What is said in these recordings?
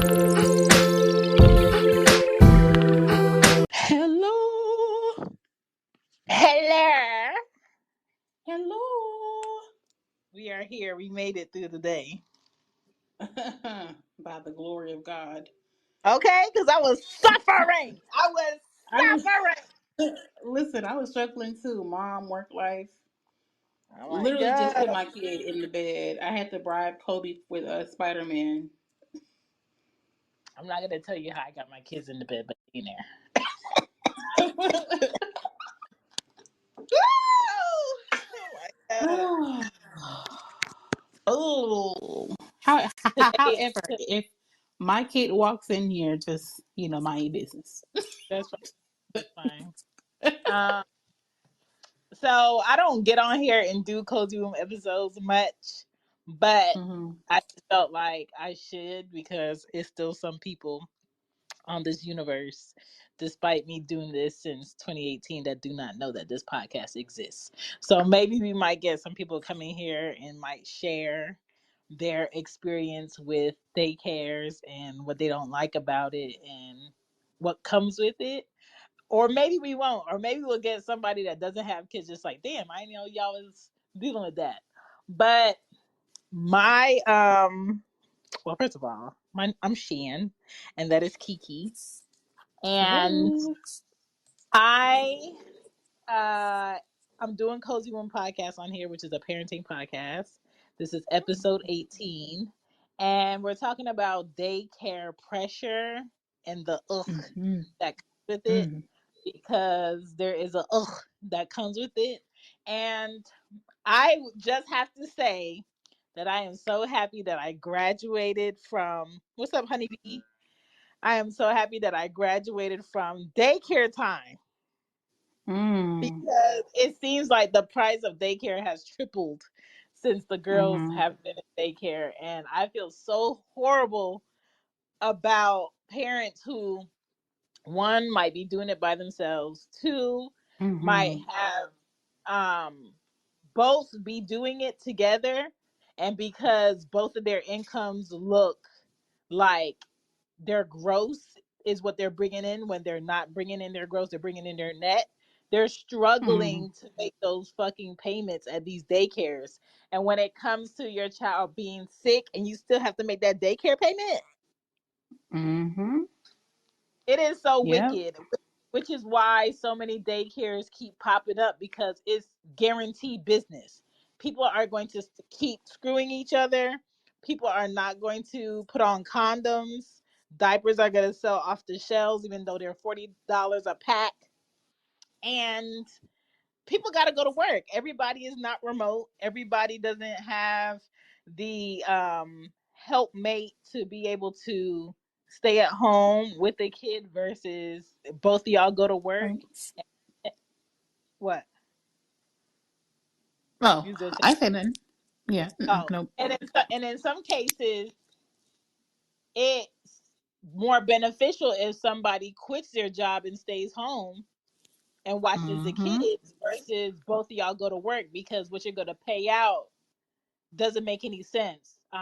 Hello. Hello. Hello. We are here. We made it through the day. By the glory of God. Okay? Because I was suffering. I was I was suffering. listen, I was struggling too. Mom, work life. Oh my Literally just put God. my kid in the bed. I had to bribe Kobe with Spider-Man. I'm not going to tell you how I got my kids in the bed, but in there. Woo! Oh my God. Oh. However, if my kid walks in here, just mind your business. That's fine. That's fine. Um, so I don't get on here and do cozy room episodes much, but Mm-hmm. I just felt like I should because it's still some people on this universe, despite me doing this since 2018, that do not know that this podcast exists. So maybe we might get some people coming here and might share their experience with daycares and what they don't like about it and what comes with it. Or maybe we won't. Or maybe we'll get somebody that doesn't have kids just like, damn, I didn't know y'all was dealing with that. But my well, first of all, I'm Shan, and that is Kiki. And Hey. I I'm doing Cozy One podcast on here, which is a parenting podcast. This is episode 18, and we're talking about daycare pressure and the ugh Mm-hmm. that comes with it, because there is a ugh that comes with it. And I just have to say that I am so happy that I graduated from, what's up, honeybee? I am so happy that I graduated from daycare time, Mm-hmm. because it seems like the price of daycare has tripled since the girls Mm-hmm. have been in daycare. And I feel so horrible about parents who, one, might be doing it by themselves, two, might Mm-hmm. have both be doing it together, and because both of their incomes look like their gross is what they're bringing in, when they're not bringing in their gross, they're bringing in their net. They're Mm-hmm. struggling to make those fucking payments at these daycares. And when it comes to your child being sick and you still have to make that daycare payment, Mm-hmm. it is so Yep. wicked, which is why so many daycares keep popping up, because it's guaranteed business. People are going to keep screwing each other. People are not going to put on condoms. Diapers are going to sell off the shelves, even though they're $40 a pack. And people got to go to work. Everybody is not remote. Everybody doesn't have the helpmate to be able to stay at home with the kid versus both of y'all go to work. Right. What Oh, you just say? I said then. Yeah. Oh, Nope. and in some cases, it's more beneficial if somebody quits their job and stays home and watches the Mm-hmm. kids versus both of y'all go to work, because what you're going to pay out doesn't make any sense. The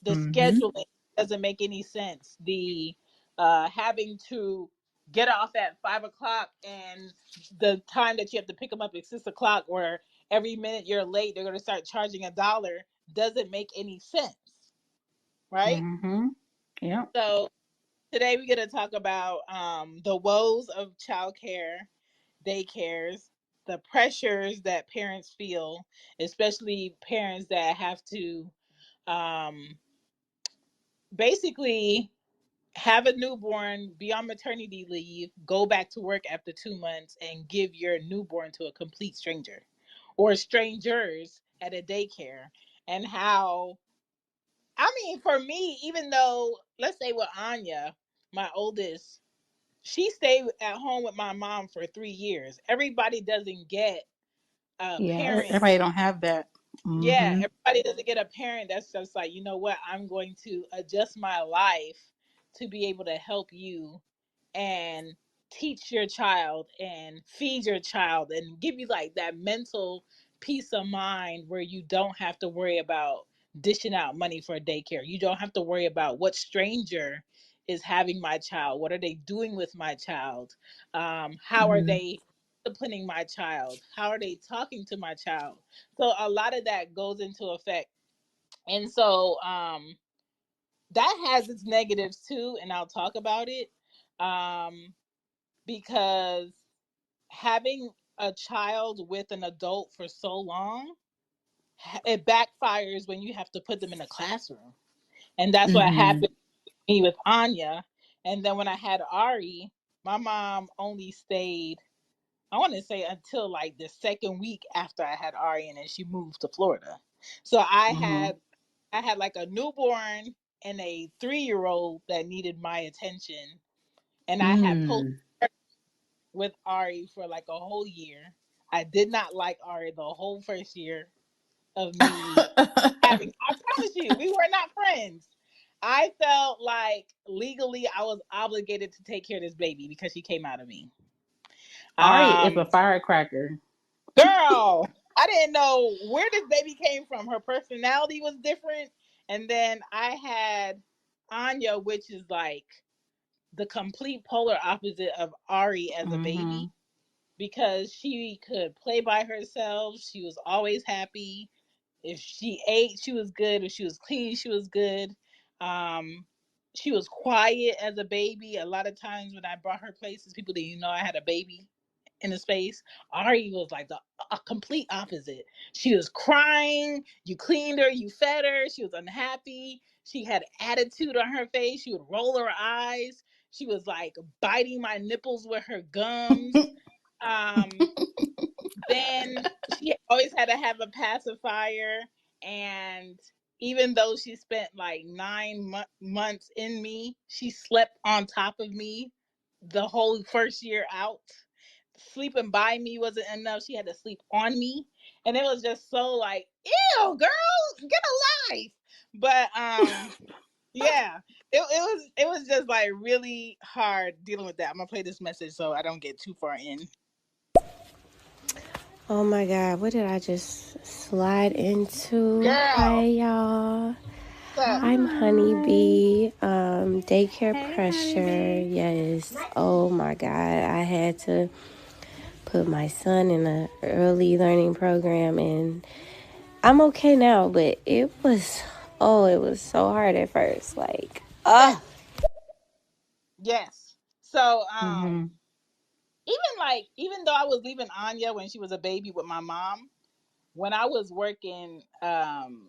Mm-hmm. scheduling doesn't make any sense. The having to get off at 5 o'clock, and the time that you have to pick them up at 6 o'clock, or every minute you're late, they're going to start charging $1, doesn't make any sense, right? Mm-hmm. Yep. So today we're going to talk about the woes of childcare, daycares, the pressures that parents feel, especially parents that have to um, basically have a newborn, be on maternity leave, go back to work after 2 months, and give your newborn to a complete stranger or strangers at a daycare. And how, I mean, for me, even though, let's say with Anya, my oldest, she stayed at home with my mom for 3 years. Everybody doesn't get a Yeah. parent. Everybody don't have that. Yeah, Mm-hmm. everybody doesn't get a parent that's just like, you know what, I'm going to adjust my life to be able to help you and teach your child and feed your child and give you like that mental peace of mind where you don't have to worry about dishing out money for daycare. You don't have to worry about what stranger is having my child. What are they doing with my child? How are Mm-hmm. they disciplining my child? How are they talking to my child? So a lot of that goes into effect. And so that has its negatives too, and I'll talk about it. Because having a child with an adult for so long, it backfires when you have to put them in a classroom. And that's what Mm-hmm. happened to me with Anya. And then when I had Ari, my mom only stayed, I want to say, until like the second week after I had Ari, and then she moved to Florida. So I had like a newborn and a 3-year-old that needed my attention. And I had post Mm-hmm. with Ari for like a whole year. I did not like Ari the whole first year of me having. I promise you, we were not friends. I felt like legally I was obligated to take care of this baby because she came out of me. Ari is a Um, firecracker. Girl, I didn't know where this baby came from. Her personality was different, and then I had Anya, which is like the complete polar opposite of Ari as a Mm-hmm. baby, because she could play by herself. She was always happy. If she ate, she was good. If she was clean, she was good. Um, she was quiet as a baby. A lot of times when I brought her places, people didn't even know I had a baby in the space. Ari was like a complete opposite. She was crying. You cleaned her, you fed her. She was unhappy. She had attitude on her face. She would roll her eyes. She was like biting my nipples with her gums. Um, then she always had to have a pacifier. And even though she spent like 9 months in me, she slept on top of me the whole first year out. Sleeping by me wasn't enough. She had to sleep on me. And it was just so like, ew, girl, get a life. But yeah, it was just like really hard dealing with that. I'm gonna play this message so I don't get too far in. Oh my God, what did I just slide into? Hi, Girl, y'all. what's up? I'm Hi. Honeybee, Daycare Hey, Pressure. honeybee. Yes. Oh my God, I had to put my son in a early learning program, and I'm okay now, but it was so hard at first. Like, Yes, yes. So Mm-hmm. even though I was leaving Anya when she was a baby with my mom, when I was working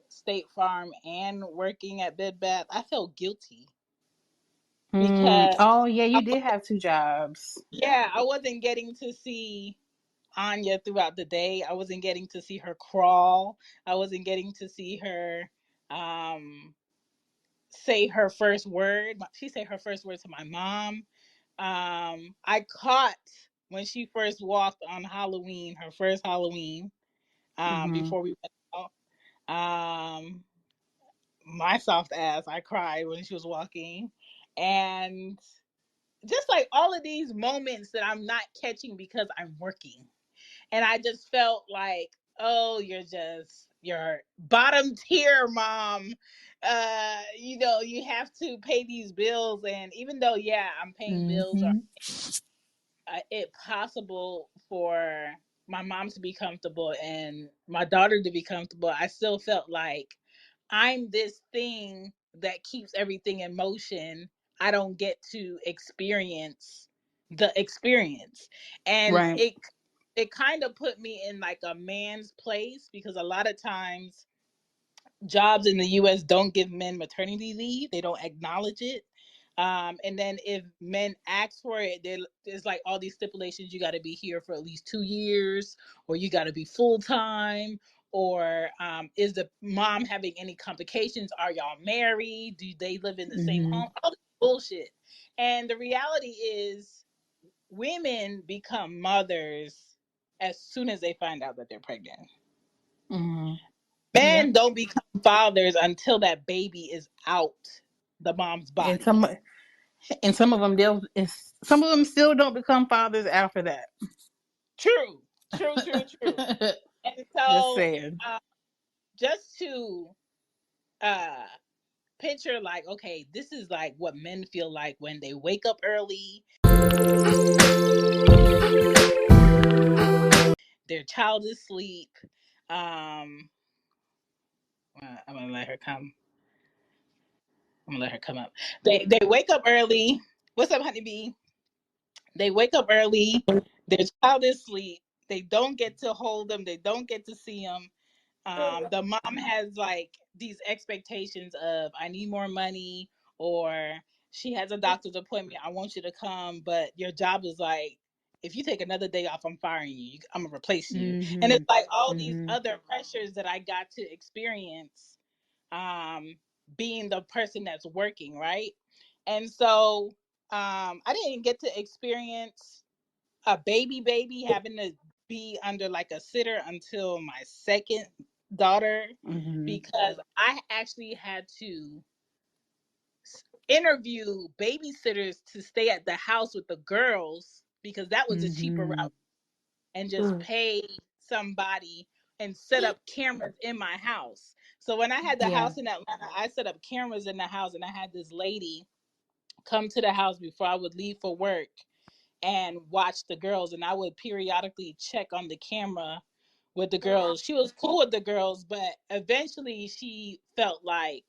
State Farm and working at Bed Bath, I felt guilty Mm. because Oh, yeah, I you did have two jobs. yeah, I wasn't getting to see Anya throughout the day. I wasn't getting to see her crawl. I wasn't getting to see her um say her first word. She said her first word to my mom. I caught when she first walked on Halloween, her first Halloween, Mm-hmm. before we went out. My soft ass, I cried when she was walking. And just like all of these moments that I'm not catching because I'm working. And I just felt like, oh, you're bottom tier, mom. You have to pay these bills. And even though, yeah, I'm paying bills, or Mm-hmm. it possible for my mom to be comfortable and my daughter to be comfortable, I still felt like I'm this thing that keeps everything in motion. I don't get to experience the experience. And Right. it kind of put me in like a man's place, because a lot of times jobs in the US don't give men maternity leave. They don't acknowledge it. And then if men ask for it, there's like all these stipulations. You got to be here for at least 2 years, or you got to be full time, or is the mom having any complications? Are y'all married? Do they live in the same Mm-hmm. home? All this bullshit. And the reality is, women become mothers as soon as they find out that they're pregnant. Mm-hmm. Men Yep. don't become fathers until that baby is out the mom's And body. some of them some of them still don't become fathers after that. True, true, true, true. And Just so, saying. uh, just to picture like, okay, this is like what men feel like when they wake up early, their child is asleep. Um, I'm gonna let her come. I'm gonna let her come up. They wake up early. What's up, honeybee? They wake up early. Their child is asleep. They don't get to hold them. They don't get to see them. The mom has like these expectations of, I need more money, or she has a doctor's appointment, I want you to come, but your job is like, if you take another day off, I'm firing you. I'm gonna replace you. And Mm-hmm. it's like all these Mm-hmm. other pressures that I got to experience, um, being the person that's working, right? And so I didn't get to experience a baby having to be under like a sitter until my second daughter, Mm-hmm. because I actually had to interview babysitters to stay at the house with the girls because that was a cheaper Mm-hmm. route, and just pay somebody and set up cameras in my house. So when I had the Yeah. house in Atlanta, I set up cameras in the house, and I had this lady come to the house before I would leave for work and watch the girls, and I would periodically check on the camera with the girls. She was cool with the girls, but eventually she felt like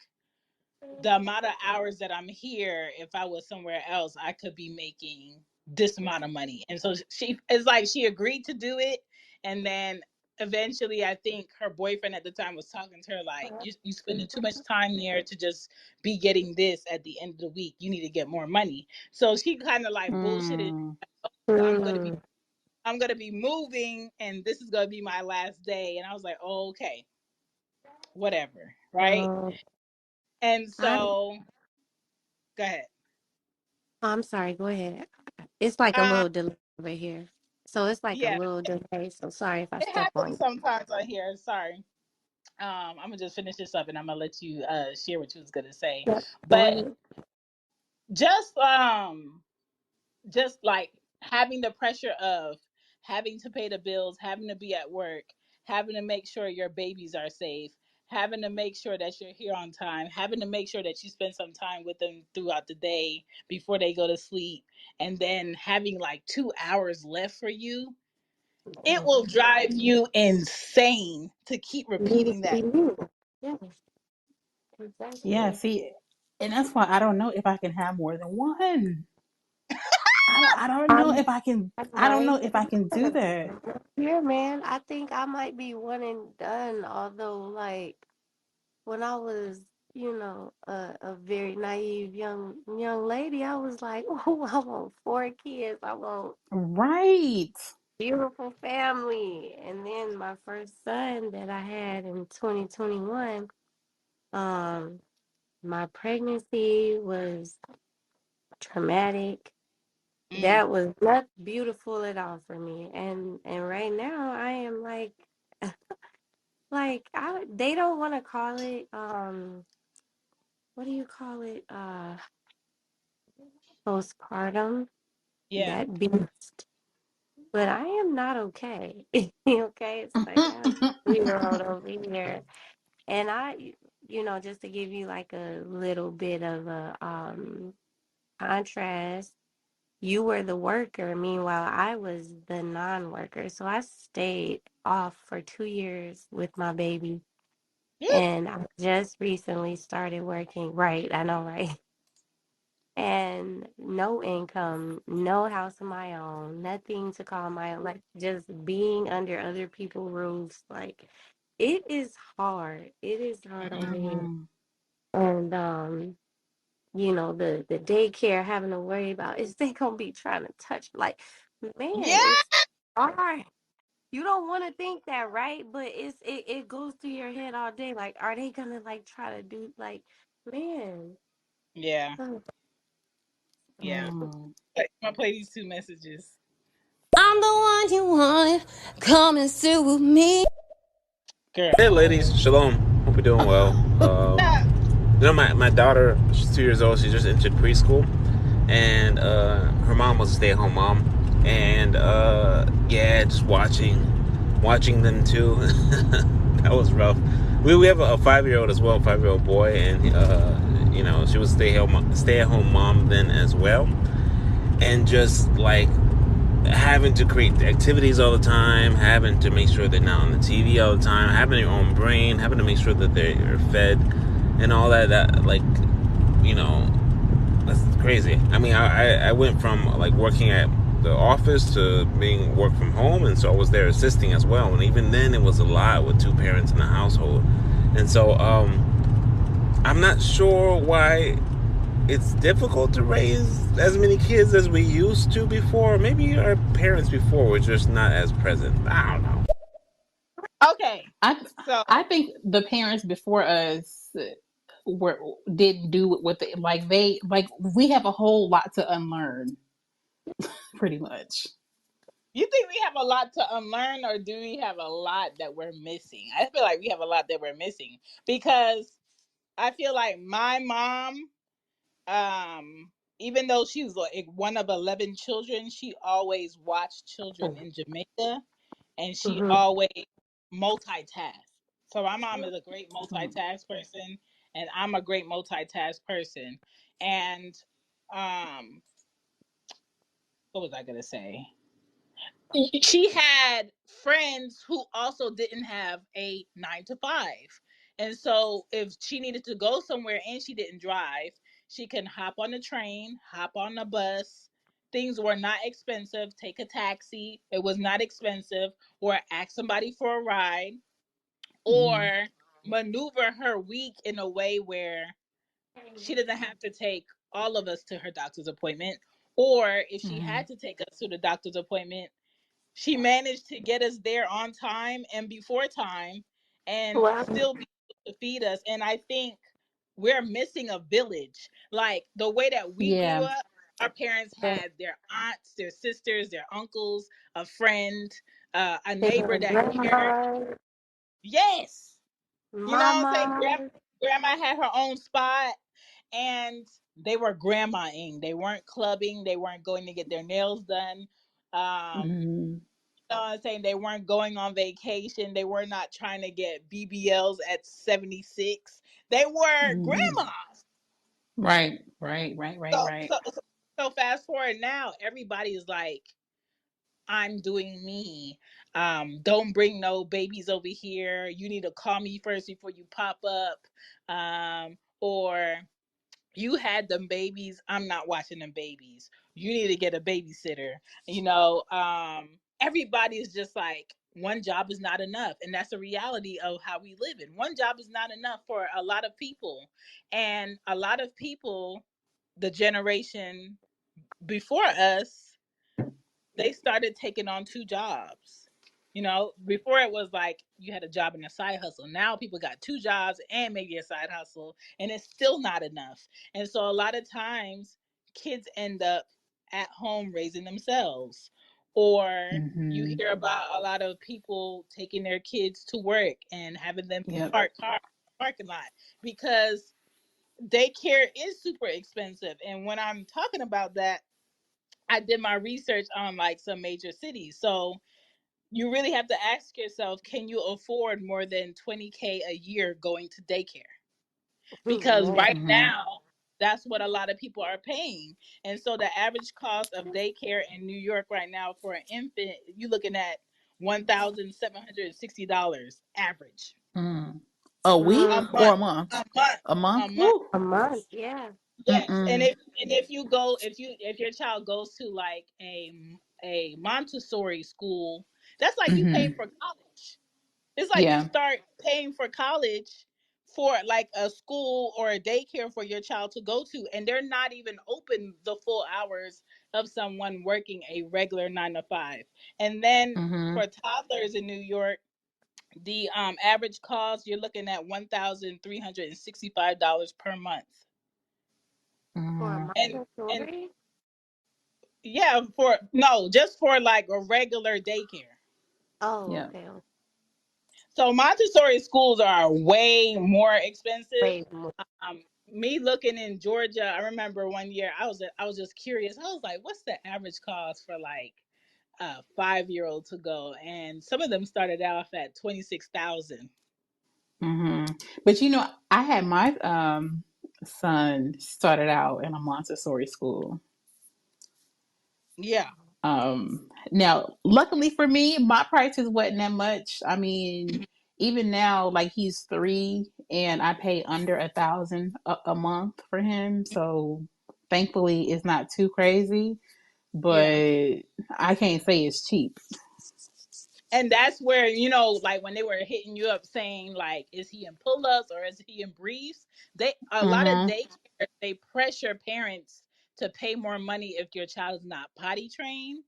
the amount of hours that I'm here, if I was somewhere else, I could be making this amount of money. And so she, it's like she agreed to do it, and then eventually I think her boyfriend at the time was talking to her like, you spending too much time there to just be getting this at the end of the week. You need to get more money. So she kind of like bullshitted. Mm. I'm gonna be I'm gonna be moving, and this is gonna be my last day. And I was like, oh, okay, whatever, right? And I, so go ahead. I'm sorry, go ahead. It's like a Uh little delay over here. So it's like a yeah, little delay. So sorry if I it step on happens you. sometimes on here. Sorry. I'm gonna just finish this up, and I'm gonna let you share what you was gonna say. Yep, go But ahead. just just like having the pressure of having to pay the bills, having to be at work, having to make sure your babies are safe, having to make sure that you're here on time, having to make sure that you spend some time with them throughout the day before they go to sleep, and then having like 2 hours left for you, it will drive you insane to keep Leave it repeating be that. me. Yes, Yeah. exactly. See, and that's why I don't know if I can have more than one. I don't know I'm if I can. I'm I don't know right if I can do that. here, man. I think I might be one and done. Although, like when I was, a very naive young lady, I was like, oh, I want 4 kids. I want Right. beautiful family. And then my first son that I had in 2021, um, my pregnancy was traumatic. Mm. That was not beautiful at all for me. And right now I am like they don't want to call it what do you call it? Postpartum. Yeah. That beast. But I am not okay. Okay. It's like I have a 3-year-old over here. And just to give you like a little bit of a contrast, you were the worker. Meanwhile, I was the non-worker. So I stayed off for 2 years with my baby. Yeah. And I just recently started working. Right, I know, right? And no income, no house of my own, nothing to call my own, like just being under other people's roofs. Like it is hard. It is hard over here. Mhm. And the daycare having to worry about is they gonna be trying to touch like man, Yeah. it's hard. You don't want to think that, right? But it goes through your head all day. Like, are they gonna like try to do like man? Yeah. Oh, Yeah. Mm. I'm gonna play these two messages. I'm the one you wanted. Come and sit with me. Girl. Hey, ladies. Shalom. Hope you're doing well. My daughter, she's 2 years old. She just entered preschool, and her mom was a stay-at-home mom, and yeah, just watching them too. That was rough. we have a 5-year-old as well, 5-year-old boy, and she was stay-at-home mom then as well, and just like having to create activities all the time, having to make sure they're not on the TV all the time, having their own brain, having to make sure that they're fed, and all that. That like, that's crazy. I mean, I went from like working at the office to being work from home, and so I was there assisting as well. And even then, it was a lot with 2 parents in the household, and so I'm not sure why it's difficult to raise as many kids as we used to before. Maybe our parents before were just not as present. I don't know. Okay, I so I think the parents before us were didn't do what they like. We have a whole lot to unlearn, pretty much. you think we have a lot to unlearn, or do we have a lot that we're missing? I feel like we have a lot that we're missing because I feel like my mom, even though she was like one of 11 children, she always watched children in Jamaica, and she Mm-hmm. always multitasked. So my mom is a great Mm. multitask person, and I'm a great multitask person. And um, what was I gonna say? She had friends who also didn't have a 9 to 5. And so if she needed to go somewhere and she didn't drive, she can hop on the train, hop on the bus. Things were not expensive. Take a taxi. It was not expensive. Or ask somebody for a ride. Mm. Or maneuver her week in a way where she doesn't have to take all of us to her doctor's appointment. Or if she Mm. had to take us to the doctor's appointment, she managed to get us there on time and before time and Wow. still be able to feed us. And I think we're missing a village. Like the way that we grew Yeah. up, our parents had their aunts, their sisters, their uncles, a friend, a neighbor Their that cared. grandmas, Yes. You know what I'm saying? mamas. Grandma had her own spot, and they were grandma-ing. They weren't clubbing. They weren't going to get their nails done. Mm. Know what I'm saying? They weren't going on vacation. They were not trying to get BBLs at 76. They were Mm. grandmas. Right. Right. Right. Right. So, Right. so, so fast forward now, everybody is like, I'm doing me. Don't bring no babies over here. You need to call me first before you pop up. Or you had them babies, I'm not watching them babies, you need to get a babysitter. Everybody is just like, one job is not enough, and that's a reality of how we live in. One job is not enough for a lot of people, and a lot of people, the generation before us, they started taking on 2 jobs. Before it was like you had a job and a side hustle. Now people got 2 jobs and maybe a side hustle, and it's still not enough. And so a lot of times kids end up at home raising themselves. Or you Mm-hmm. hear about a lot of people taking their kids to work and having them Yep. park car parking lot because daycare is super expensive. And when I'm talking about that, I did my research on like some major cities. So you really have to ask yourself, can you afford more than 20K a year going to daycare? Because Man. right Mm-hmm. now, that's what a lot of people are paying. And so the average cost of daycare in New York right now for an infant, you're looking at $1,760 average. Mm. A week A Mm, or month. a month? A month. A A month? month. Woo. a month, yeah. Yes. And Mm-mm. if you go if your child goes to like a Montessori school, that's like you paying Mm-hmm. for college. It's like you Yeah. start paying for college for like a school or a daycare for your child to go to, and they're not even open the full hours of someone working a regular 9 to 5. And then Mm-hmm. for toddlers in New York, the average cost, you're looking at $1,365 per month. For a Mm-hmm. And Montessori. yeah, for no, just for like a regular daycare. Oh, Yep. okay. So Montessori schools are way more expensive. Way more. Me looking in Georgia, I remember one year I was just curious. I was like, what's the average cost for like a 5-year old to go? And some of them started off at 26,000. Hmm. But I had my son started out in a Montessori school. Yeah. Now, luckily for me, my prices wasn't that much. I mean, even now, like he's 3, and I pay under 1,000 a month for him. So thankfully, it's not too crazy. Yeah. But I can't say it's cheap. And that's where, like when they were hitting you up saying like, is he in pull-ups or is he in briefs? A lot of Mm-hmm. daycare, they pressure parents to pay more money if your child is not potty trained,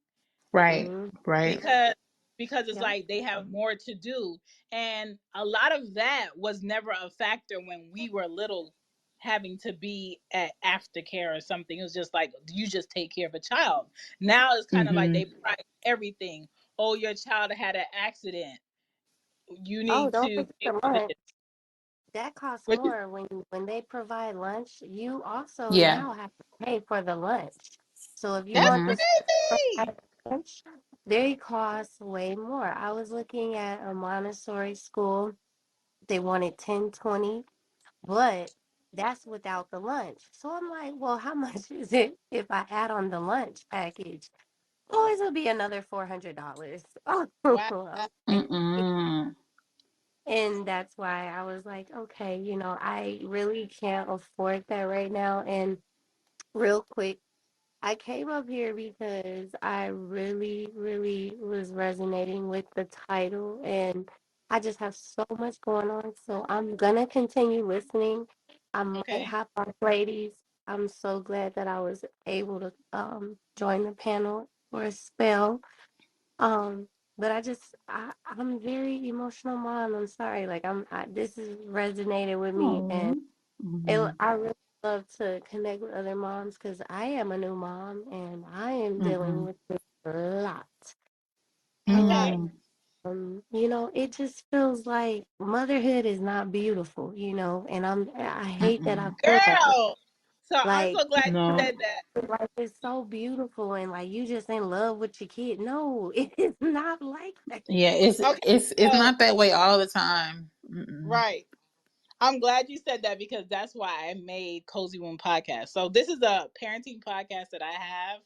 Right. Mm-hmm. Right. because it's Yep. like they have more to do. And a lot of that was never a factor when we were little, having to be at aftercare or something. It was just like, you just take care of a child. Now it's kind of like Mm-hmm. they price everything. Oh, your child had an accident, you Oh, need don't to forget pay the for lunch. this. That costs Which is more when they provide lunch. You also Yeah. now have to pay for the lunch. So if you That's want Mm-hmm. the crazy. provide lunch, they cost way more. I was looking at a Montessori school. They wanted 1020, but that's without the lunch. So I'm like, well, how much is it if I add on the lunch package? Oh, it'll be another $400. Wow. Oh, okay. Mm-mm. And that's why I was like, okay, I really can't afford that right now. And real quick, I came up here because I really, really was resonating with the title, and I just have so much going on. So I'm gonna continue listening. I might Okay. hop on, ladies. I'm so glad that I was able to join the panel for a spell. Um, but I'm very emotional mom. I'm sorry. Like this has resonated with me, and Oh. Mm-hmm. I really love to connect with other moms because I am a new mom and I am dealing Mm-hmm. with this a lot. Okay. And it just feels like motherhood is not beautiful, and I hate that I Mm-mm. feel that way. Girl. So I'm Like so glad you No. said that. like it's so beautiful and like you just in love with your kid. No, it is not like that. Yeah, it's Okay. it's it's So, not that way all the time. Mm-mm. right. I'm glad you said that because that's why I made Cozy Womb podcast. So this is a parenting podcast that I have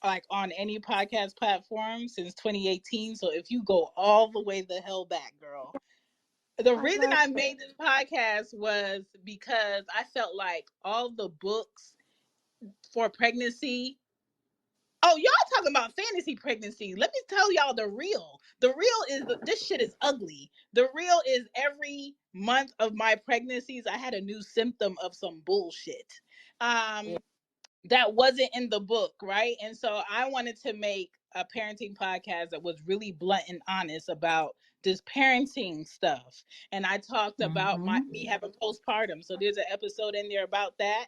like on any podcast platform since 2018. So if you go all the way the hell back, girl, the I reason love I it. made this podcast was because I felt like all the books for pregnancy. Oh, y'all talking about fantasy pregnancy. Let me tell y'all the real. The real is this shit is ugly. The real is every month of my pregnancies, I had a new symptom of some bullshit. Yeah. Um, that wasn't in the book, right? And so I wanted to make a parenting podcast that was really blunt and honest about this parenting stuff. And I talked about Mm-hmm. me having postpartum. So there's an episode in there about that.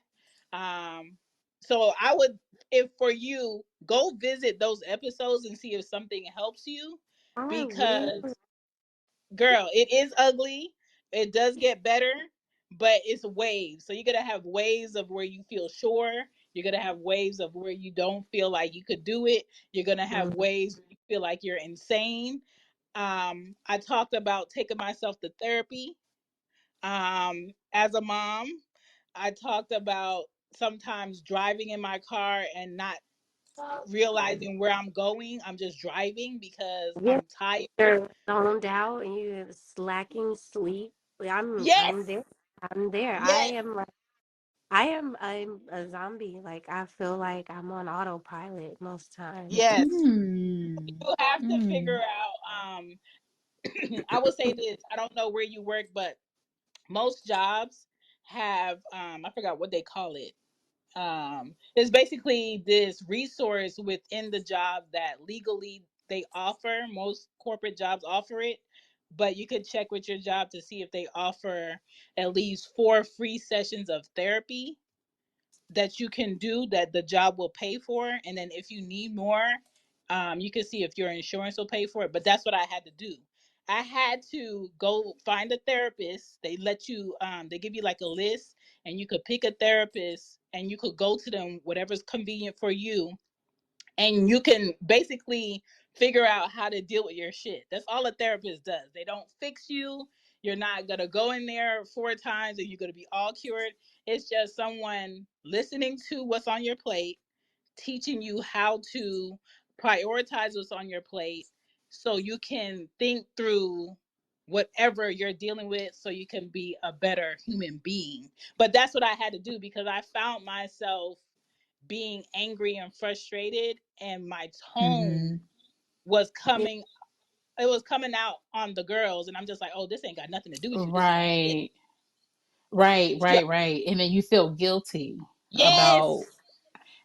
Um, so I would, if for you, go visit those episodes and see if something helps you, I will. because girl, it is ugly. It does get better, but it's waves. So you're gonna have waves of where you feel sure. You're gonna have waves of where you don't feel like you could do it. You're gonna have Mm, waves where you feel like you're insane. I talked about taking myself to therapy. As a mom, I talked about sometimes driving in my car and not realizing where I'm going. I'm just driving because yeah, I'm tired. you're zoned out and you're slacking sleep. I'm Yes, there. I'm there. yes, I'm a zombie. Like I feel like I'm on autopilot most times. yes. Mm. You have to Mm. figure out. I will say this. I don't know where you work, but most jobs have. I forgot what they call it. It's basically this resource within the job that legally they offer. Most corporate jobs offer it, but you could check with your job to see if they offer at least 4 free sessions of therapy that you can do that the job will pay for. And then if you need more, you can see if your insurance will pay for it. But that's what I had to do. I had to go find a therapist. They let you, they give you like a list, and you could pick a therapist and you could go to them, whatever's convenient for you, and you can basically figure out how to deal with your shit. That's all a therapist does. They don't fix you. You're not gonna go in there 4 times and you're gonna be all cured. It's just someone listening to what's on your plate, teaching you how to prioritize what's on your plate so you can think through whatever you're dealing with so you can be a better human being. But that's what I had to do because I found myself being angry and frustrated, and my tone Mm-hmm. was coming it was coming out on the girls, and I'm just like, oh, this ain't got nothing to do with you, this is on the kid. Right. Right, So right, right. And then you feel guilty about yes,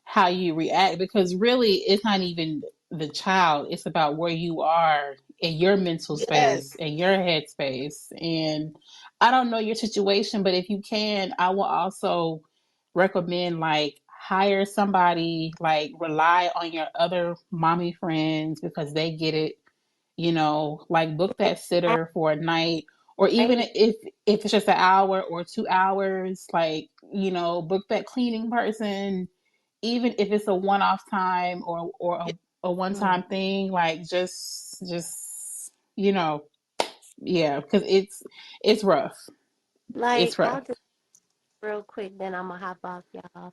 how you react because really it's not even the child, it's about where you are in your mental space yes, and your head space. And I don't know your situation, but if you can, I will also recommend like hire somebody, like rely on your other mommy friends because they get it, like book that sitter for a night, or even Right. if it's just an hour or 2 hours, like, book that cleaning person, even if it's a one-off time or a Mm. one-time thing, like just yeah, because it's rough. Like, It's rough. I'll just real quick, then I'm gonna hop off, y'all.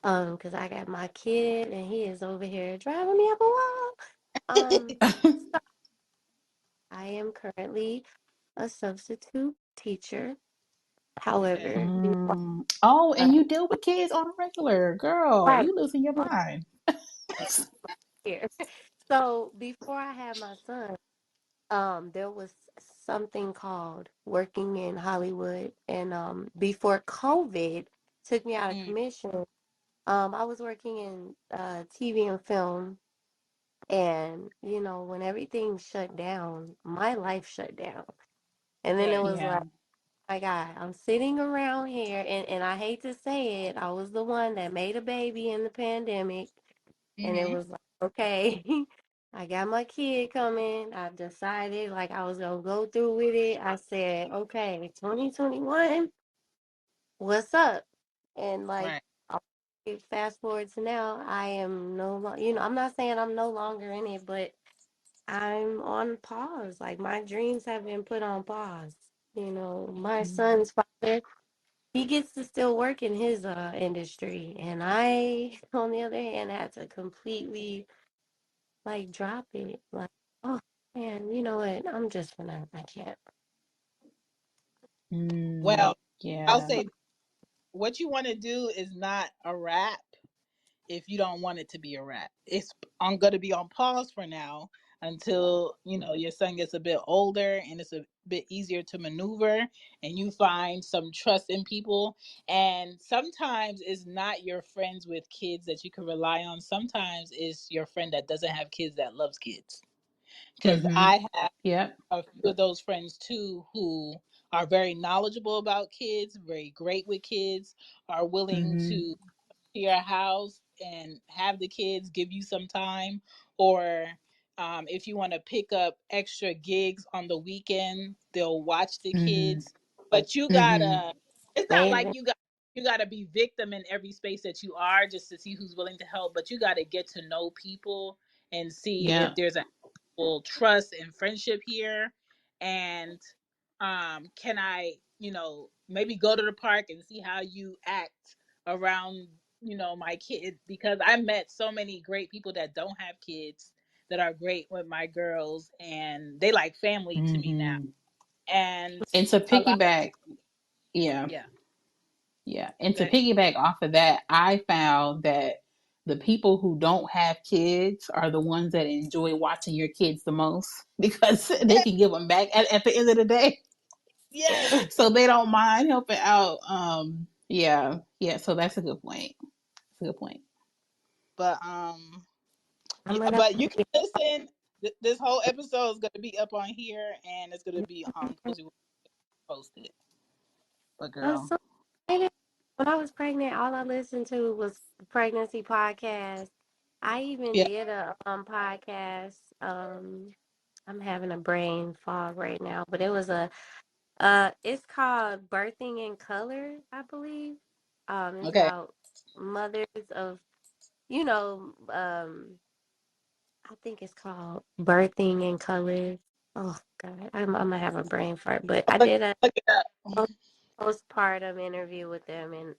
Because I got my kid and he is over here driving me up a wall. So I am currently a substitute teacher. okay, However, before Oh, I and you deal with kids on a regular, girl, right you losing your mind. here, so before I had my son, there was something called working in Hollywood, and before COVID took me out of mm, commission, I was working in TV and film. And, when everything shut down, my life shut down. And then it right, was Yeah. like, my God, I'm sitting around here, and I hate to say it, I was the one that made a baby in the pandemic. And it mm-hmm, was like, okay, I got my kid coming. I decided like I was going to go through with it. I said, okay, 2021, what's up? And like, right, I'll fast forward to now, I am no longer, I'm not saying I'm no longer in it, but I'm on pause. Like my dreams have been put on pause. My son's father, he gets to still work in his industry, and I, on the other hand, had to completely like drop it. Like, oh man, you know what? I'm just gonna. I can't. Mm, well, I'll yeah. say what you want to do is not a wrap if you don't want it to be a wrap. It's I'm going to be on pause for now until your son gets a bit older and it's a bit easier to maneuver and you find some trust in people. And sometimes it's not your friends with kids that you can rely on. Sometimes it's your friend that doesn't have kids that loves kids. Because Mm-hmm. I have Yep. a few of those friends too who are very knowledgeable about kids, very great with kids, are willing Mm-hmm. to your house and have the kids give you some time, or if you want to pick up extra gigs on the weekend, they'll watch the Mm-hmm. kids. But you Mm-hmm. gotta it's not like Amazing. you gotta be victim in every space that you are just to see who's willing to help, but you gotta get to know people and see if Yep. there's a actual trust and friendship here. And can I maybe go to the park and see how you act around my kid, because I met so many great people that don't have kids that are great with my girls, and they like family to me now. Mm-hmm. And And to a lot, piggyback, yeah, yeah, yeah. And to good. piggyback off of that, I found that the people who don't have kids are the ones that enjoy watching your kids the most because they Yes, can give them back at the end of the day. yes, So they don't mind helping out. Yeah, yeah. So that's a good point. That's a good point. but I'm yeah, gonna. but you can listen. This whole episode is going to be up on here, and it's going to be on Cozy World posted. But I'm girl, so excited. When I was pregnant, all I listened to was pregnancy podcasts. I even yeah, did a podcast. I'm having a brain fog right now, but it was it's called Birthing in Color, I believe. It's okay, about mothers of, you know, um, I think it's called Birthing in Color. Oh God, I'm gonna have a brain fart. But I did a Look it up. postpartum interview with them, and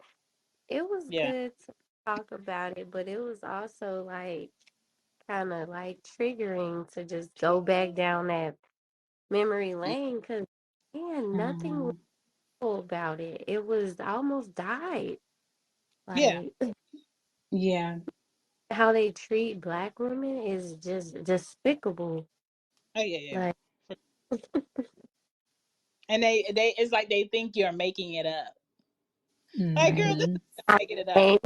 it was Yeah. good to talk about it. But it was also like kind of like triggering to just go back down that memory lane because man, nothing was Mhm. cool about it. It was I almost died. Yeah. Like Yeah. how they treat black women is just despicable. Oh yeah, yeah. Like, And they it's like they think you're making it up. Like, girl, this Mhm. is I making it up. can't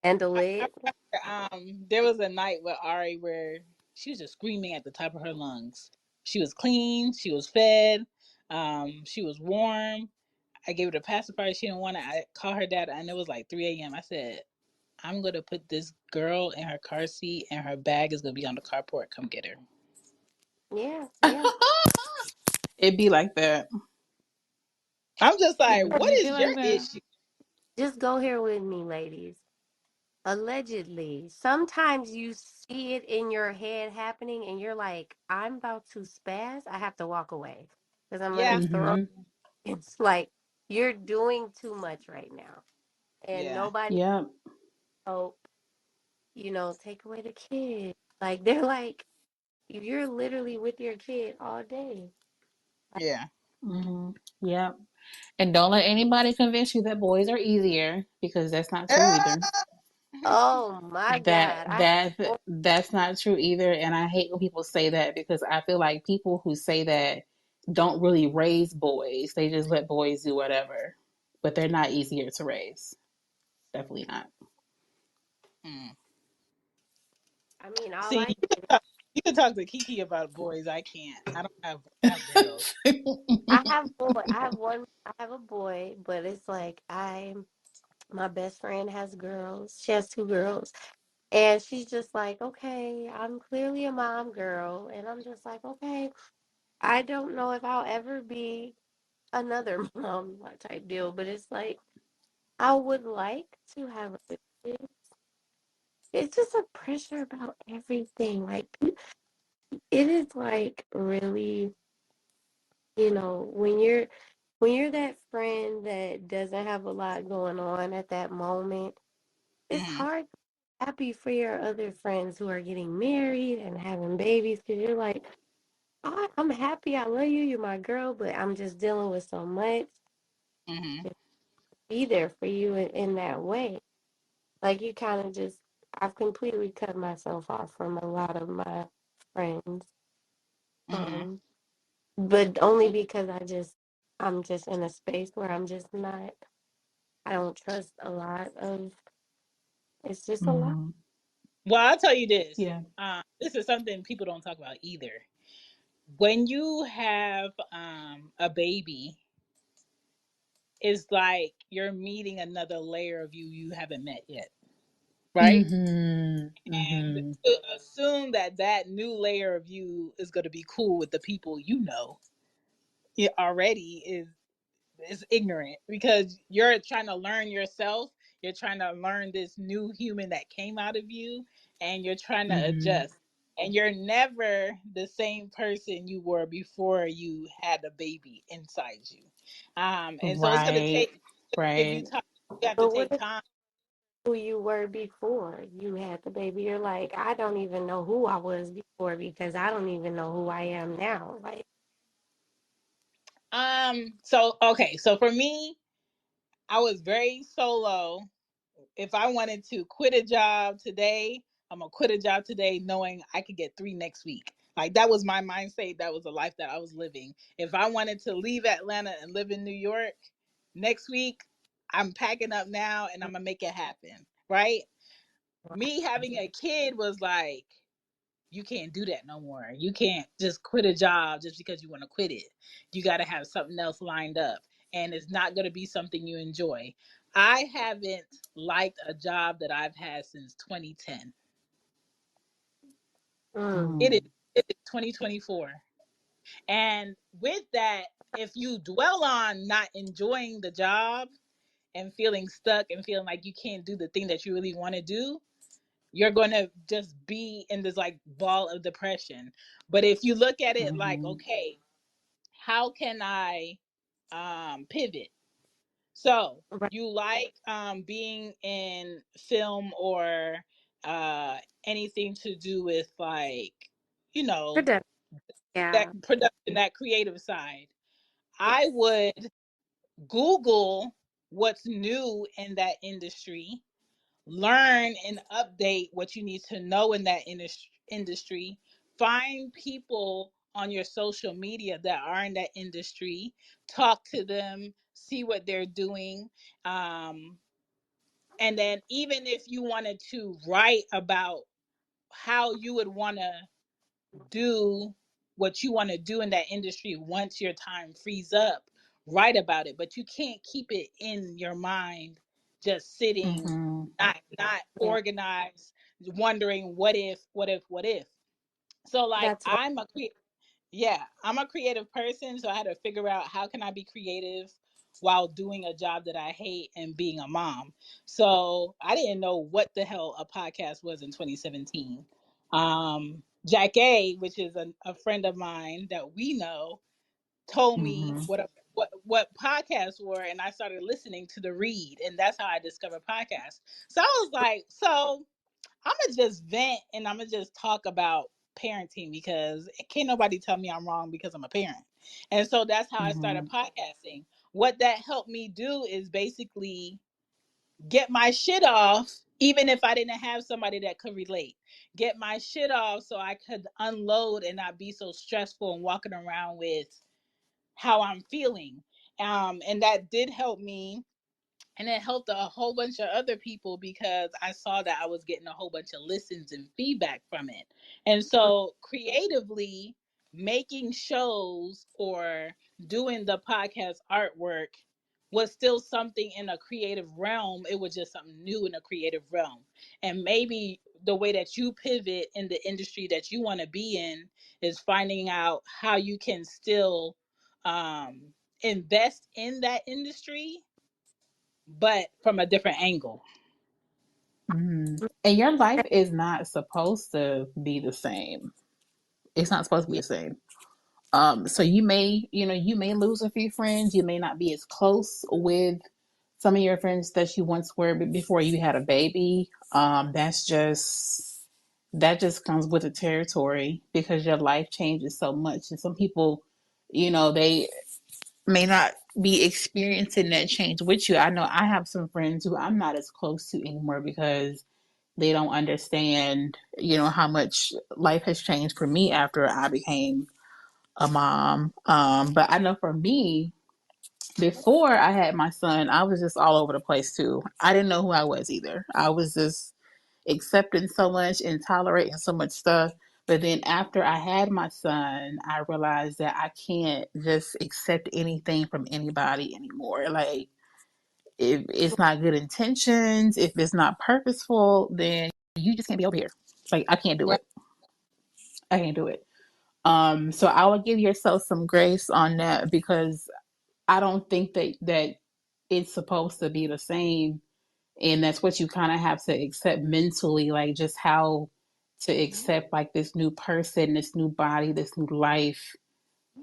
handle I it. remember there was a night with Ari where she was just screaming at the top of her lungs. She was clean, she was fed, she was warm. I gave her the pacifier. She didn't want it. I called her dad, and it was like 3 a.m. I said, I'm gonna put this girl in her car seat, and her bag is gonna be on the carport. Come get her. Yeah, yeah. It'd be like that. I'm just like, what It'd be is your like that. issue? Just go here with me, ladies. Allegedly, sometimes you see it in your head happening and you're like, I'm about to spaz. I have to walk away because I'm going Yeah, to throw. Mhm. It's like you're doing too much right now. And yeah, nobody, Yep. oh, take away the kid. Like, they're like, you're literally with your kid all day. Like, yeah. Mhm. Yep. And don't let anybody convince you that boys are easier because that's not true either. Ah! oh my That God. that that's not true either. And I hate when people say that because I feel like people who say that don't really raise boys. They just let boys do whatever. But they're not easier to raise. Definitely not. Mm. I mean, all See, I did, you can talk to Kiki about boys. I can't. I have girls. I have boy, I have one, I have a boy, but it's like my best friend has girls. She has two girls. And she's just like, okay, I'm clearly a mom girl. And I'm just like, okay, I don't know if I'll ever be another mom type deal, but it's like, I would like to have a kid. It's just a pressure about everything. Like, it is like really, when you're that friend that doesn't have a lot going on at that moment, it's Hmm. hard to be happy for your other friends who are getting married and having babies because you're like, I'm happy, I love you, you're my girl, but I'm just dealing with so much Hmm. to be there for you in that way. Like you kind of just, I've completely cut myself off from a lot of my friends, Hmm. um, but only because I'm just in a space where I'm just not, I don't trust a lot of, it's just a lot. Mhm. Well, I'll tell you this. Yeah. This is something people don't talk about either. When you have a baby, it's like you're meeting another layer of you haven't met yet, right? Mhm. And Mhm. to assume that that new layer of you is going to be cool with the people you know, it already is ignorant because you're trying to learn yourself. You're trying to learn this new human that came out of you, and you're trying to Mhm. adjust. And you're never the same person you were before you had a baby inside you. And so it's gonna Right. take if you Right. talk, you have to But what take time. who you were before you had the baby. You're like, I don't even know who I was before because I don't even know who I am now. Like, So okay, so for me, I was very solo. If I wanted to quit a job today, I'm gonna quit a job today knowing I could get three next week. Like that was my mindset. That was the life that I was living. If I wanted to leave Atlanta and live in New York next week, I'm packing up now and I'm gonna make it happen. Right? Me having a kid was like, you can't do that no more. You can't just quit a job just because you want to quit it. You got to have something else lined up, and it's not going to be something you enjoy. I haven't liked a job that I've had since 2010. mm, It is, Mm. it is 2024. And with that, if you dwell on not enjoying the job and feeling stuck and feeling like you can't do the thing that you really want to do, you're going to just be in this like ball of depression. But if you look at it like, Mm-hmm. okay, how can I pivot? So Right. you like being in film or anything to do with like, you know, Production. that Yeah. production, that creative side. Yeah. I would Google what's new in that industry, learn and update what you need to know in that industry, find people on your social media that are in that industry, talk to them, see what they're doing. Um, and then, even if you wanted to write about how you would want to do what you want to do in that industry once your time frees up, write about it. But you can't keep it in your mind just sitting, Mm-hmm. not Yeah. organized, wondering what if, what if, what if. So like That's right. yeah, I'm a creative person, so I had to figure out how can I be creative while doing a job that I hate and being a mom. So I didn't know what the hell a podcast was in 2017. Jack A, which is a friend of mine that we know, told me Mm-hmm. what podcasts were, and I started listening to the read, and that's how I discovered podcasts. So I was like, so I'm gonna just vent and I'm gonna just talk about parenting because can't nobody tell me I'm wrong because I'm a parent. And so that's how I started Mm-hmm. podcasting. What that helped me do is basically get my shit off, even if I didn't have somebody that could relate. Get my shit off so I could unload and not be so stressful and walking around with how I'm feeling. And that did help me, and it helped a whole bunch of other people because I saw that I was getting a whole bunch of listens and feedback from it. And so creatively making shows or doing the podcast artwork was still something in a creative realm. It was just something new in a creative realm. And maybe the way that you pivot in the industry that you want to be in is finding out how you can still um, invest in that industry but from a different angle. Mm-hmm. And your life is not supposed to be the same. It's not supposed to be Yeah. the same. So you may, you may lose a few friends. You may not be as close with some of your friends that you once were before you had a baby. That just comes with the territory because your life changes so much. And some people, they may not be experiencing that change with you. I know I have some friends who I'm not as close to anymore because they don't understand, how much life has changed for me after I became a mom. But I know for me, before I had my son, I was just all over the place too. I didn't know who I was either. I was just accepting so much and tolerating so much stuff. But then after I had my son, I realized that I can't just accept anything from anybody anymore. Like, if it's not good intentions, if it's not purposeful, then you just can't be over here. Like, I can't do Yeah. it. I can't do it. So I would give yourself some grace on that because I don't think that it's supposed to be the same, and that's what you kind of have to accept mentally, like just how to accept like this new person, this new body, this new life,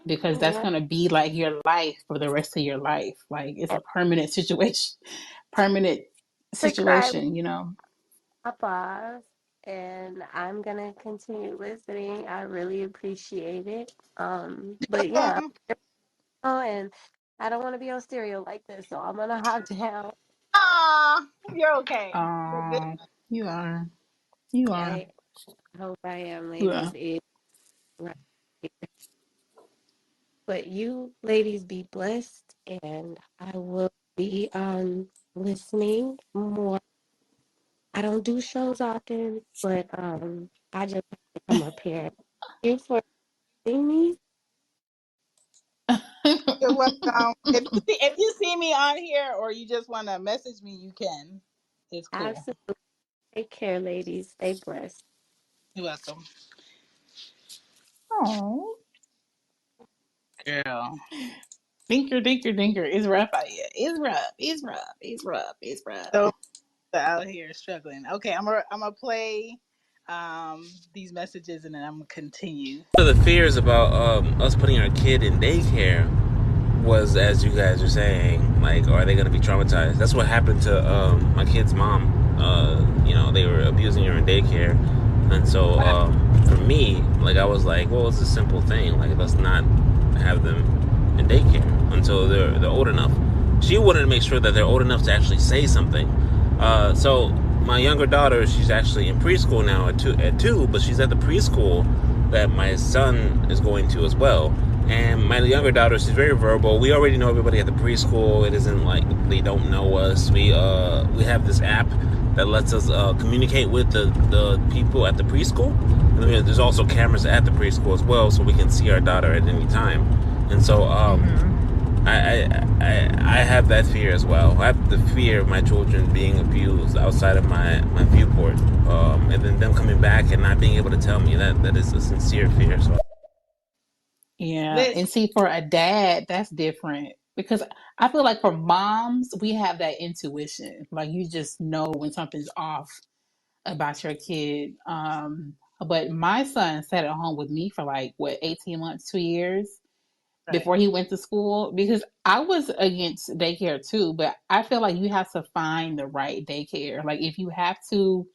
because that's Yeah. going to be like your life for the rest of your life. Like, it's a permanent situation, permanent To cry with situation. Papa, and I'm gonna continue listening. I really appreciate it. But yeah, oh, and I don't want to be on stereo like this, so I'm gonna hop down. Ah, you're okay. You're good. Oh, you are, you are, I hope I am, you ladies. are. It, right. But you ladies be blessed, and I will be listening more. I don't do shows often, but I just become a parent. Thank you for seeing me. You're welcome. If you see me on here or you just want to message me, you can. It's cool. Absolutely. Take care, ladies. Stay blessed. You're welcome. Oh, Girl. dinker, dinker, dinker. It's rough out here. It's rough. It's rough. It's rough. It's rough. So out here struggling. Okay, I'm gonna play these messages and then I'm gonna continue. One of the fears about us putting our kid in daycare was, as you guys are saying, like, are they going to be traumatized? That's what happened to my kid's mom. They were abusing her in daycare, and so for me, like, I was like, well, it's a simple thing. Like, let's not have them in daycare until they're old enough. She wanted to make sure that they're old enough to actually say something. So my younger daughter, she's actually in preschool now at two, but she's at the preschool that my son is going to as well. And my younger daughter, she's very verbal. We already know everybody at the preschool. It isn't like they don't know us. We have this app that lets us communicate with the people at the preschool. And there's also cameras at the preschool as well, so we can see our daughter at any time. And so I have that fear as well. I have the fear of my children being abused outside of my viewport, and then them coming back and not being able to tell me. That is a sincere fear. So. Yeah. Listen, And see, for a dad, that's different because I feel like for moms, we have that intuition. Like you just know when something's off about your kid. But my son sat at home with me for like, what, 18 months, 2 years right. before he went to school because I was against daycare too, but I feel like you have to find the right daycare. Like if you have to,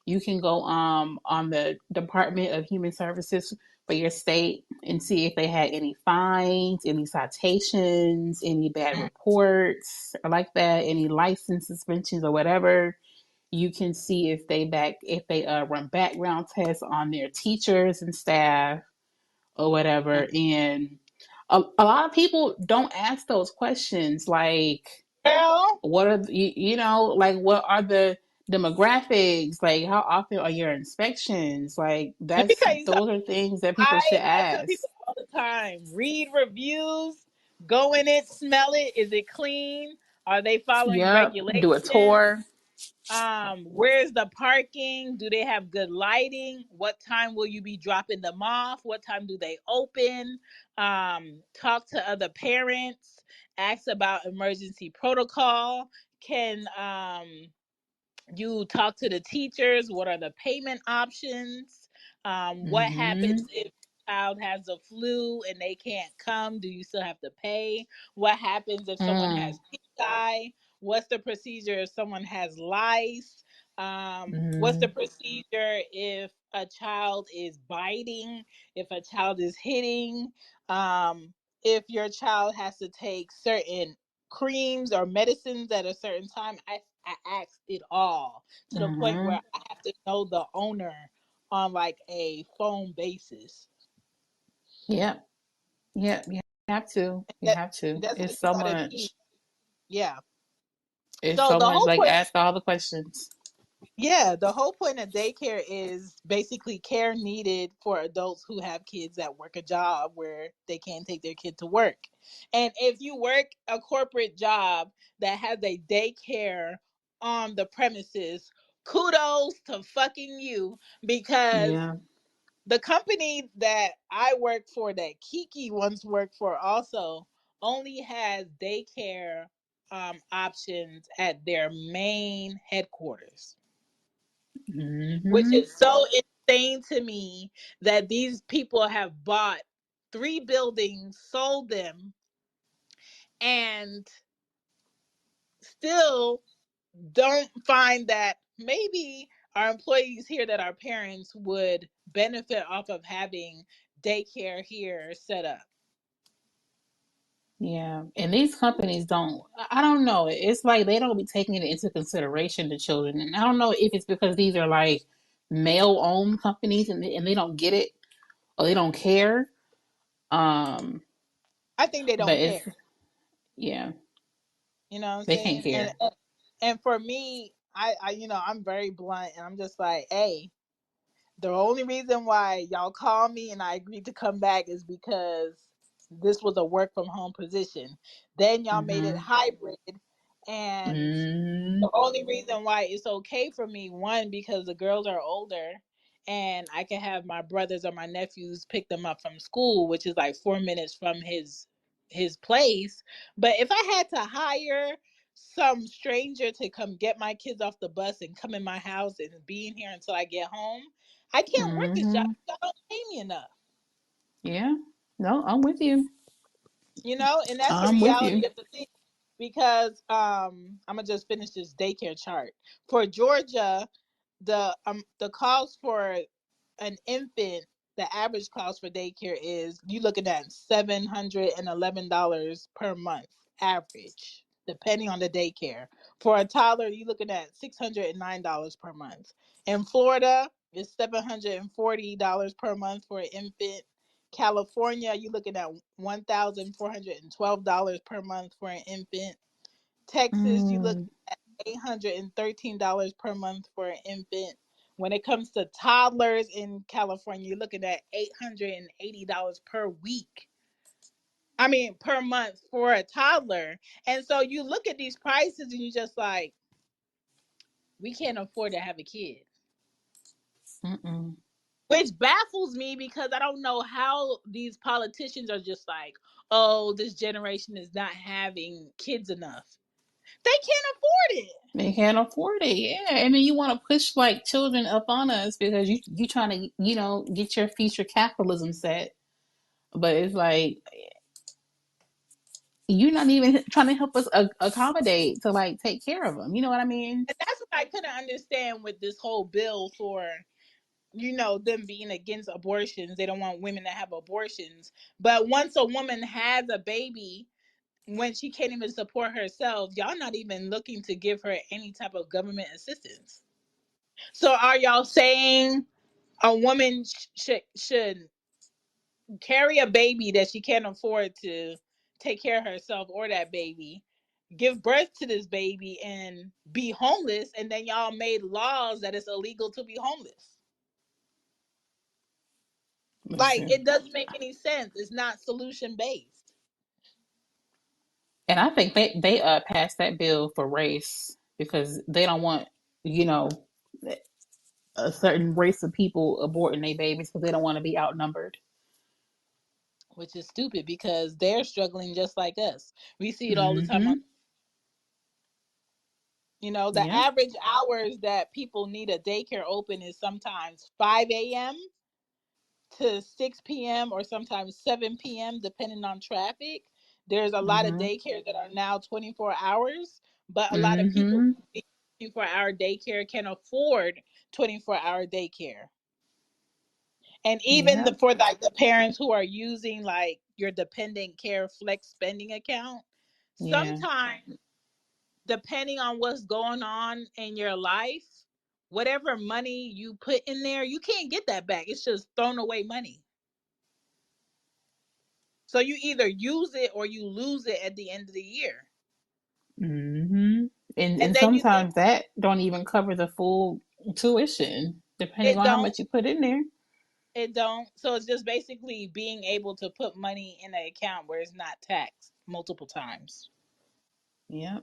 you can go on the Department of Human Services for your state and see if they had any fines, any citations, any bad reports or like that, any license suspensions or whatever. You can see if they run background tests on their teachers and staff or whatever. And a lot of people don't ask those questions like Girl, what are like what are the demographics, like how often are your inspections, like let me that's tell you something. those are things that people should I tell ask. people all the time, read reviews, go in it, smell it. Is it clean? Are they following Yep, do a regulations? tour. Where's the parking? Do they have good lighting? What time will you be dropping them off? What time do they open? Talk to other parents. Ask about emergency protocol. Can you talk to the teachers? What are the payment options? What happens Mm-hmm. if a child has the flu and they can't come? Do you still have to pay? What happens if someone Mm. has pink eye? What's the procedure if someone has lice? What's the Mm-hmm. procedure if a child is biting? If a child is hitting? Um, if your child has to take certain creams or medicines at a certain time? I asked it all to the point Mm-hmm. where I have to know the owner on like a phone basis. Yep. Yep. You have to. You That, have to. that's what It's you so gotta be. much. Yeah. It's So so the much. whole Like point, ask all the questions. the whole point of daycare is basically care needed for adults who have kids that work a job where they can't take their kid to work. And if you work a corporate job that has a daycare on the premises, kudos to fucking you, because Yeah. the company that I work for, that Kiki once worked for, also only has daycare options at their main headquarters, which Mm-hmm. is so insane to me that these people have bought three buildings, sold them, and still don't find that maybe our employees here that are parents would benefit off of having daycare here set up. Yeah, and these companies don't. I don't know. It's like they don't be taking it into consideration the children, and I don't know if it's because these are like male-owned companies, and they don't get it or they don't care. Um, I think they but don't it's care. yeah, You know what I'm they can't saying? care. And for me, I'm very blunt, and I'm just like, hey, the only reason why y'all call me and I agreed to come back is because this was a work from home position. Then y'all made it Mm-hmm. hybrid, and Mm-hmm. the only reason why it's okay for me, one, because the girls are older and I can have my brothers or my nephews pick them up from school, which is like 4 minutes from his place. But if I had to hire some stranger to come get my kids off the bus and come in my house and be in here until I get home, I can't work this job. Mm-hmm. Y'all don't pay me enough. Yeah. No, I'm with you. And that's the I'm with you. reality of the thing. Because I'm gonna just finish this daycare chart for Georgia. The cost for an infant, the average cost for daycare is you looking at $711 per month average, depending on the daycare. For a toddler, you looking at $609 per month. In Florida, it's $740 per month for an infant. California, you're looking at $1,412 per month for an infant. Texas, you look Mm, at $813 per month for an infant. When it comes to toddlers in California, you're looking at $880 per week. I mean, per month for a toddler. And so you look at these prices and you just like, we can't afford to have a kid. mm-mm. Which baffles me because I don't know how these politicians are just like, oh, this generation is not having kids enough. They can't afford it. They can't afford it. Yeah. And then you want to push like children up on us because you trying to, get your future capitalism set. But it's like you're not even trying to help us accommodate to like take care of them. You know what I mean? And that's what I couldn't understand with this whole bill for, them being against abortions. They don't want women to have abortions. But once a woman has a baby, when she can't even support herself, y'all not even looking to give her any type of government assistance. So are y'all saying a woman should carry a baby that she can't afford to take care of herself or that baby, give birth to this baby and be homeless, and then y'all made laws that it's illegal to be homeless? Like, Listen. it doesn't make any sense. It's not solution based. And I think they passed that bill for race because they don't want, you know, a certain race of people aborting their babies because they don't want to be outnumbered. Which is stupid because they're struggling just like us. We see it all the time. Mm-hmm. The Yep. average hours that people need a daycare open is sometimes 5 a.m. to 6 p.m. or sometimes 7 p.m. depending on traffic. There's a lot of Mm-hmm. daycares that are now 24 hours, but a lot of people Mm-hmm. who need 24-hour daycare can afford 24-hour daycare. And even Yep. for like the parents who are using like your dependent care flex spending account, Yeah. sometimes depending on what's going on in your life, whatever money you put in there, you can't get that back. It's just thrown away money. So you either use it or you lose it at the end of the year. Mm-hmm. And And and then you lose sometimes that don't even cover the full tuition, depending it on how don't much you put in there. it don't. So it's just basically being able to put money in an account where it's not taxed multiple times. Yep.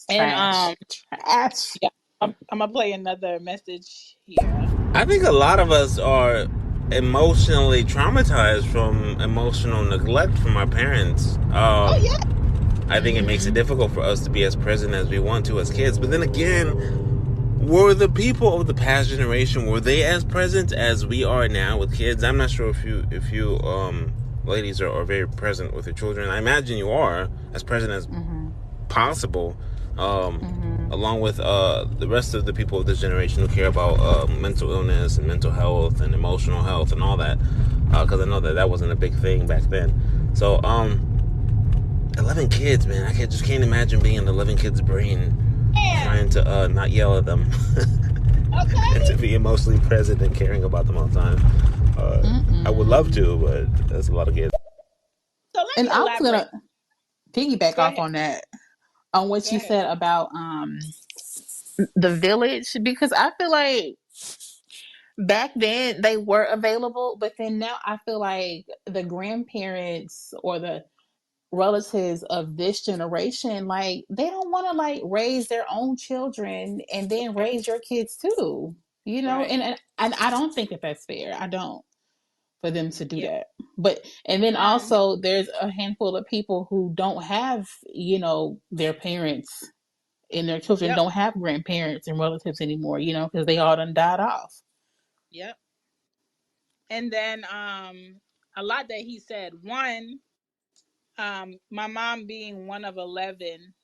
And Trash. Trash. yeah, I'm gonna play another message here. I think a lot of us are emotionally traumatized from emotional neglect from our parents. Oh yeah. I think it makes it Mm-hmm. difficult for us to be as present as we want to as kids. But then again, were the people of the past generation, were they as present as we are now with kids? I'm not sure if you ladies are very present with your children. I imagine you are as present as Mm-hmm. possible, Mm-hmm. along with the rest of the people of this generation who care about mental illness and mental health and emotional health and all that, because I know that wasn't a big thing back then. So 11 kids, man, just can't imagine being an 11 kids brain, And trying to not yell at them and to okay. be emotionally present and caring about them all the time. I would love Mm-mm. to, but that's a lot of kids. So let And me I was elaborate. gonna piggyback Go off ahead. on that, on what Go you ahead. said about the village, because I feel like back then they were available, but then now I feel like the grandparents or the relatives of this generation, like they don't want to like raise their own children and then raise your kids too, Right. and I don't think that that's fair. I don't. for them to do Yeah. that. But and then Um. also there's a handful of people who don't have, their parents, and their children Yep. don't have grandparents and relatives anymore, because they all done died off. Yep. And then a lot that he said. One, my mom being one of 11,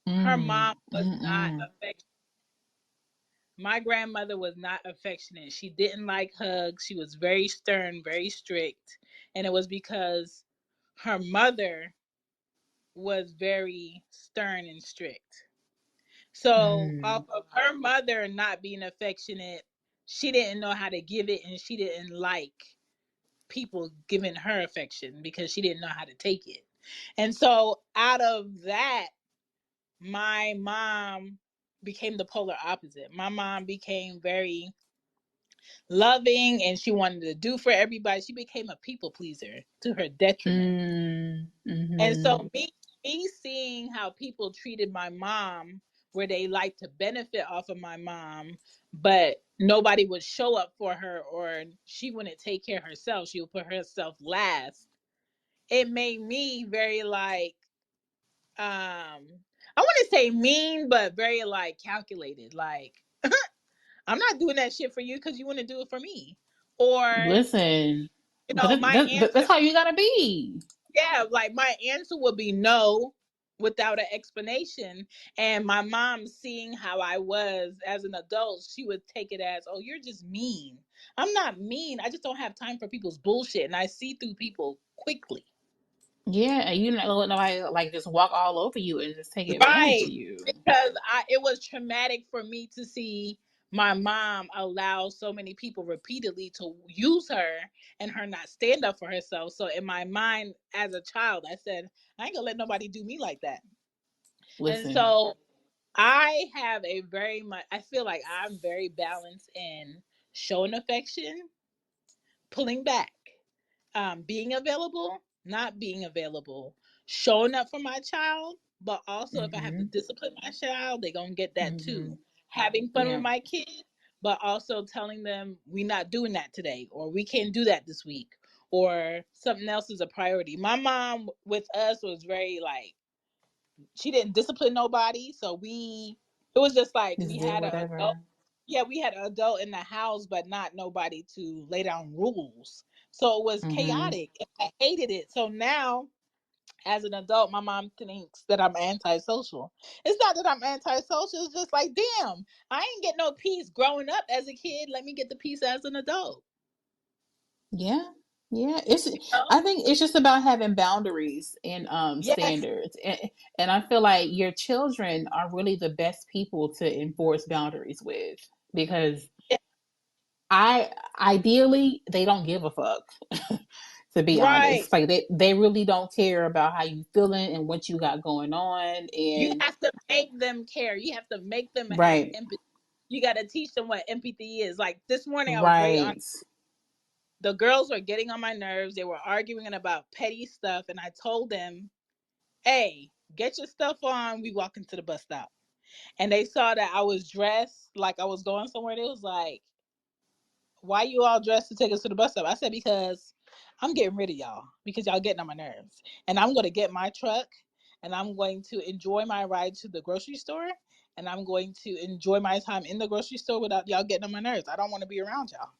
her Mm, mom was not mm-mm, affectionate. My grandmother was not affectionate. She didn't like hugs. She was very stern, very strict. And it was because her mother was very stern and strict. So, mm. off of her mother not being affectionate, she didn't know how to give it, and she didn't like people giving her affection because she didn't know how to take it. And so, out of that, my mom became the polar opposite. My mom became very loving and she wanted to do for everybody. She became a people pleaser to her detriment. Mm, And mm-hmm. so me seeing how people treated my mom, where they like to benefit off of my mom, but nobody would show up for her, or she wouldn't take care of herself. She would put herself last. It made me very like I want to say mean, but very like calculated. Like, I'm not doing that shit for you because you want to do it for me. Or, Listen, but my that's answer, how you gotta be. yeah, like my answer would be no without an explanation. And my mom, seeing how I was as an adult, she would take it as, oh, you're just mean. I'm not mean. I just don't have time for people's bullshit. And I see through people quickly. Yeah, and you're not gonna let nobody like just walk all over you and just take advantage of Right. you. Because it was traumatic for me to see my mom allow so many people repeatedly to use her and her not stand up for herself. So in my mind as a child, I said, I ain't gonna let nobody do me like that. And Listen. so I have I feel like I'm very balanced in showing affection, pulling back, being available, not being available, showing up for my child, but also if I have to Mm-hmm. discipline my child, they're gonna get that Mm-hmm. too. Having fun with Yeah. my kids, but also telling them we're not doing that today, or we can't do that this week, or something else is a priority. My mom with us was very like, she didn't discipline nobody, so it was just like Just we did had an adult. whatever. Yeah, we had an adult in the house, but not nobody to lay down rules. So it was Mm-hmm. chaotic. And I hated it. So now, as an adult, my mom thinks that I'm antisocial. It's not that I'm antisocial. It's just like, damn, I ain't get no peace growing up as a kid. Let me get the peace as an adult. Yeah. Yeah. It's You know? I think it's just about having boundaries and Yes. standards. And I feel like your children are really the best people to enforce boundaries with, because Yeah. I ideally they don't give a fuck. To be Right. honest, like they really don't care about how you feeling and what you got going on. You And have to make them care. You have to make them have right, empathy. You got to teach them what empathy is. Like this morning, I was very honest. right. The girls were getting on my nerves. They were arguing about petty stuff. And I told them, hey, get your stuff on. We walk into the bus stop. And they saw that I was dressed like I was going somewhere. They was like, why you all dressed to take us to the bus stop? I said, because I'm getting rid of y'all because y'all getting on my nerves. And I'm going to get my truck and I'm going to enjoy my ride to the grocery store. And I'm going to enjoy my time in the grocery store without y'all getting on my nerves. I don't want to be around y'all.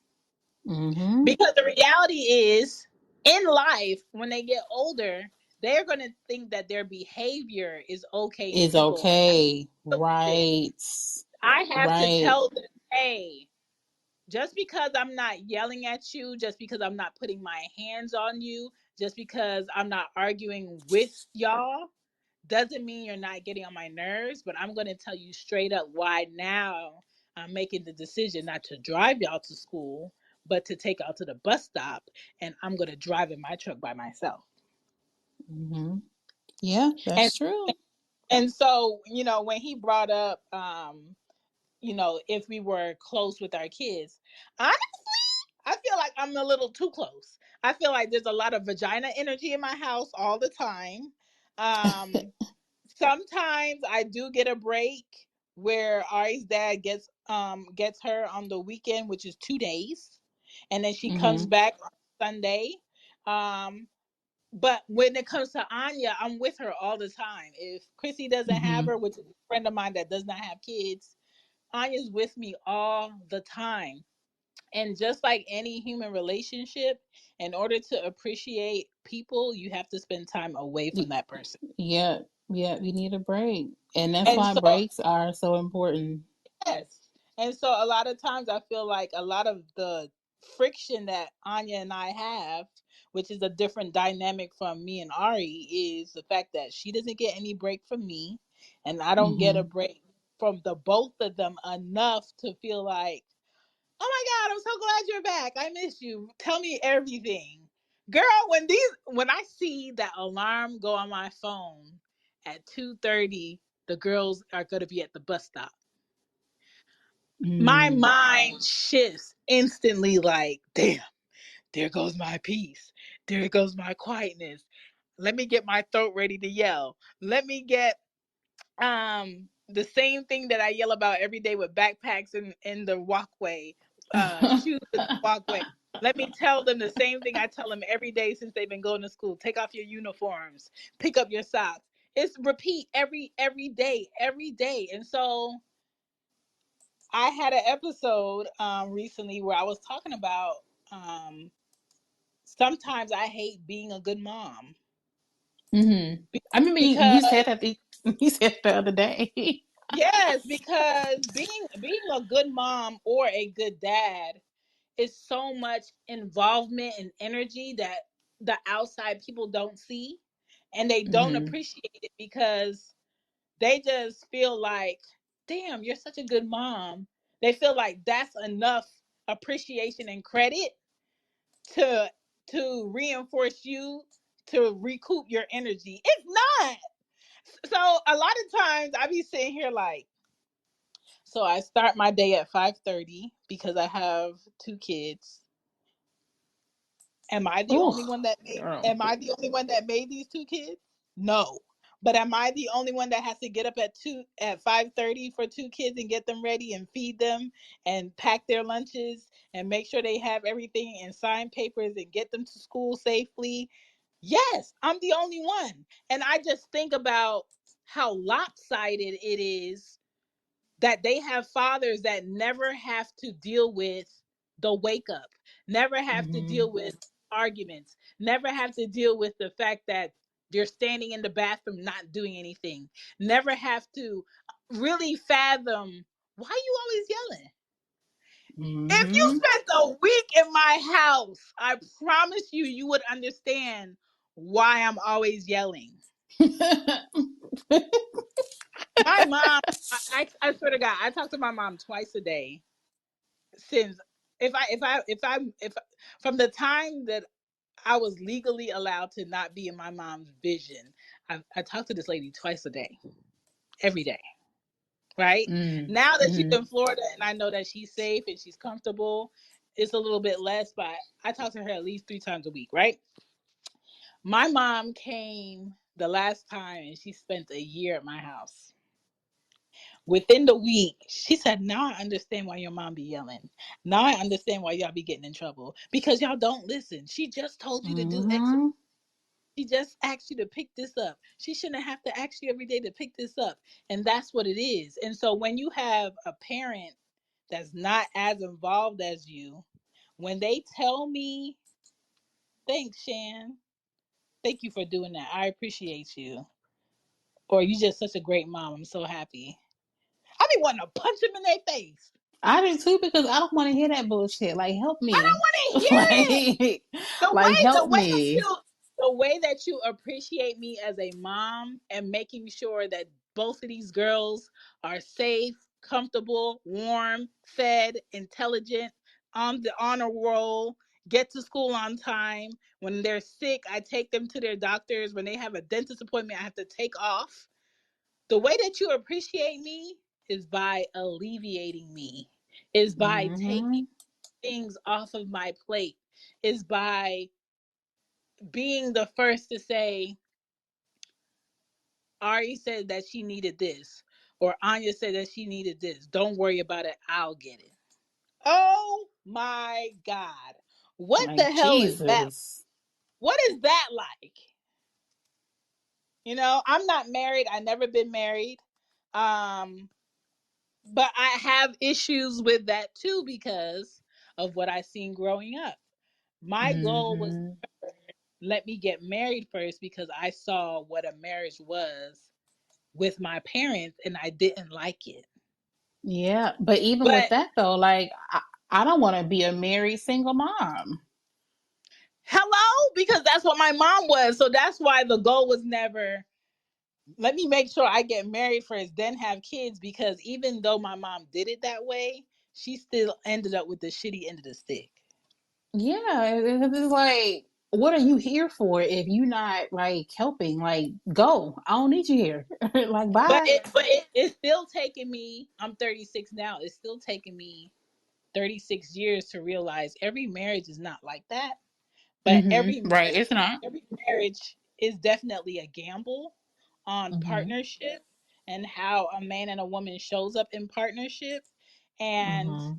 Mm-hmm. Because the reality is, in life, when they get older, they're going to think that their behavior is okay and Is people okay. have to with it. Right. I have to Right. tell them, hey, just because I'm not yelling at you, just because I'm not putting my hands on you, just because I'm not arguing with y'all, doesn't mean you're not getting on my nerves. But I'm going to tell you straight up why now I'm making the decision not to drive y'all to school, but to take y'all to the bus stop. And I'm going to drive in my truck by myself. Mm-hmm. Yeah, And that's true. and so, when he brought up, if we were close with our kids, I feel like I'm a little too close. I feel like there's a lot of vagina energy in my house all the time. Um, Sometimes I do get a break where Ari's dad gets her on the weekend, which is 2 days. and then she comes Mhm. back on Sunday. Um, but when it comes to Anya, I'm with her all the time. If Chrissy doesn't have Mhm. her, which is a friend of mine that does not have kids, Anya's with me all the time. And just like any human relationship, in order to appreciate people, you have to spend time away from Y- that person. Yeah. Yeah. You need a break, and that's And why so, breaks are so important. yes. And so a lot of times I feel like a lot of the friction that Anya and I have, which is a different dynamic from me and Ari, is the fact that she doesn't get any break from me and I don't get a Mhm. break from the both of them enough to feel like, oh my God, I'm so glad you're back. I miss you. Tell me everything. Girl, when I see that alarm go on my phone at 2:30, the girls are gonna be at the bus stop. My Mm. mind shifts instantly like, damn, there goes my peace. There goes my quietness. Let me get my throat ready to yell. Let me get the same thing that I yell about every day with backpacks in the walkway, shoes in the walkway. Let me tell them the same thing I tell them every day since they've been going to school. Take off your uniforms, pick up your socks. It's repeat every day. And so I had an episode recently where I was talking about um sometimes I hate being a good mom. Mhm. Be- I remember you because said that you said the other day. yes, because being a good mom or a good dad is so much involvement and energy that the outside people don't see, and they don't Mhm. appreciate it because they just feel like, damn, you're such a good mom. They feel like that's enough appreciation and credit to reinforce you to recoup your energy. It's not. So a lot of times I be sitting here like, so I start my day at 5:30 because I have two kids. Oh, girl. Am I the only one that made these two kids? No. But am I the only one that has to get up at 5:30 for two kids and get them ready and feed them and pack their lunches and make sure they have everything and sign papers and get them to school safely? Yes, I'm the only one. And I just think about how lopsided it is that they have fathers that never have to deal with the wake up, never have to Mhm. deal with arguments, never have to deal with the fact that they're standing in the bathroom not doing anything, never have to really fathom why you always yelling. If you Mhm. spent a week in my house, I promise you, you would understand why I'm always yelling. My mom, I swear to God, I talk to my mom twice a day since if from the time that I was legally allowed to not be in my mom's vision, I talk to this lady twice a day, every day. Right Mm. now that she's Mhm. in Florida and I know that she's safe and she's comfortable, it's a little bit less, but I talk to her at least 3 times a week. Right. My mom came the last time and she spent a year at my house. Within the week, she said, now I understand why your mom be yelling. Now I understand why y'all be getting in trouble. Because y'all don't listen. She just told you to do X. Mhm. She just asked you to pick this up. She shouldn't have to ask you every day to pick this up. And that's what it is. And so when you have a parent that's not as involved as you, when they tell me, thanks, Shan. Thank you for doing that. I appreciate you. Or you just such a great mom. I'm so happy. I be wanting to punch them in their face. I do too because I don't want to hear that bullshit. Like, help I me. don't want to hear it. like, The like, way the help way that me. you the way that you appreciate me as a mom and making sure that both of these girls are safe, comfortable, warm, fed, intelligent, on the honor roll, get to school on time. When they're sick, I take them to their doctors. When they have a dentist appointment, I have to take off. The way that you appreciate me is by alleviating me, is by taking Mhm. things off of my plate, is by being the first to say, Ari said that she needed this, or Anya said that she needed this. Don't worry about it. I'll get it. Oh my God. What the Like hell is that? Jesus. What is that like? I'm not married. I never been married. Um, but I have issues with that too because of what I seen growing up. My goal was Hmm. let me get married first because I saw what a marriage was with my parents and I didn't like it. Yeah, but even with But that though, like I don't want to be a married single mom. hello, because that's what my mom was. So that's why the goal was never let me make sure I get married first, then have kids. Because even though my mom did it that way, she still ended up with the shitty end of the stick. Yeah, it's like, what are you here for if you not like helping? Like, go. I don't need you here. Like, But bye. it's still taking me. I'm 36 now. It's still taking me 36 years to realize every marriage is not like that. But Right. It's not. every marriage is definitely a gamble on Mm-hmm. partnership and how a man and a woman shows up in partnership. And Mm-hmm.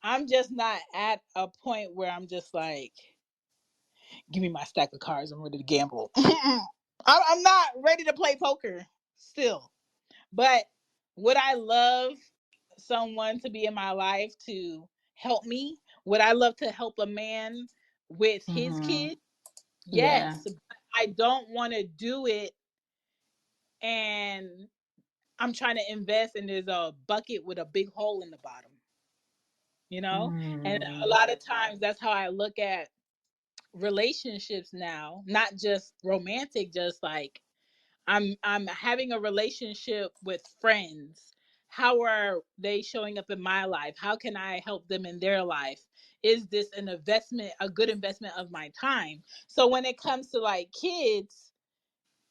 I'm just not at a point where I'm just like, give me my stack of cards. I'm ready to gamble. I'm not ready to play poker still. But would I love someone to be in my life to help me? Would I love to help a man with his Mm-hmm. kids? Yeah. Yes. But I don't want to do it and I'm trying to invest and there's a bucket with a big hole in the bottom, you know? And a Mm. lot of times that's how I look at relationships now, not just romantic, just like I'm having a relationship with friends. How are they showing up in my life? How can I help them in their life? Is this an investment, a good investment of my time? So when it comes to like kids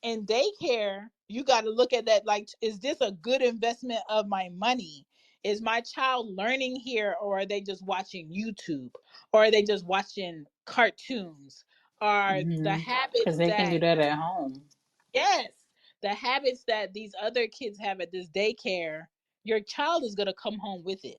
and daycare, you got to look at that like, is this a good investment of my money? Is my child learning here, or are they just watching YouTube? Or are they just watching cartoons? Are the Mm-hmm. Because habits they can do that that at home. Yes, the habits that these other kids have at this daycare, your child is going to come home with it.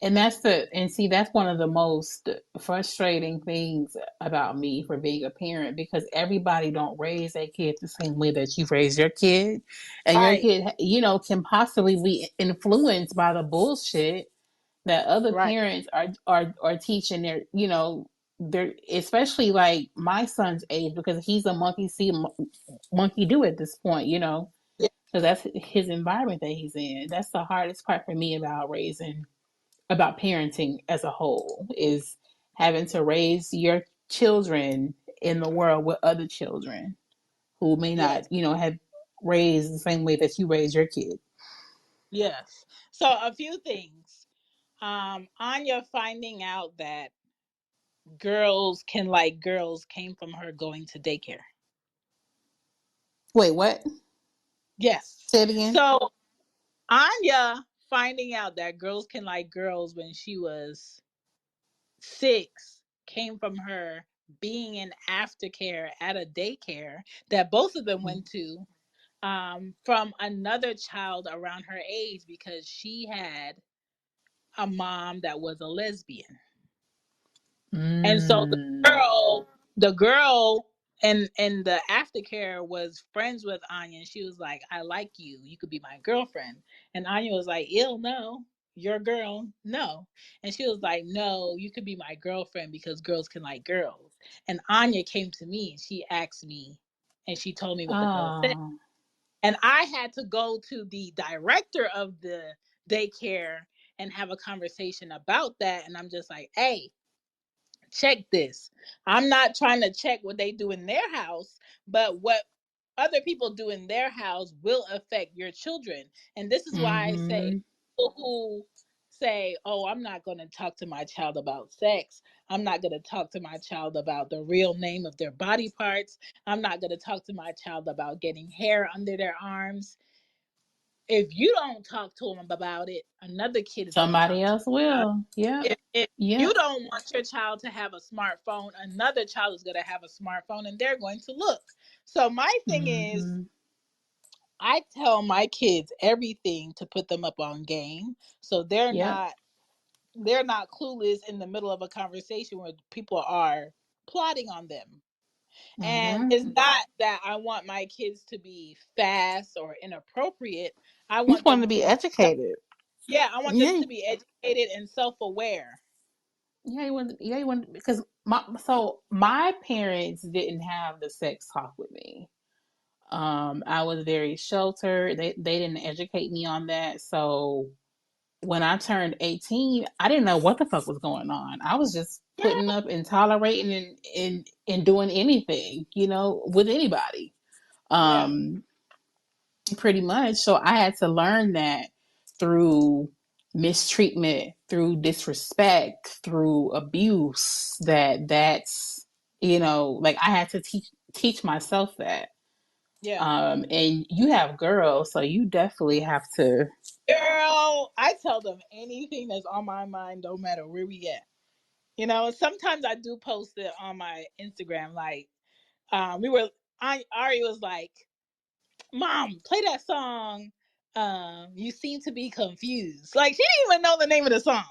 And see, that's one of the most frustrating things about me for being a parent, because everybody don't raise their kid the same way that you raise your kid. And your Right, kid, can possibly be influenced by the bullshit that other right. parents are teaching their, they're, especially like my son's age, because he's a monkey see, monkey do at this point, Yeah, because that's his environment that he's in. That's the hardest part for me about parenting as a whole, is having to raise your children in the world with other children who may yes, not, have raised the same way that you raised your kid. yes. So a few things. Anya finding out that girls can like girls came from her going to daycare. Wait, what? Yes. Say it again. So Anya finding out that girls can like girls when she was 6 came from her being in aftercare at a daycare that both of them went to, from another child around her age because she had a mom that was a lesbian. And so Mm. the girl and the aftercare was friends with Anya, and she was like, I like you. You could be my girlfriend. And Anya was like, ill no, your girl, no. And she was like, no, you could be my girlfriend because girls can like girls. And Anya came to me and she asked me and she told me what the hell it said. Oh. And I had to go to the director of the daycare and have a conversation about that. And I'm just like, hey, check this. I'm not trying to check what they do in their house, but what other people do in their house will affect your children. And this is why I say Mm-hmm. people who say, oh, I'm not going to talk to my child about sex. I'm not going to talk to my child about the real name of their body parts. I'm not going to talk to my child about getting hair under their arms. If you don't talk to them about it, another kid is going to Somebody talk to else them about it. will. Yep. If you Yep. don't want your child to have a smartphone, another child is going to have a smartphone and they're going to look. So my thing is, Mm-hmm. I tell my kids everything to put them up on game so they're Yep. not they're not clueless in the middle of a conversation where people are plotting on them. And Mm-hmm. it's not that I want my kids to be fast or inappropriate. I You just want want them to to be be, educated. yeah, I want them Yeah, to be educated and self-aware. yeah, you want, yeah, you want, because my parents didn't have the sex talk with me. I was very sheltered. They didn't educate me on that. So when I turned 18, I didn't know what the fuck was going on. I was just putting Girl, up and tolerating and doing anything, with anybody. yeah, Um, Pretty much. So I had to learn that through mistreatment, through disrespect, through abuse, that's, like I had to teach myself that. yeah. And you have girls, so you definitely have to. Girl, I tell them anything that's on my mind, no matter where we at. Sometimes I do post it on my Instagram. Like, we were, Ari was like, "Mom, play that song. You seem to be confused." Like, she didn't even know the name of the song,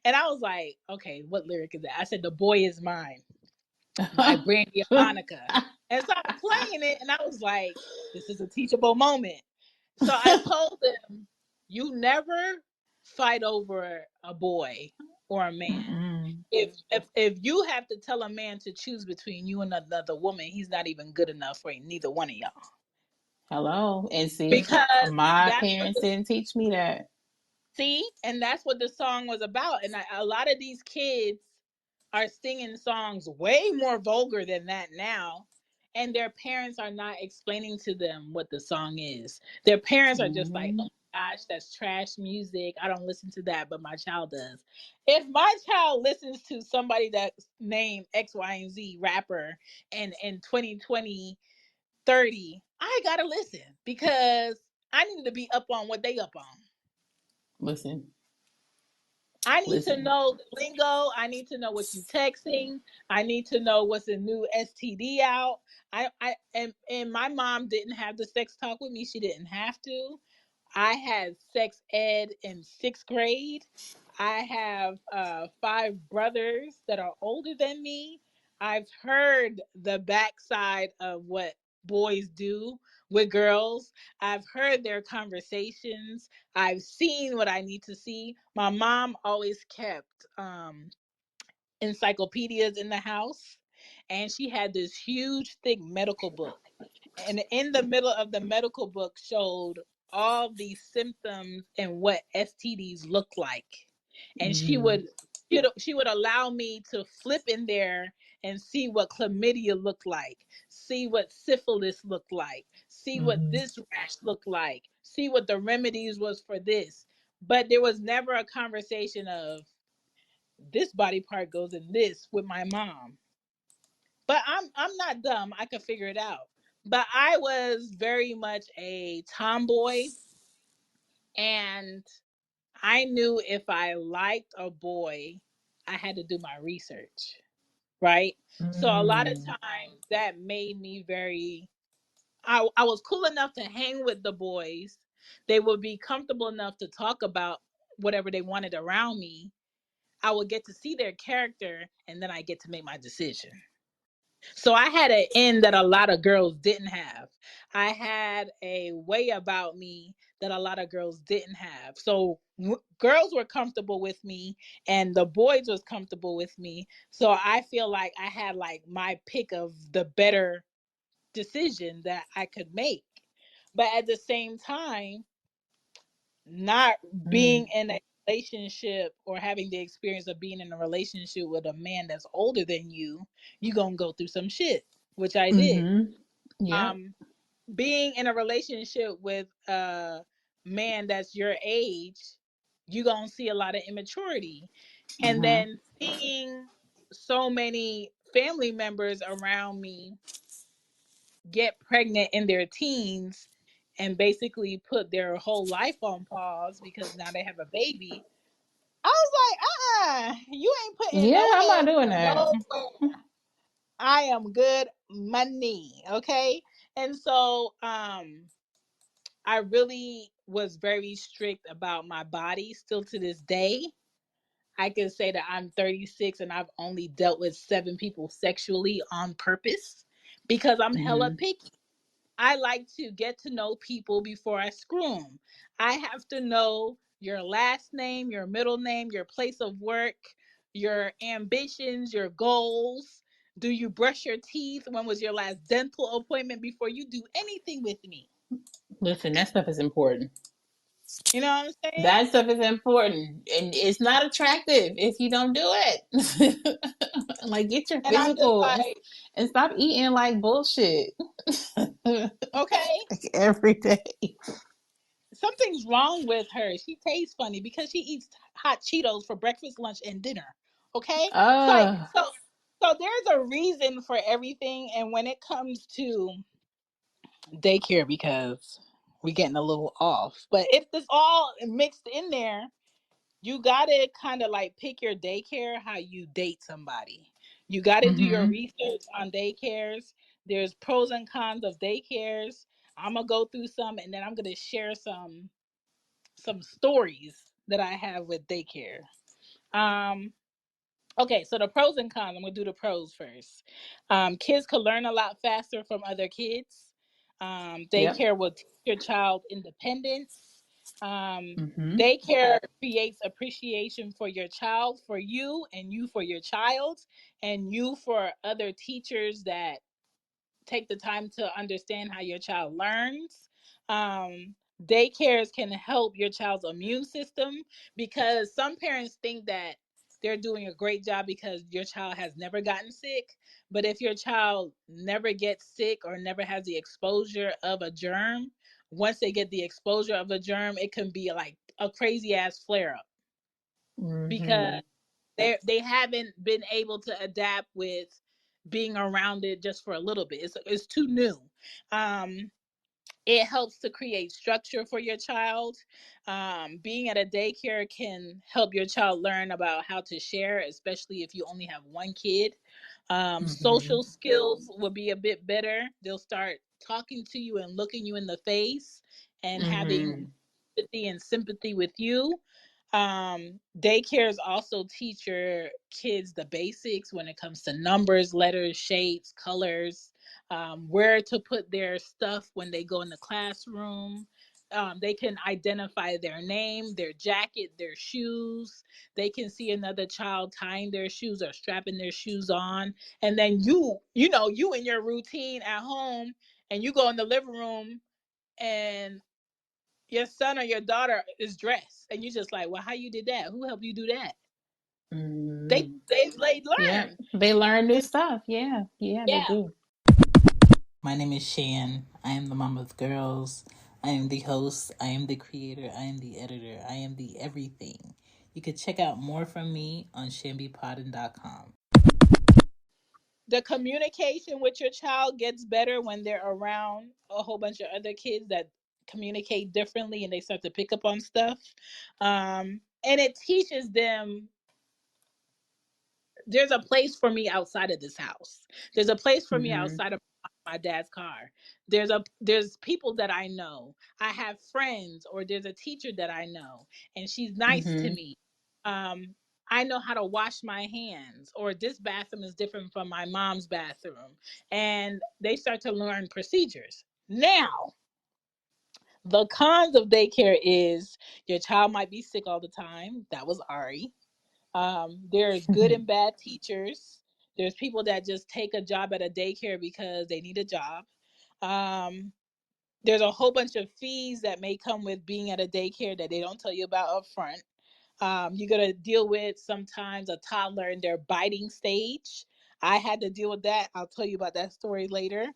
and I was like, "Okay, what lyric is that?" I said, "The Boy Is Mine" by Brandy and Monica, and so I'm playing it, and I was like, "This is a teachable moment." So I told them, "You never fight over a boy or a man. Mm-mm. If you have to tell a man to choose between you and another woman, he's not even good enough for neither one of y'all." Hello, and see, Because my that's what parents the didn't teach me that. see, and that's what the song was about. And a lot of these kids are singing songs way more vulgar than that now. And their parents are not explaining to them what the song is. Their parents are just like, Mm-hmm. "Oh my gosh, that's trash music. I don't listen to that, but my child does." If my child listens to somebody that's named X, Y, and Z rapper and in 2020 30, I gotta listen because I need to be up on what they up on. Listen, I need to listen. know the lingo. I need to know what you texting. I need to know what's a new STD out. And my mom didn't have the sex talk with me. She didn't have to. I had sex ed in 6th grade. I have 5 brothers that are older than me. I've heard the backside of what boys do with girls. I've heard their conversations. I've seen what I need to see. My mom always kept encyclopedias in the house, and she had this huge, thick medical book. And in the middle of the medical book showed all these symptoms and what STDs look like. And she Mm-hmm. would she would allow me to flip in there and see what chlamydia looked like, see what syphilis looked like, see what Mm-hmm. this rash looked like, see what the remedies was for this. But there was never a conversation of this body part goes in this with my mom. But I'm not dumb. I could figure it out. But I was very much a tomboy, and I knew if I liked a boy, I had to do my research, right? So a lot of Mm-hmm. times that made me very I was cool enough to hang with the boys. They would be comfortable enough to talk about whatever they wanted around me. I would get to see their character, and then I get to make my decision. So I had an end that a lot of girls didn't have. I had a way about me that a lot of girls didn't have. So girls were comfortable with me and the boys was comfortable with me. So I feel like I had like my pick of the better decision that I could make. But at the same time, not being in a relationship or having the experience of being in a relationship with a man that's older than you gonna go through some shit, which I did. Mm-hmm. Yep. Um, Being in a relationship with a man that's your age, you gonna see a lot of immaturity, and Mm-hmm. then seeing so many family members around me get pregnant in their teens and basically put their whole life on pause because now they have a baby. I was like, you ain't putting Yeah, no I'm not eggs doing that. nowhere. I am good money. Okay. And so I really was very strict about my body still to this day. I can say that I'm 36 and I've only dealt with 7 people sexually on purpose because I'm hella Mm-hmm. picky. I like to get to know people before I screw them. I have to know your last name, your middle name, your place of work, your ambitions, your goals. Do you brush your teeth? When was your last dental appointment before you do anything with me? Listen, that stuff is important. You know what I'm saying? That stuff is important, and it's not attractive if you don't do it. Like, get your And I'm just physical like, and stop eating like bullshit okay, like every day. something's wrong with her. She tastes funny because she eats hot Cheetos for breakfast, lunch, and dinner. Okay? It's like Uh, so there's a reason for everything. And when it comes to daycare, because we're getting a little off. But if this all mixed in there, you gotta kind of like pick your daycare how you date somebody. You gotta do your mm-hmm. research on daycares. There's pros and cons of daycares. I'm gonna go through some and then I'm gonna share some stories that I have with daycare. Um, okay, so the pros and cons. I'm gonna do the pros first. Kids can learn a lot faster from other kids. Yep. Daycare will teach your child independence. Um, Mm-hmm. Daycare creates appreciation for your child, for you, and you for your child, and you for other teachers that take the time to understand how your child learns. Um, Daycares can help your child's immune system because some parents think that they're doing a great job because your child has never gotten sick. But if your child never gets sick or never has the exposure of a germ, once they get the exposure of a germ, it can be like a crazy ass flare up Mm-hmm. because they haven't been able to adapt with being around it just for a little bit. It's too new. Um, it helps to create structure for your child. Being at a daycare can help your child learn about how to share, especially if you only have one kid. Mm-hmm. Social skills will be a bit better. They'll start talking to you and looking you in the face and having Mm-hmm. empathy and sympathy with you. Daycares also teach your kids the basics when it comes to numbers, letters, shapes, colors, where to put their stuff when they go in the classroom. They can identify their name, their jacket, their shoes. They can see another child tying their shoes or strapping their shoes on. And then you in your routine at home, and you go in the living room and your son or your daughter is dressed, and you just like, well, how you did that? Who helped you do that? They Mm-hmm. they Yeah, learn. they learn new And stuff. Yeah, yeah, they yeah. do. My name is Shan. I am the mom of girls. I am the host. I am the creator. I am the editor. I am the everything. You can check out more from me on shambypodden.com. The communication with your child gets better when they're around a whole bunch of other kids that communicate differently and they start to pick up on stuff. And it teaches them there's a place for me outside of this house. There's a place for me Mm-hmm. outside of my dad's car. There's people that I know. I have friends, or there's a teacher that I know and she's nice to Mm-hmm. me. Um I know how to wash my hands, or this bathroom is different from my mom's bathroom, and they start to learn procedures. Now, the cons of daycare is your child might be sick all the time. That was Ari. There's good and bad teachers. There's people that just take a job at a daycare because they need a job. Um, there's a whole bunch of fees that may come with being at a daycare that they don't tell you about up front. You're going to deal with sometimes a toddler in their biting stage. I had to deal with that. I'll tell you about that story later.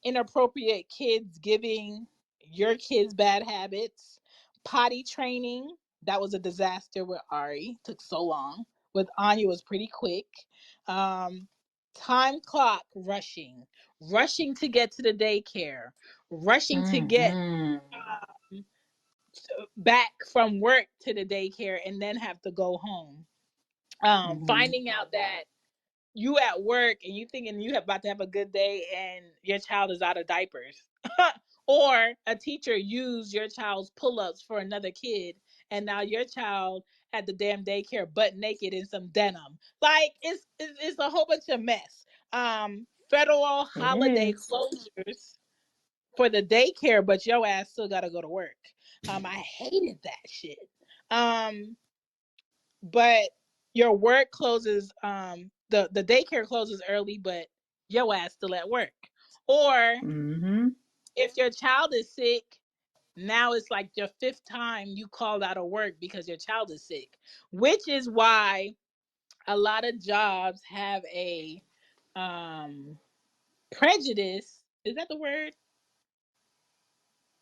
Inappropriate kids giving your kids bad habits. Potty training. That was a disaster with Ari. Took so long. With Anya was pretty quick. Um, Time clock rushing. Rushing to get to the daycare. Rushing to get Mm-hmm. um, back from work to the daycare and then have to go home. Mm-hmm. Finding out that you at work and you thinking you have about to have a good day and your child is out of diapers. Or a teacher used your child's pull-ups for another kid, and now your child at the damn daycare butt naked in some denim. Like it's a whole bunch of mess. Federal It holiday is. closures for the daycare, but your ass still gotta go to work. I hated that shit. Um, but your work closes. The daycare closes early, but your ass still at work. Or Mm-hmm. if your child is sick, now it's like your fifth time you called out of work because your child is sick, which is why a lot of jobs have a um prejudice. Is that the word?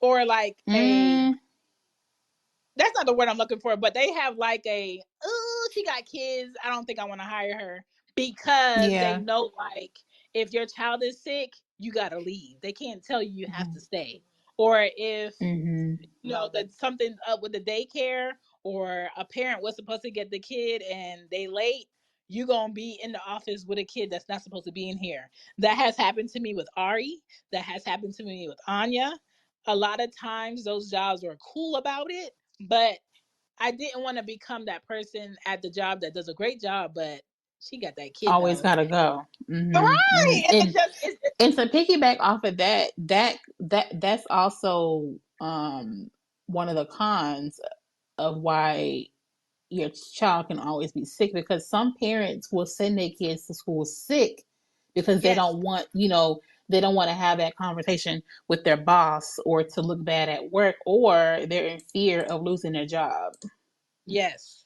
Or like a Mm, that's not the word I'm looking for, but they have like a, oh, she got kids, I don't think I want to hire her, because they yeah. know, like, if your child is sick, you got to leave. They can't tell you have Mm-hmm. to stay. Or if Mm-hmm. that something's up with the daycare, or a parent was supposed to get the kid and they late, you gonna be in the office with a kid that's not supposed to be in here. That has happened to me with Ari. That has happened to me with Anya. A lot of times those jobs were cool about it, but I didn't want to become that person at the job that does a great job, but she got that kid Always though. gotta go. Mm-hmm. Mm-hmm. Right. And it just it's And to piggyback off of that's also one of the cons of why your child can always be sick, because some parents will send their kids to school sick because they yes, don't want, they don't want to have that conversation with their boss or to look bad at work, or they're in fear of losing their job. yes,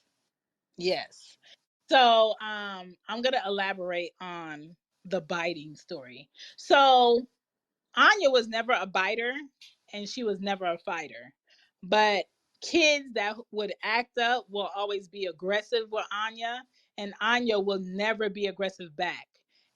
yes. So I'm gonna elaborate on the biting story. So Anya was never a biter and she was never a fighter. But kids that would act up will always be aggressive with Anya, and Anya will never be aggressive back.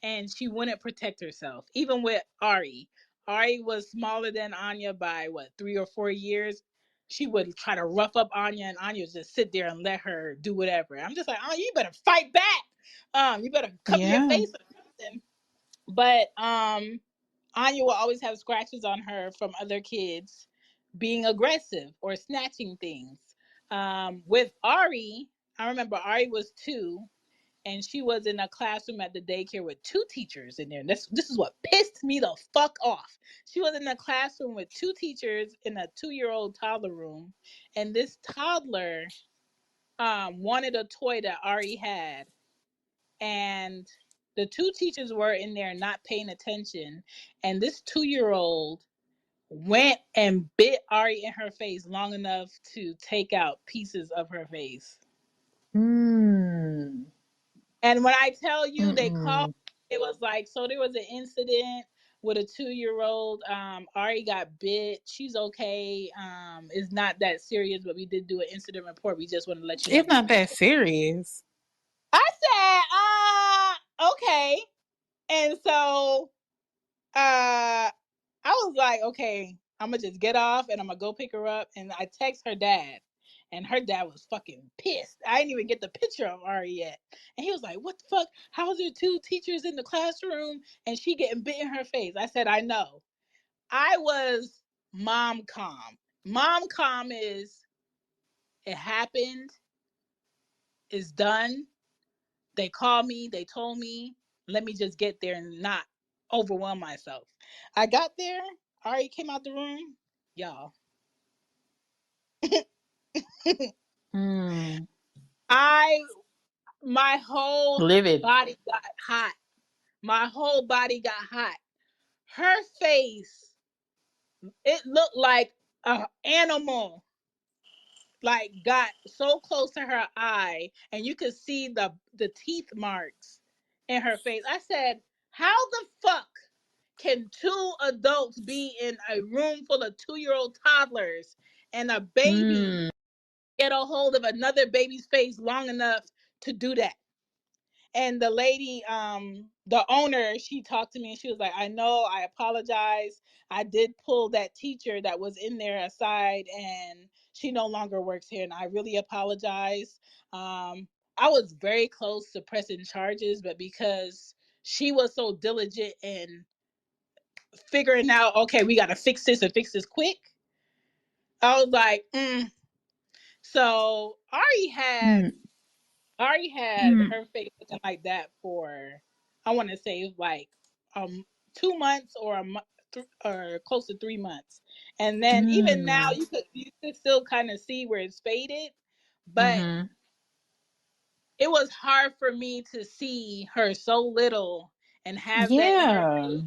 And she wouldn't protect herself. Even with Ari. Ari was smaller than Anya by what, 3 or 4 years. She would try to rough up Anya, and Anya would just sit there and let her do whatever. I'm just like, Anya, you better fight back. You better cover your Yeah. face or something. But Anya will always have scratches on her from other kids being aggressive or snatching things. With Ari, I remember Ari was 2, and she was in a classroom at the daycare with 2 teachers in there. And this is what pissed me the fuck off. She was in a classroom with 2 teachers in a 2-year-old toddler room, and this toddler wanted a toy that Ari had, and the 2 teachers were in there not paying attention, and this 2-year-old went and bit Ari in her face long enough to take out pieces of her face. Hmm. And when I tell you, they called, Mm-mm. it was like, so there was an incident with a 2-year-old. Ari got bit. She's okay. It's not that serious, but we did do an incident report. We just want to let you know It's this not is the that story. serious. I said, okay. And so I was like, okay, I'm gonna just get off and I'm gonna go pick her up. And I text her dad, and her dad was fucking pissed. I didn't even get the picture of Ari yet, and he was like, "What the fuck? How's there 2 teachers in the classroom and she getting bit in her face?" I said, "I know." I was mom calm. Mom calm is, it happened, it's done. They called me, they told me, let me just get there and not overwhelm myself. I got there, Ari came out the room, y'all. Hmm. I my whole Livid. body got hot. My whole body got hot. Her face, it looked like an animal, like got so close to her eye, and you could see the teeth marks in her face. I said, how the fuck can 2 adults be in a room full of 2-year-old toddlers and a baby Hmm. get a hold of another baby's face long enough to do that? And the lady, the owner, she talked to me and she was like, I know, I apologize. I did pull that teacher that was in there aside, and she no longer works here, and I really apologize. I was very close to pressing charges, but because she was so diligent in figuring out, okay, we got to fix this and fix this quick, I was like, So Ari had Mm, her face looking like that for, I want to say, like 2 months or or close to 3 months, and then even now mm, you could still kind of see where it's faded, but mm-hmm. it was hard for me to see her so little and have that in her Yeah. face.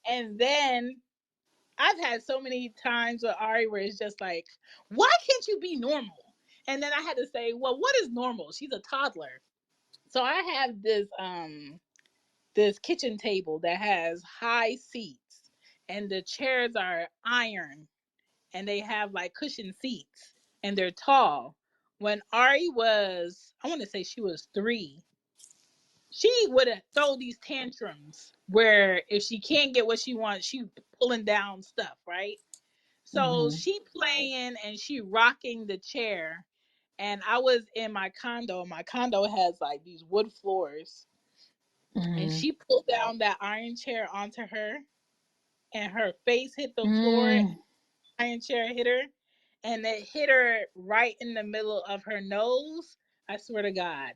And then I've had so many times with Ari where it's just like, why can't you be normal? And then I had to say, well, what is normal? She's a toddler. So I have this kitchen table that has high seats, and the chairs are iron, and they have like cushioned seats, and they're tall. When Ari was, I want to say she was 3, she would have throw these tantrums where if she can't get what she wants, she pulling down stuff, right? So Mm-hmm. she playing and she rocking the chair. And I was in my condo. My condo has like these wood floors. And Mm-hmm. she pulled down that iron chair onto her, and her face hit the floor, and Mm. the iron chair hit her. And it hit her right in the middle of her nose. I swear to God.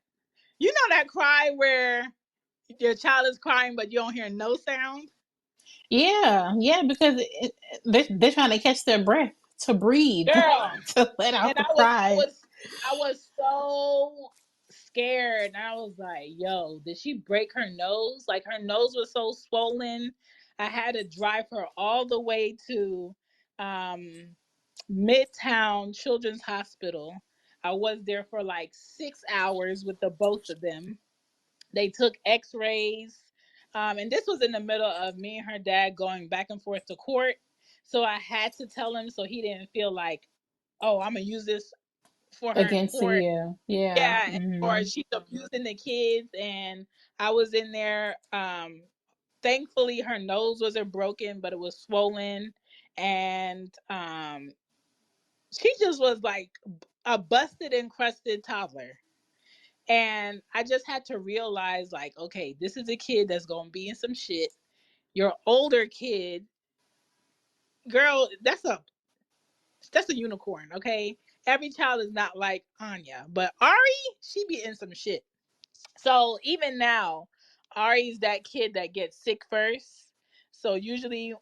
You know that cry where your child is crying, but you don't hear no sound? Yeah, yeah, because they're trying to catch their breath to breathe, Girl. to let out And the I was I cry. was I was so scared. And I was like, yo, did she break her nose? Like her nose was so swollen. I had to drive her all the way to um Midtown Children's Hospital. I was there for like 6 hours with the both of them. They took x-rays. And this was in the middle of me and her dad going back and forth to court. So I had to tell him so he didn't feel like, oh, I'm gonna use this for her in Against court. you. Yeah. Yeah, or Mm-hmm. she's abusing the kids. And I was in there. Thankfully, her nose wasn't broken, but it was swollen, and she just was like a busted, encrusted toddler. And I just had to realize, like, okay, this is a kid that's gonna be in some shit. Your older kid, girl, that's a unicorn, okay? Every child is not like Anya, but Ari, she be in some shit. So even now, Ari's that kid that gets sick first. So usually,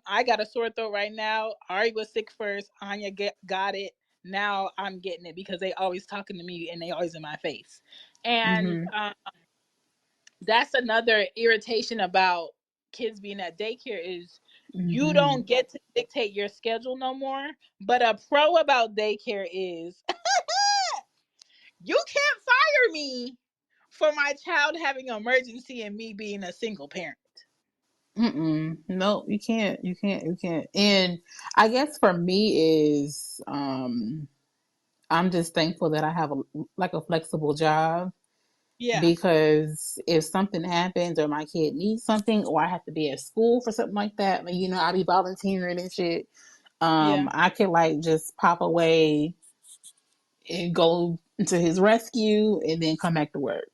I got a sore throat right now. Ari was sick first. Anya got it. Now I'm getting it because they always talking to me and they always in my face. And Mm-hmm. that's another irritation about kids being at daycare is you Mm-hmm. don't get to dictate your schedule no more. But a pro about daycare is you can't fire me for my child having an emergency and me being a single parent. Mm-mm. No, you can't. You can't. You can't. And I guess for me is I'm just thankful that I have a flexible job, Yeah, because if something happens or my kid needs something or I have to be at school for something like that, like, I'll be volunteering and shit. yeah, I could like just pop away and go to his rescue and then come back to work.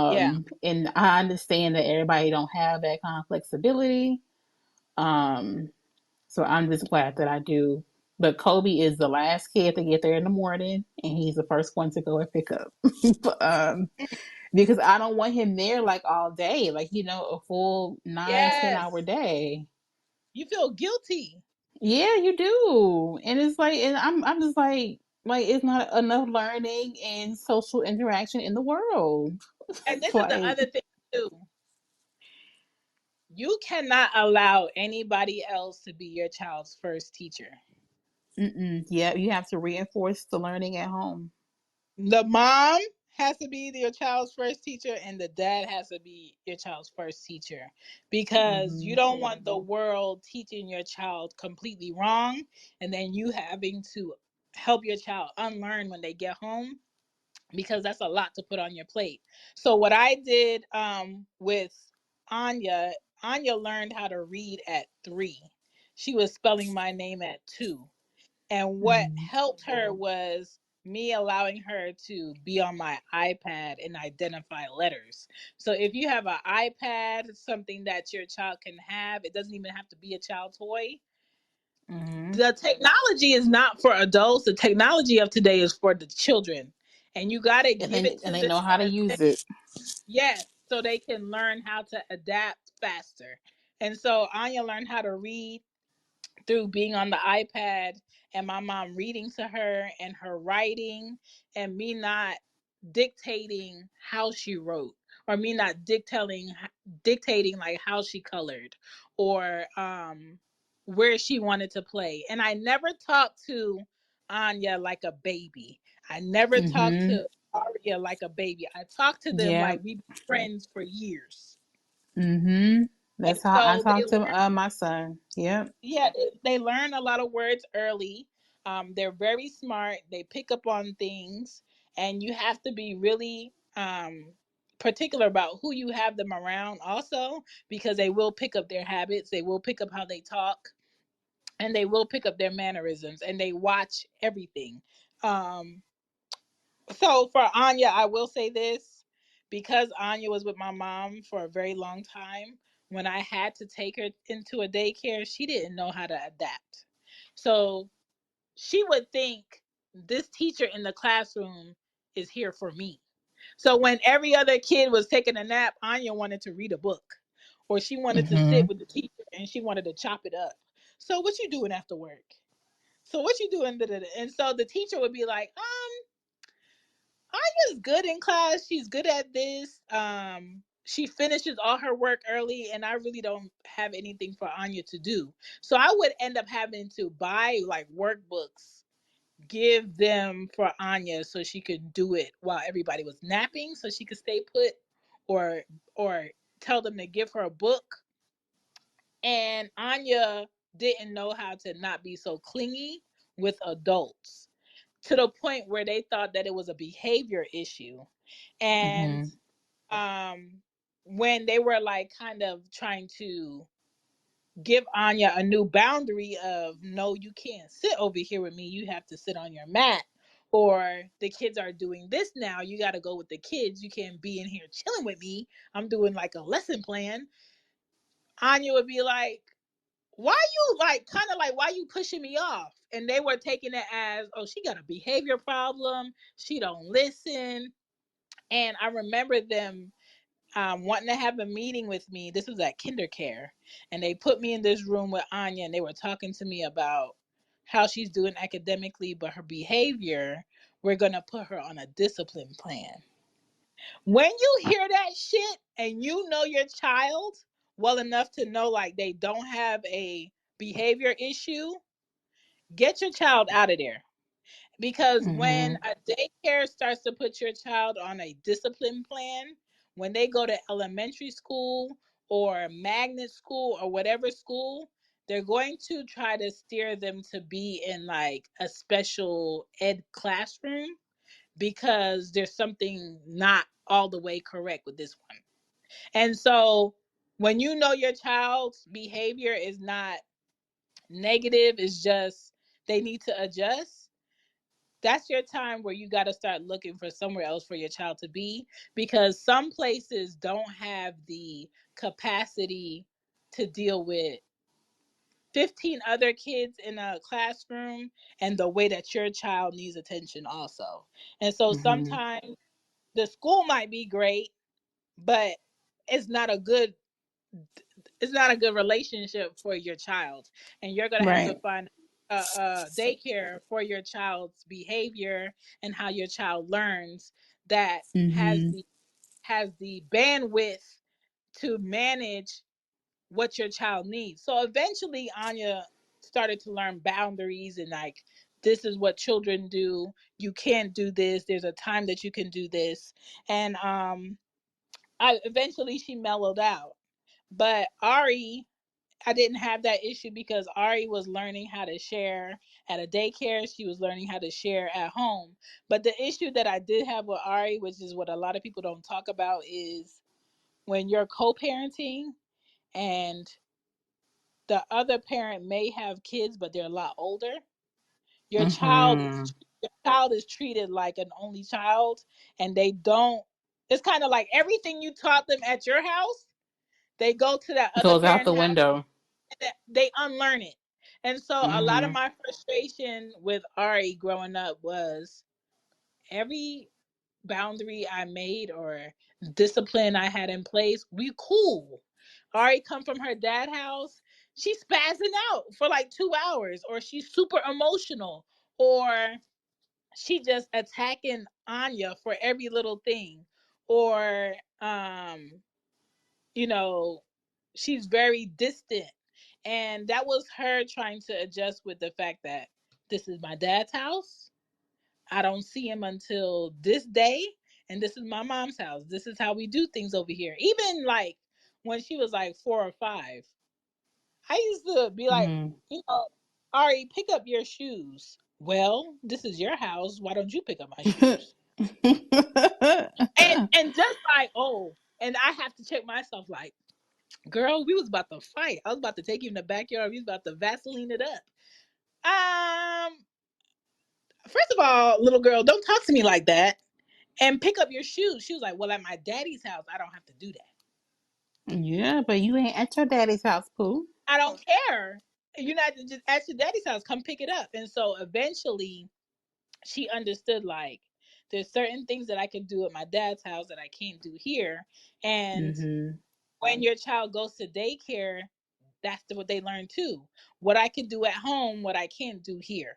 yeah, And I understand that everybody don't have that kind of flexibility. Um, so I'm just glad that I do. But Kobe is the last kid to get there in the morning, and he's the first one to go and pick up. Because I don't want him there like all day, like a full 9-10 hour yes. day. You feel guilty. Yeah, you do, and it's like, and I'm just like it's not enough learning and social interaction in the world. And this is the Like, other thing too. You cannot allow anybody else to be your child's first teacher. yeah, you have to reinforce the learning at home. The mom has to be your child's first teacher, and the dad has to be your child's first teacher, because you Hmm. don't want the world teaching your child completely wrong and then you having to help your child unlearn when they get home, because that's a lot to put on your plate. So what I did with Anya, Anya learned how to read at 3. She was spelling my name at 2. And what Hmm. helped her was me allowing her to be on my iPad and identify letters. So if you have an iPad, something that your child can have, it doesn't even have to be a child toy. Mm-hmm. The technology is not for adults. The technology of today is for the children, and you got to give it And to they them. know how to use it. Yes, so they can learn how to adapt faster. And so Anya learned how to read through being on the iPad and my mom reading to her and her writing and me not dictating how she wrote or me not dictating like how she colored or where she wanted to play. And I never talked to Anya like a baby. I never talked Mm-hmm. to Aria like a baby. I talked to them Yeah. like we've been friends for years. Mm-hmm. And That's how I so they talk to learn. my son. Yep. Yeah, they learn a lot of words early. They're very smart. They pick up on things, and you have to be really particular about who you have them around, also, because they will pick up their habits. They will pick up how they talk, and they will pick up their mannerisms, and they watch everything. Um, so for Anya, I will say this because Anya was with my mom for a very long time. When I had to take her into a daycare, she didn't know how to adapt. So she would think this teacher in the classroom is here for me. So when every other kid was taking a nap, Anya wanted to read a book or she wanted to sit Mm-hmm. with the teacher and she wanted to chop it up. So what you doing after work? So what you doing? And so the teacher would be like, Anya's good in class. She's good at this. She finishes all her work early, and I really don't have anything for Anya to do. So I would end up having to buy like workbooks, give them for Anya so she could do it while everybody was napping, so she could stay put, or or tell them to give her a book. And Anya didn't know how to not be so clingy with adults to the point where they thought that it was a behavior issue. And Mm-hmm. um when they were like kind of trying to give Anya a new boundary of no, you can't sit over here with me, you have to sit on your mat, or the kids are doing this now, you got to go with the kids, you can't be in here chilling with me, I'm doing like a lesson plan. Anya would be like, why you like kind of like why you pushing me off, and they were taking it as, oh, she got a behavior problem, she don't listen. And I remember them wanting to have a meeting with me. This was at KinderCare, and they put me in this room with Anya, and they were talking to me about how she's doing academically, but her behavior, we're gonna put her on a discipline plan. When you hear that shit and you know your child well enough to know like they don't have a behavior issue, get your child out of there. Because when Mm-hmm. a daycare starts to put your child on a discipline plan, when they go to elementary school or magnet school or whatever school, they're going to try to steer them to be in like a special ed classroom because there's something not all the way correct with this one. And so when you know your child's behavior is not negative, it's just they need to adjust, that's your time where you got to start looking for somewhere else for your child to be, because some places don't have the capacity to deal with 15 other kids in a classroom and the way that your child needs attention also. And so Mm-hmm. sometimes the school might be great, but it's not a good it's not a good relationship for your child, and you're going to have to Right. find a daycare for your child's behavior and how your child learns that Mm-hmm. has the bandwidth to manage what your child needs. So eventually Anya started to learn boundaries and like, this is what children do, you can't do this, there's a time that you can do this. And I eventually she mellowed out. But Ari, I didn't have that issue because Ari was learning how to share at a daycare. She was learning how to share at home. But the issue that I did have with Ari, which is what a lot of people don't talk about, is when you're co-parenting and the other parent may have kids, but they're a lot older. Your child Mm-hmm. is your child is treated like an only child, and they don't. It's kind of like everything you taught them at your house, they go to that other Goes out parent the house, window. they unlearn it. And so a lot of Mhm. my frustration with Ari growing up was every boundary I made or discipline I had in place, we cool. Ari come from her dad house, she's spazzing out for like 2 hours, or she's super emotional, or she just attacking Anya for every little thing, or you know, she's very distant. And that was her trying to adjust with the fact that this is my dad's house. I don't see him until this day. And this is my mom's house. This is how we do things over here. Even like when she was like 4 or 5, I used to be like, Mhm. you know, Ari, pick up your shoes. Well, this is your house. Why don't you pick up my shoes? And just like, oh, and I have to check myself like, girl, we was about to fight. I was about to take you in the backyard. We was about to Vaseline it up. First of all, little girl, don't talk to me like that. And pick up your shoes. She was like, well, at my daddy's house, I don't have to do that. Yeah, but you ain't at your daddy's house, Pooh. I don't care. You're not just at your daddy's house. Come pick it up. And so eventually she understood like there's certain things that I can do at my dad's house that I can't do here. And Mhm. when your child goes to daycare, that's what they learn too. What I can do at home, what I can't do here.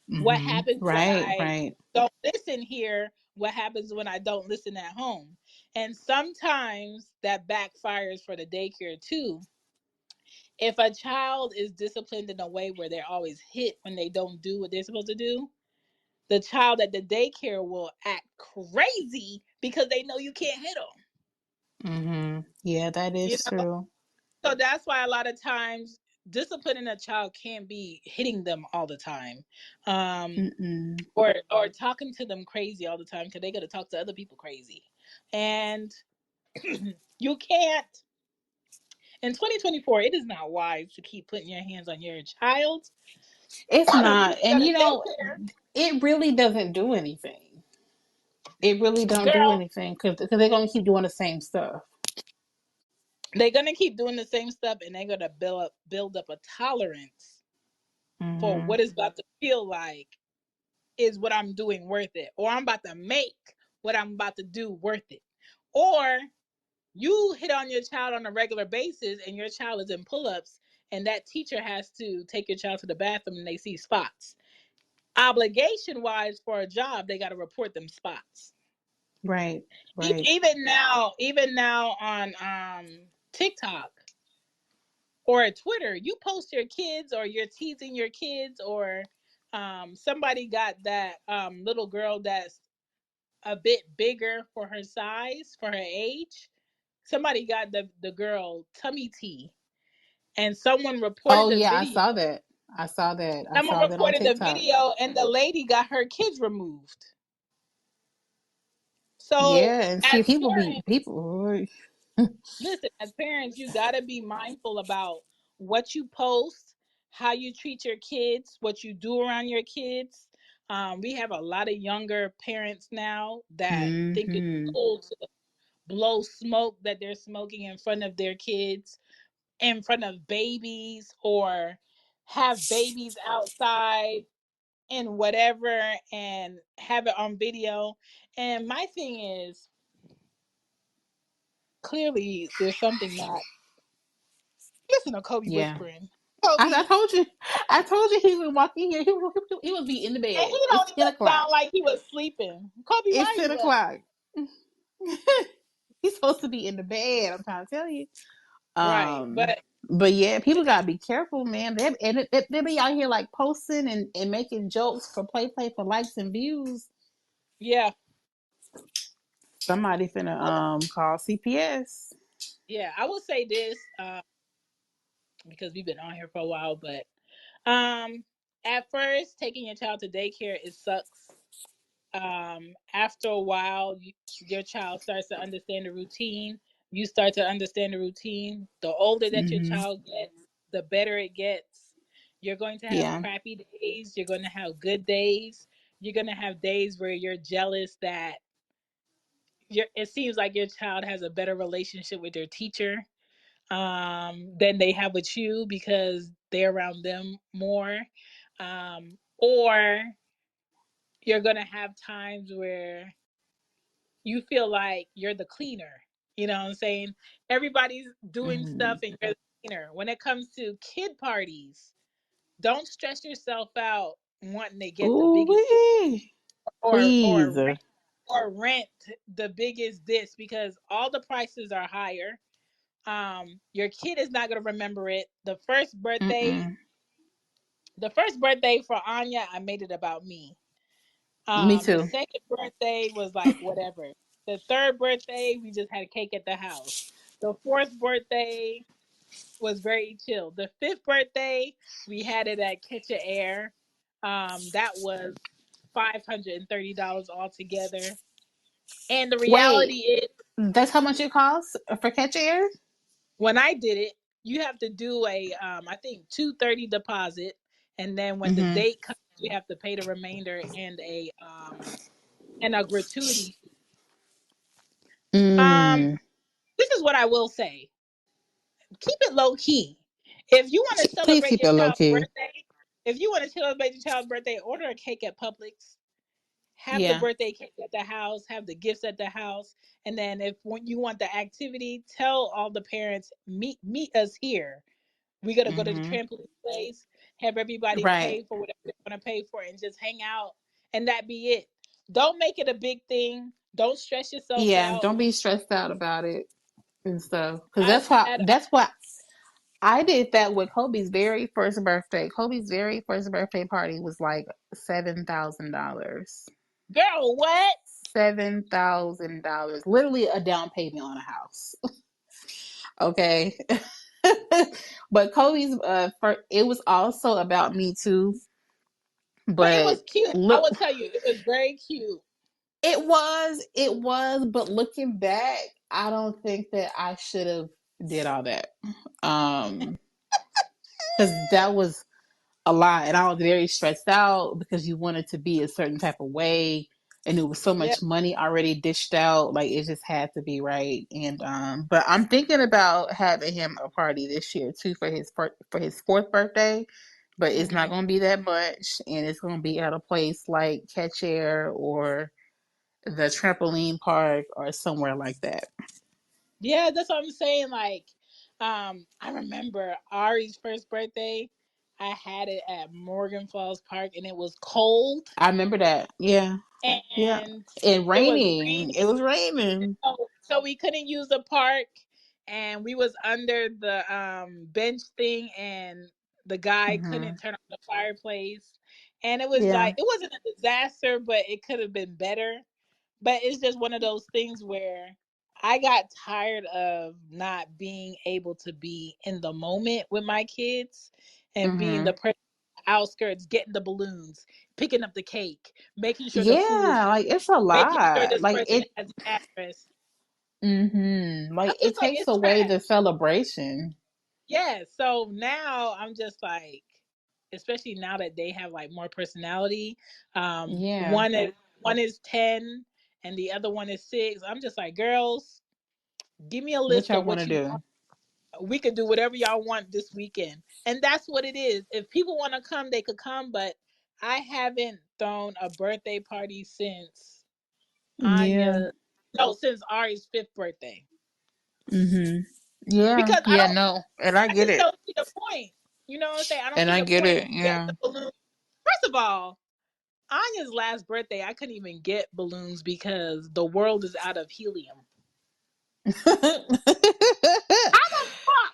What Mhm. happens when Right, I right. don't listen here? What happens when I don't listen at home? And sometimes that backfires for the daycare too. If a child is disciplined in a way where they're always hit when they don't do what they're supposed to do, the child at the daycare will act crazy because they know you can't hit them. Mhm. Yeah, that You is know, true. so that's why a lot of times disciplining a child can't be hitting them all the time. Um, Mm-mm. or talking to them crazy all the time because they got to talk to other people crazy, and you can't. In 2024, it is not wise to keep putting your hands on your child It's not. because they And got a you know, daycare. it really doesn't do anything. It really don't do Girl, anything because they're gonna keep doing the same stuff. they're gonna keep doing the same stuff, and they're gonna build up a tolerance for Mhm. what it's about to feel like is what I'm doing worth it, or I'm about to make what I'm about to do worth it, or you hit on your child on a regular basis and your child is in pull-ups and that teacher has to take your child to the bathroom and they see spots. Obligation wise for a job, they got to report them spots. Right. Right. Even now on TikTok or Twitter, you post your kids or you're teasing your kids, or somebody got that little girl that's a bit bigger for her size, for her age. Somebody got the girl tummy tea, and someone reported Oh the yeah, I video. saw that. I saw that. I Someone saw that on reported the TikTok. video, and the lady got her kids removed. So, Yeah, and see, as people be parents, people. listen, as parents, you got to be mindful about what you post, how you treat your kids, what you do around your kids. We have a lot of younger parents now that think it's Mhm. cool to blow smoke that they're smoking in front of their kids, in front of babies, or have babies outside and whatever and have it on video. And my thing is, clearly there's something not. Listen to Kobe Yeah. whispering. I Kobe, told you. I told you he would walk in here. He would be in the and bed. he It's don't 10 o'clock. sound like he was sleeping. Kobe, It's why are ten you up? o'clock. He's supposed to be in the bed. I'm trying to tell you. Right, Um, but but yeah, people gotta be careful, man. They be out here like posting and making jokes for play for likes and views. yeah, Somebody finna call CPS. yeah. I will say this because we've been on here for a while, but at first taking your child to daycare, it sucks. After a while, your child starts to understand the routine. You start to understand the routine. The older that your Hmm. child gets, the better it gets. You're going to have Yeah. crappy days. You're going to have good days. You're going to have days where you're jealous that it seems like your child has a better relationship with their teacher than they have with you because they're around them more. Or you're gonna have times where you feel like you're the cleaner. You know what I'm saying? Everybody's doing Mm-hmm. stuff and you're the cleaner. When it comes to kid parties, don't stress yourself out wanting to get the Ooh biggest wee. or Please. or rent or rent the biggest this because all the prices are higher. Your kid is not gonna remember it. Mm-mm. The first birthday for Anya, I made it about me. Me The too. second birthday was like whatever. The third birthday, we just had a cake at the house. The fourth birthday was very chill. The fifth birthday, we had it at Kitchen Air. That was $530 altogether. And the reality Wait, is, that's how much it costs for catch air? when I did it, you have to do a I think 230 deposit, and then when the Mm-hmm. date comes, you have to pay the remainder and a gratuity. Um, Mm. this is what I will say: keep it low key. If you want to Please celebrate keep your it low child's key. birthday, if you want to celebrate your child's birthday, order a cake at Publix. Have the Yeah. birthday cake at the house. Have the gifts at the house, and then if when you want the activity, tell all the parents meet us here. We gotta go to the Mm-hmm. trampoline place, have everybody Right. pay for whatever they want to pay for, and just hang out, and that be it. Don't make it a big thing. Don't stress yourself Yeah. out. Don't be stressed out about it and stuff. Because I've that's why. had That's why I did that with Kobe's very first birthday. Kobe's very first birthday party was like $7,000. girl, what? $7,000. Literally a down payment on a house. Okay. But Kobe's it was also about me too. But it But was cute. I look, will tell you, it was very cute. it was, but looking back, I don't think that I should have did all that. Um, because that was a lot, and I was very stressed out because you wanted to be a certain type of way, and it was so Yeah. much money already dished out. Like it just had to be right. And but I'm thinking about having him a party this year too for his fourth birthday. But it's not Hmm. going to be that much, and it's going to be at a place like Catch Air or the trampoline park or somewhere like that. Yeah, that's what I'm saying. Like, I remember Ari's first birthday. I had it at Morgan Falls Park, and it was cold, I remember that. Yeah, yeah. and And it was raining. It raining. was raining. So we couldn't use the park, and we was under the bench thing, and the guy Hmm. couldn't turn on the fireplace, and it was Yeah. like it wasn't a disaster, but it could have been better. But it's just one of those things where I got tired of not being able to be in the moment with my kids and being Hmm. the person outskirts, getting the balloons, picking up the cake, making sure the food is, Yeah, like it's a making sure lot. this Like person it. has an address. Like I'm it just like, takes it's away the trash. celebration. Yeah. So now I'm just like, especially now that they have like more personality. Um, Yeah. one is one is 10 and the other one is 6. I'm just like, girls, give me a What list y'all of want what to you do? want. We could do whatever y'all want this weekend. And that's what it is. If people want to come, they could come, but I haven't thrown a birthday party since Yeah. Anya, no, since Ari's fifth birthday. Hmm. Yeah. Because Yeah. No, and I I get just it. don't see the point. You know what I'm saying? I don't And see I the get point in it. getting Yeah. the balloon. First of all, Anya's last birthday, I couldn't even get balloons because the world is out of helium. Fuck,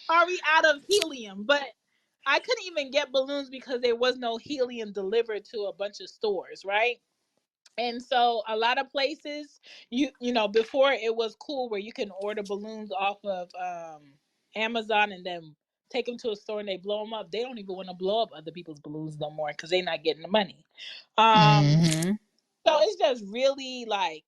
are we out of helium? But I couldn't even get balloons because there was no helium delivered to a bunch of stores, right? And so a lot of places, you know, before it was cool where you can order balloons off of Amazon and then take them to a store and they blow them up. They don't even want to blow up other people's balloons no more because they're not getting the money. Um, Hmm. so it's just really like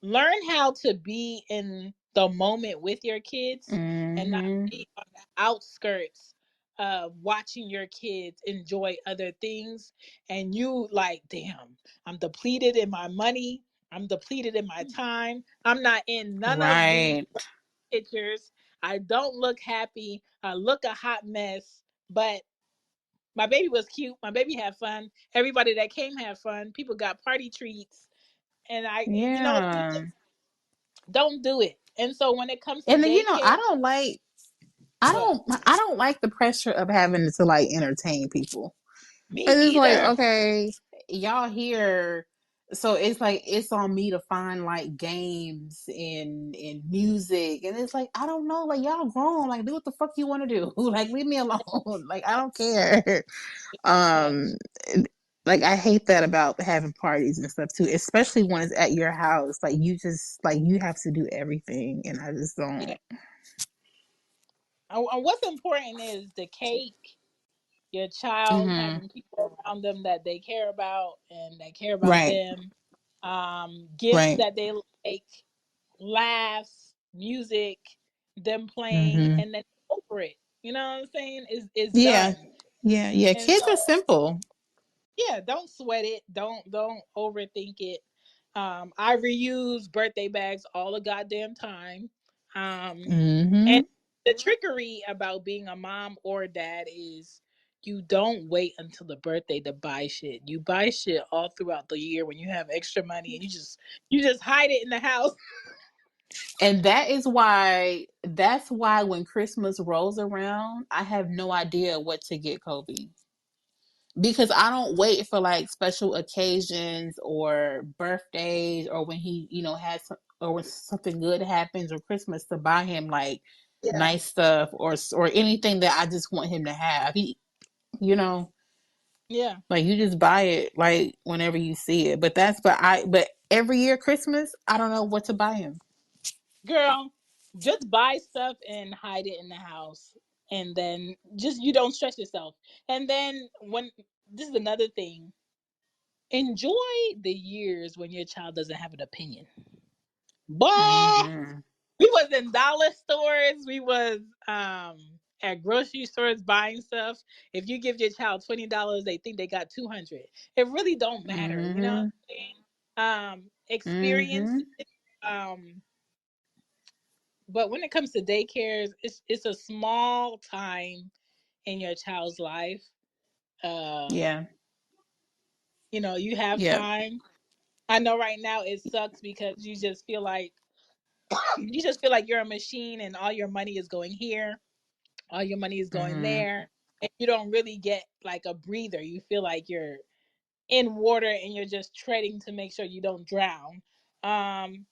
learn how to be in the moment with your kids and not Hmm. be on the outskirts of watching your kids enjoy other things and you like, damn, I'm depleted in my money, I'm depleted in my time, I'm not in none of these Right. pictures, I don't look happy, I look a hot mess. But my baby was cute. My baby had fun. Everybody that came had fun. People got party treats, and you Yeah. just don't do it. And so when it comes to And then daycare, what? I don't like the pressure of having to like entertain people. Me And it's like, either. okay, y'all here. So it's like it's on me to find like games and music. And it's like, I don't know, like y'all grown. Like do what the fuck you want to do. Like leave me alone. Like I don't care. Yeah. Um like I hate that about having parties and stuff too, especially when it's at your house. Like you just like you have to do everything and I just Yeah. don't. And what's important is the cake, your child Mhm. having people around them that they care about and that care about Right. them. Gifts Right. that they like, laughs, music, them playing, Mhm. and then over it. You know what I'm saying? Is Yeah. done. Yeah. Yeah. And Kids are so simple. yeah, don't sweat it. Don't overthink it. I reuse birthday bags all the goddamn time. And Mhm. the trickery about being a mom or dad is you don't wait until the birthday to buy shit. You buy shit all throughout the year when you have extra money, and you just hide it in the house. And that's why when Christmas rolls around, I have no idea what to get Kobe. Because I don't wait for like special occasions or birthdays or when he, has or when something good happens or Christmas to buy him like Yeah. nice stuff or anything that I just want him to have. You know, Yeah. like you just buy it like whenever you see it. But every year Christmas, I don't know what to buy him. Girl, just buy stuff and hide it in the house. And then just you don't stress yourself. And then when this is another thing, enjoy the years when your child doesn't have an opinion. Boy, Mhm. we was in dollar stores, we was at grocery stores buying stuff. If you give your child $20, they think they got 200. It really don't matter, you know what Mhm. I'm saying? Experience, Mhm. um but when it comes to daycares, it's a small time in your child's life. Um, Yeah. you have Yep. time. I know right now it sucks because you just feel like you're a machine and all your money is going here, all your money is going Mhm. there, and you don't really get like a breather. You feel like you're in water and you're just treading to make sure you don't drown.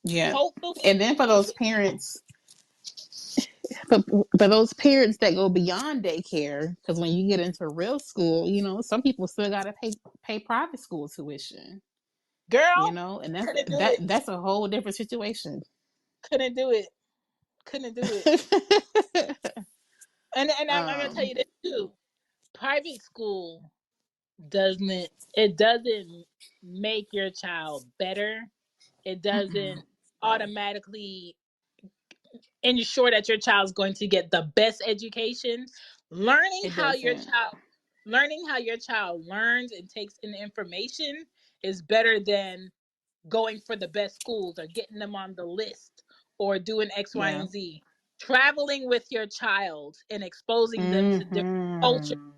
Yeah. Hopefully And then for those parents that go beyond daycare, because when you get into real school, some people still got to pay private school tuition. girl, And that's couldn't do that it. that's a whole different situation. Couldn't do it. Couldn't do it. And I'm gonna tell um. you this too. Private school doesn't make your child better. It Mm-mm. doesn't automatically ensure that your child's going to get the best education. Learning It how your doesn't. child learning how your child learns and takes in information is better than going for the best schools or getting them on the list or doing X, Y, Yeah. and Z. Traveling with your child and exposing them to different cultures Mm-hmm.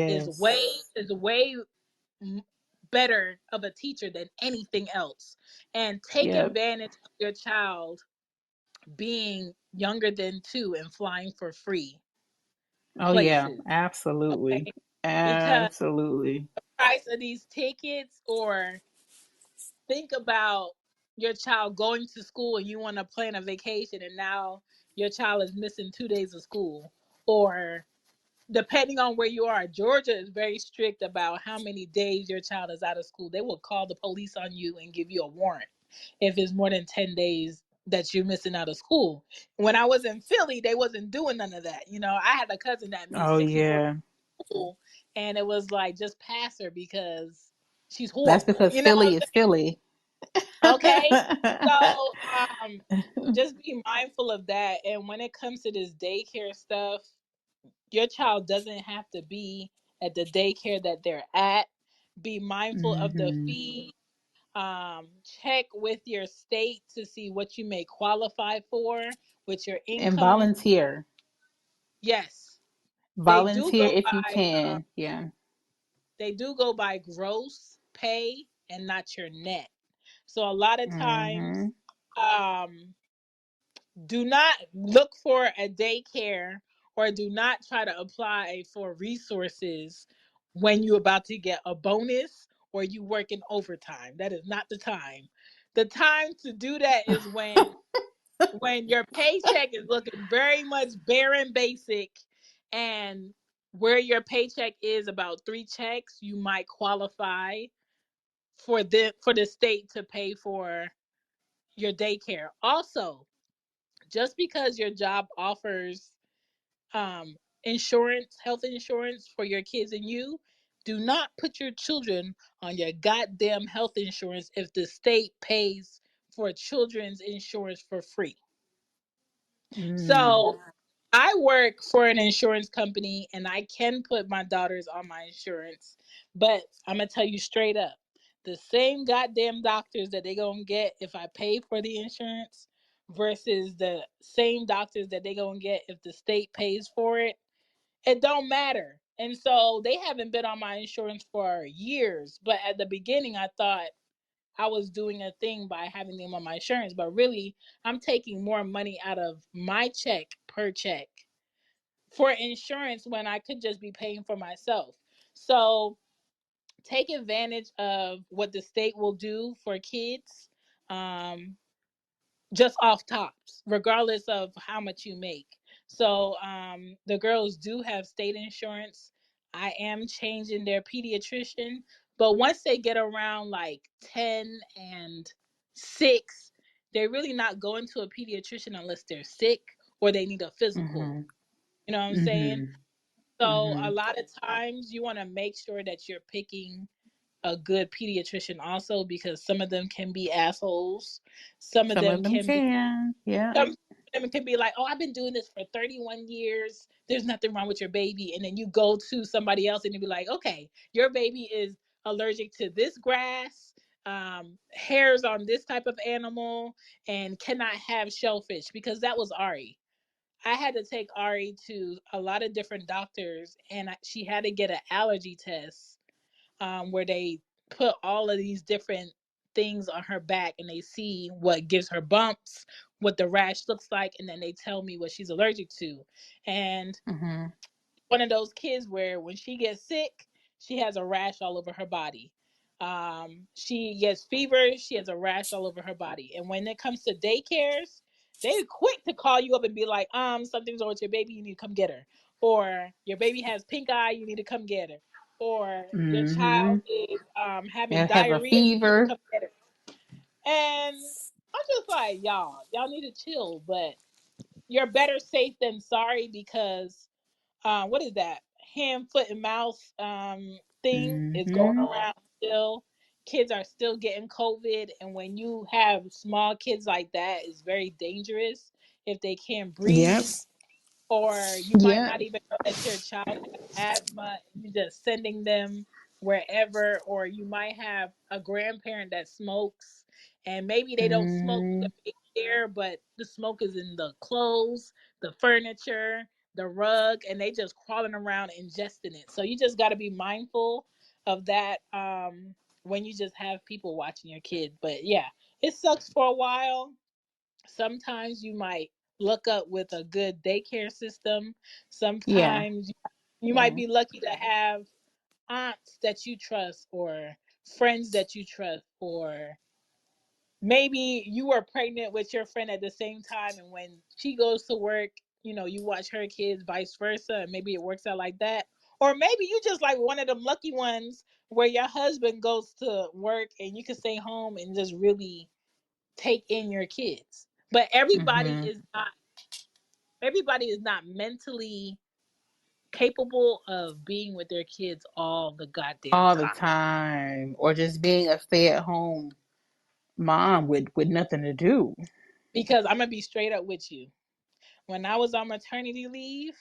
is way Yes. is way better of a teacher than anything else. And take Yep. advantage of your child being younger than 2 and flying for free Oh yeah. places. Absolutely. Okay, because Absolutely. the price of these tickets, or think about your child going to school and you want to plan a vacation and now your child is missing 2 days of school, or depending on where you are, Georgia is very strict about how many days your child is out of school. They will call the police on you and give you a warrant if it's more than 10 days that you're missing out of school. When I was in Philly, they wasn't doing none of that. I had a cousin that missed Oh 64 yeah. school, and it was like, just pass her because she's That's horrible. because You know Philly what is Philly. I'm saying? Okay. So just be mindful of that. And when it comes to this daycare stuff, your child doesn't have to be at the daycare that they're at. Be mindful of the Hmm. fee. Check with your state to see what you may qualify for with your And income. volunteer. Yes. They do Volunteer go if you by can. Yeah. they do go by gross pay and not your net. So a lot of times, Mhm. um, do not look for a daycare or do not try to apply for resources when you're about to get a bonus or you working overtime. That is not the time. The time to do that is when your paycheck is looking very much bare and basic, and where your paycheck is about 3 checks, you might qualify for the state to pay for your daycare. Also, just because your job offers um insurance, health insurance for your kids and you, do not put your children on your goddamn health insurance if the state pays for children's insurance for free. Mm. So I work for an insurance company and I can put my daughters on my insurance, but I'm gonna tell you straight up, the same goddamn doctors that they gonna get if I pay for the insurance versus the same doctors that they gonna get if the state pays for it, it don't matter. And so they haven't been on my insurance for years, but at the beginning I thought I was doing a thing by having them on my insurance, but really I'm taking more money out of my check per check for insurance when I could just be paying for myself. So take advantage of what the state will do for kids. Um, just off tops, regardless of how much you make. So the girls do have state insurance. I am changing their pediatrician, but once they get around like 10 and 6, they're really not going to a pediatrician unless they're sick or they need a physical. Mhm. You know what I'm saying? Mhm. So a Mhm. lot of times you want to make sure that you're picking a good pediatrician also, because some of them can be assholes. Some of Some them of them can be can. Yeah. some of them can be like, "Oh, I've been doing this for 31 years. There's nothing wrong with your baby." And then you go to somebody else and you be like, "Okay, your baby is allergic to this grass, hairs on this type of animal, and cannot have shellfish," because that was Ari. I had to take Ari to a lot of different doctors, and she had to get an allergy test, where they put all of these different things on her back and they see what gives her bumps, what the rash looks like, and then they tell me what she's allergic to. And Mhm. one of those kids where when she gets sick, she has a rash all over her body. She gets fever, she has a rash all over her body. And when it comes to daycares, they're quick to call you up and be like, something's wrong with your baby, you need to come get her. Or your baby has pink eye, you need to come get her. Or your child Mhm. is having And have a diarrhea, you need to fever. come get her. And I'm just like, y'all need to chill, but you're better safe than sorry, because what is that, hand, foot, and mouth thing is going Mhm. around still. Kids are still getting COVID, and when you have small kids like that, it's very dangerous if they can't Yep. breathe, or you might Yep. not even know that your child has asthma. You're just sending them wherever, or you might have a grandparent that smokes, and maybe they don't smoke the Mm. big air, but the smoke is in the clothes, the furniture, the rug, and they just crawling around ingesting it. So you just got to be mindful of that, when you just have people watching your kid. But yeah, it sucks for a while. Sometimes you might look up with a good daycare system. Yeah. Sometimes you might Yeah. be lucky to have aunts that you trust, or friends that you trust, or maybe you were pregnant with your friend at the same time, and when she goes to work, you watch her kids, vice versa, and maybe it works out like that. Or maybe you just like one of them lucky ones where your husband goes to work and you can stay home and just really take in your kids. But Mhm. everybody is not mentally capable of being with their kids all the goddamn All the time. time, or just being a stay-at-home mom with nothing to do. Because I'm gonna be straight up with you. When I was on maternity leave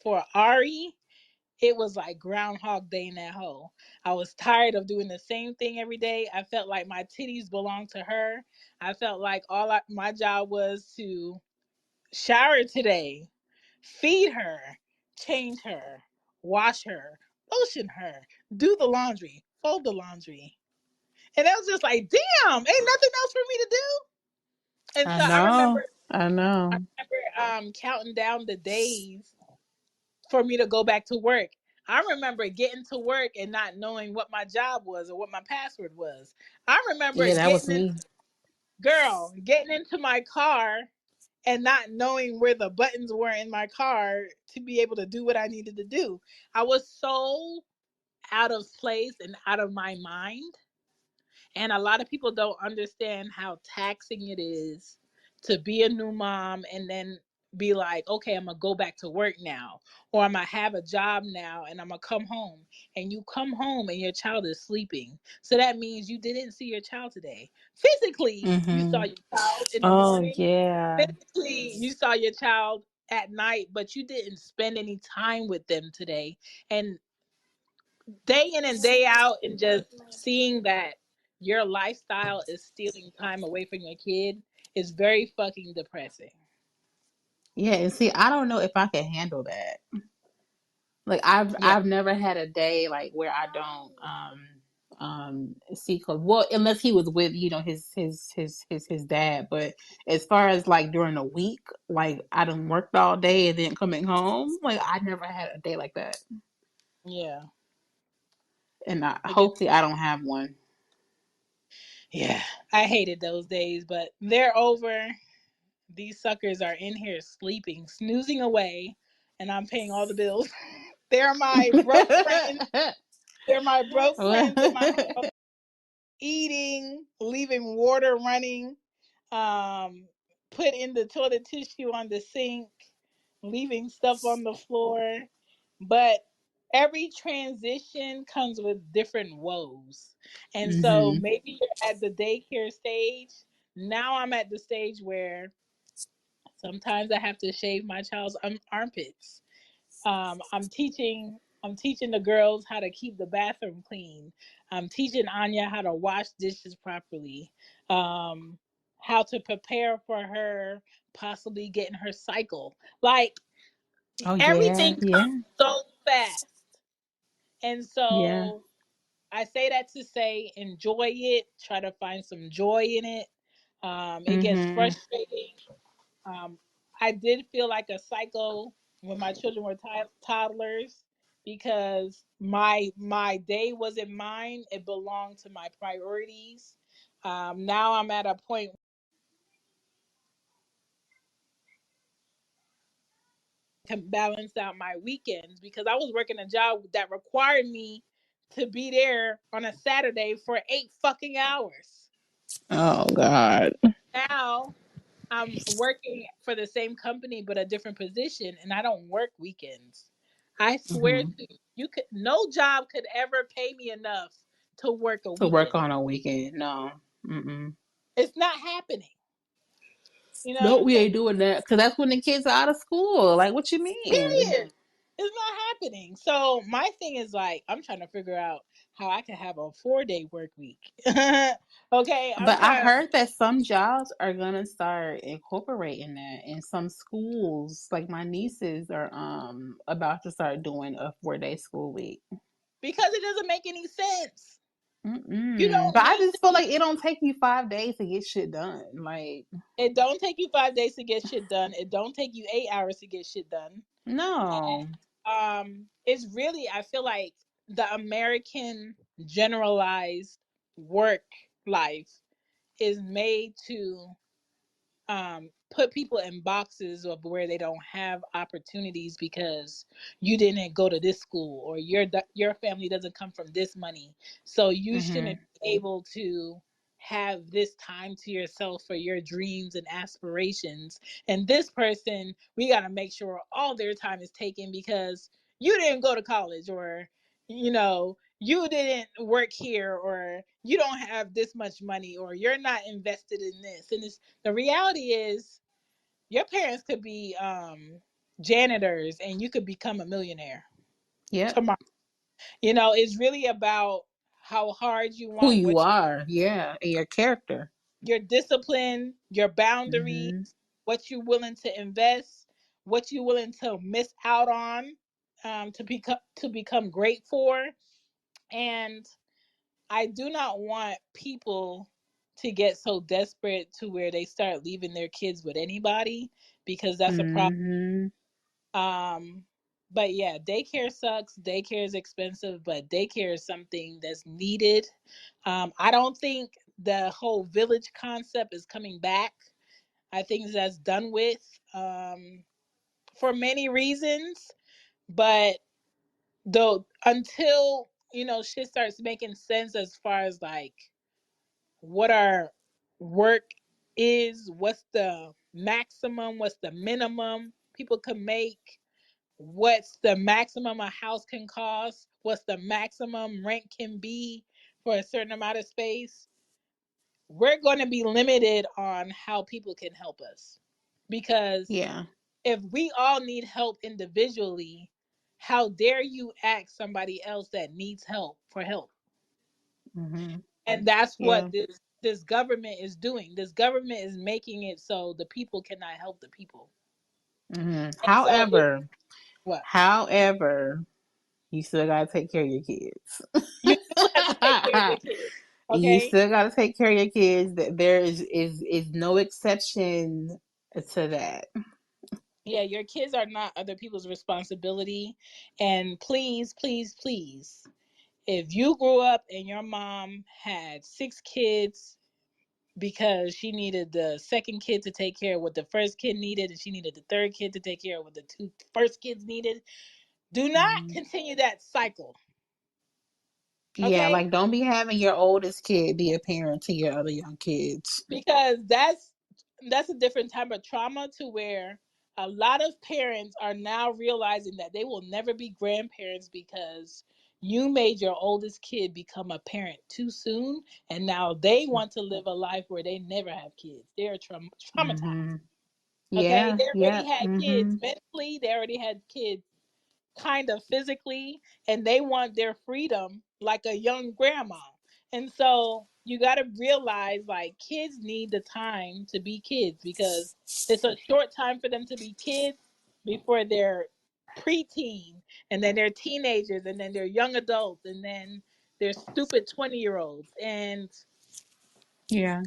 for Ari, it was like Groundhog Day in that hole. I was tired of doing the same thing every day. I felt like my titties belonged to her. I felt like my job was to shower today, feed her, change her, wash her, lotion her, do the laundry, fold the laundry. And I was just like, damn, ain't nothing else for me to do. And I so I remember know. I know. counting down the days for me to go back to work. I remember getting to work and not knowing what my job was or what my password was. I remember Yeah, that was me. getting into my car and not knowing where the buttons were in my car to be able to do what I needed to do. I was so out of place and out of my mind. And a lot of people don't understand how taxing it is to be a new mom and then be like, okay, I'm going to go back to work now, or I'm going to have a job now and I'm going to come home. And you come home and your child is sleeping. So that means you didn't see your child today. Physically, you saw Mm-hmm. your child in the Oh morning. yeah. Physically, you saw your child at night, but you didn't spend any time with them today. And day in and day out, and just seeing that your lifestyle is stealing time away from your kid is very fucking depressing. Yeah, and see, I don't know if I can handle that. Like Yeah, I've never had a day like where I don't see cause well unless he was with his dad, but as far as like during the week, like I done worked all day and then coming home, like I never had a day like that, yeah. and It gets, hopefully I don't have one. yeah. I hated those days, but they're over. These suckers are in here sleeping, snoozing away, and I'm paying all the bills. They're my broke friends. They're my broke friends in my eating, leaving water running, um, put in the toilet tissue on the sink, leaving stuff on the floor. But every transition comes with different woes. And so hmm maybe you're at the daycare stage. Now I'm at the stage where sometimes I have to shave my child's armpits. I'm teaching the girls how to keep the bathroom clean. I'm teaching Anya how to wash dishes properly. Um, how to prepare for her possibly getting her cycle. Like Oh yeah, everything yeah, comes so fast. And yeah. so I say that to say enjoy it, try to find some joy in it. It gets hmm frustrating. um, I did feel like a psycho when my children were toddlers because my day wasn't mine; it belonged to my priorities. Now I'm at a point where I can balance out my weekends because I was working a job that required me to be there on a Saturday for 8 fucking hours. Oh God. Now I'm working for the same company but a different position, and I don't work weekends. I swear to hmm you, you could no job could ever pay me enough to work a To work weekend. on a weekend, no. Mm-mm. It's not happening. You know No, what I'm we saying? ain't doing that because that's when the kids are out of school. Like, what you mean? Period. It's not happening. So my thing is like I'm trying to figure out how I can have a 4-day work week. Okay, I'm But I trying. heard that some jobs are gonna start incorporating that in some schools. Like my nieces are about to start doing a 4-day school week. Because it doesn't make any sense. You Mm-mm. But don't I need to just feel be. like it don't take you 5 days to get shit done. Like It don't take you 5 days to get shit done. It don't take you 8 hours to get shit done. no. It's really I feel like the American generalized work life is made to put people in boxes of where they don't have opportunities because you didn't go to this school or your family doesn't come from this money, so you Mm-hmm. shouldn't be able to have this time to yourself for your dreams and aspirations. And this person, we got to make sure all their time is taken because you didn't go to college, or you didn't work here, or you don't have this much money, or you're not invested in this. And the reality is your parents could be janitors and you could become a millionaire Yep. tomorrow. It's really about how hard you Who want you what are, yeah, and your character. your discipline, your boundaries, Mm-hmm. what you're willing to invest, what you're willing to miss out on. to become great for. And I do not want people to get so desperate to where they start leaving their kids with anybody, because that's a problem. Mm-hmm. Um, but yeah, daycare sucks. Daycare is expensive, but daycare is something that's needed. I don't think the whole village concept is coming back. I think that's done with, for many reasons. But though, until shit starts making sense as far as like what our work is, what's the maximum, what's the minimum people can make, what's the maximum a house can cost, what's the maximum rent can be for a certain amount of space, we're going to be limited on how people can help us. Because Yeah. if we all need help individually, how dare you ask somebody else that needs help for help? Mm-hmm. And that's what Yeah. this government is doing. This government is making it so the people cannot help the people. Mm-hmm. And so it what However, you still gotta take care of your kids. you do have to take care of your kids. You Okay. still gotta take care of your kids. That there is no exception to that. Yeah, your kids are not other people's responsibility. And please, please, please, if you grew up and your mom had 6 kids because she needed the second kid to take care of what the first kid needed, and she needed the third kid to take care of what the two first kids needed, do not Mhm. continue that cycle. Yeah, Okay? like don't be having your oldest kid be a parent to your other young kids. Because that's a different type of trauma, to where a lot of parents are now realizing that they will never be grandparents because you made your oldest kid become a parent too soon, and now they want to live a life where they never have kids. They're traumatized. Hmm. Okay, Yeah, they already yeah. had kids Hmm. mentally, they already had kids kind of physically, and they want their freedom like a young grandma. And so you got to realize, like, kids need the time to be kids, because it's a short time for them to be kids before they're preteen, and then they're teenagers, and then they're young adults, and then they're stupid 20-year-olds. And Yeah.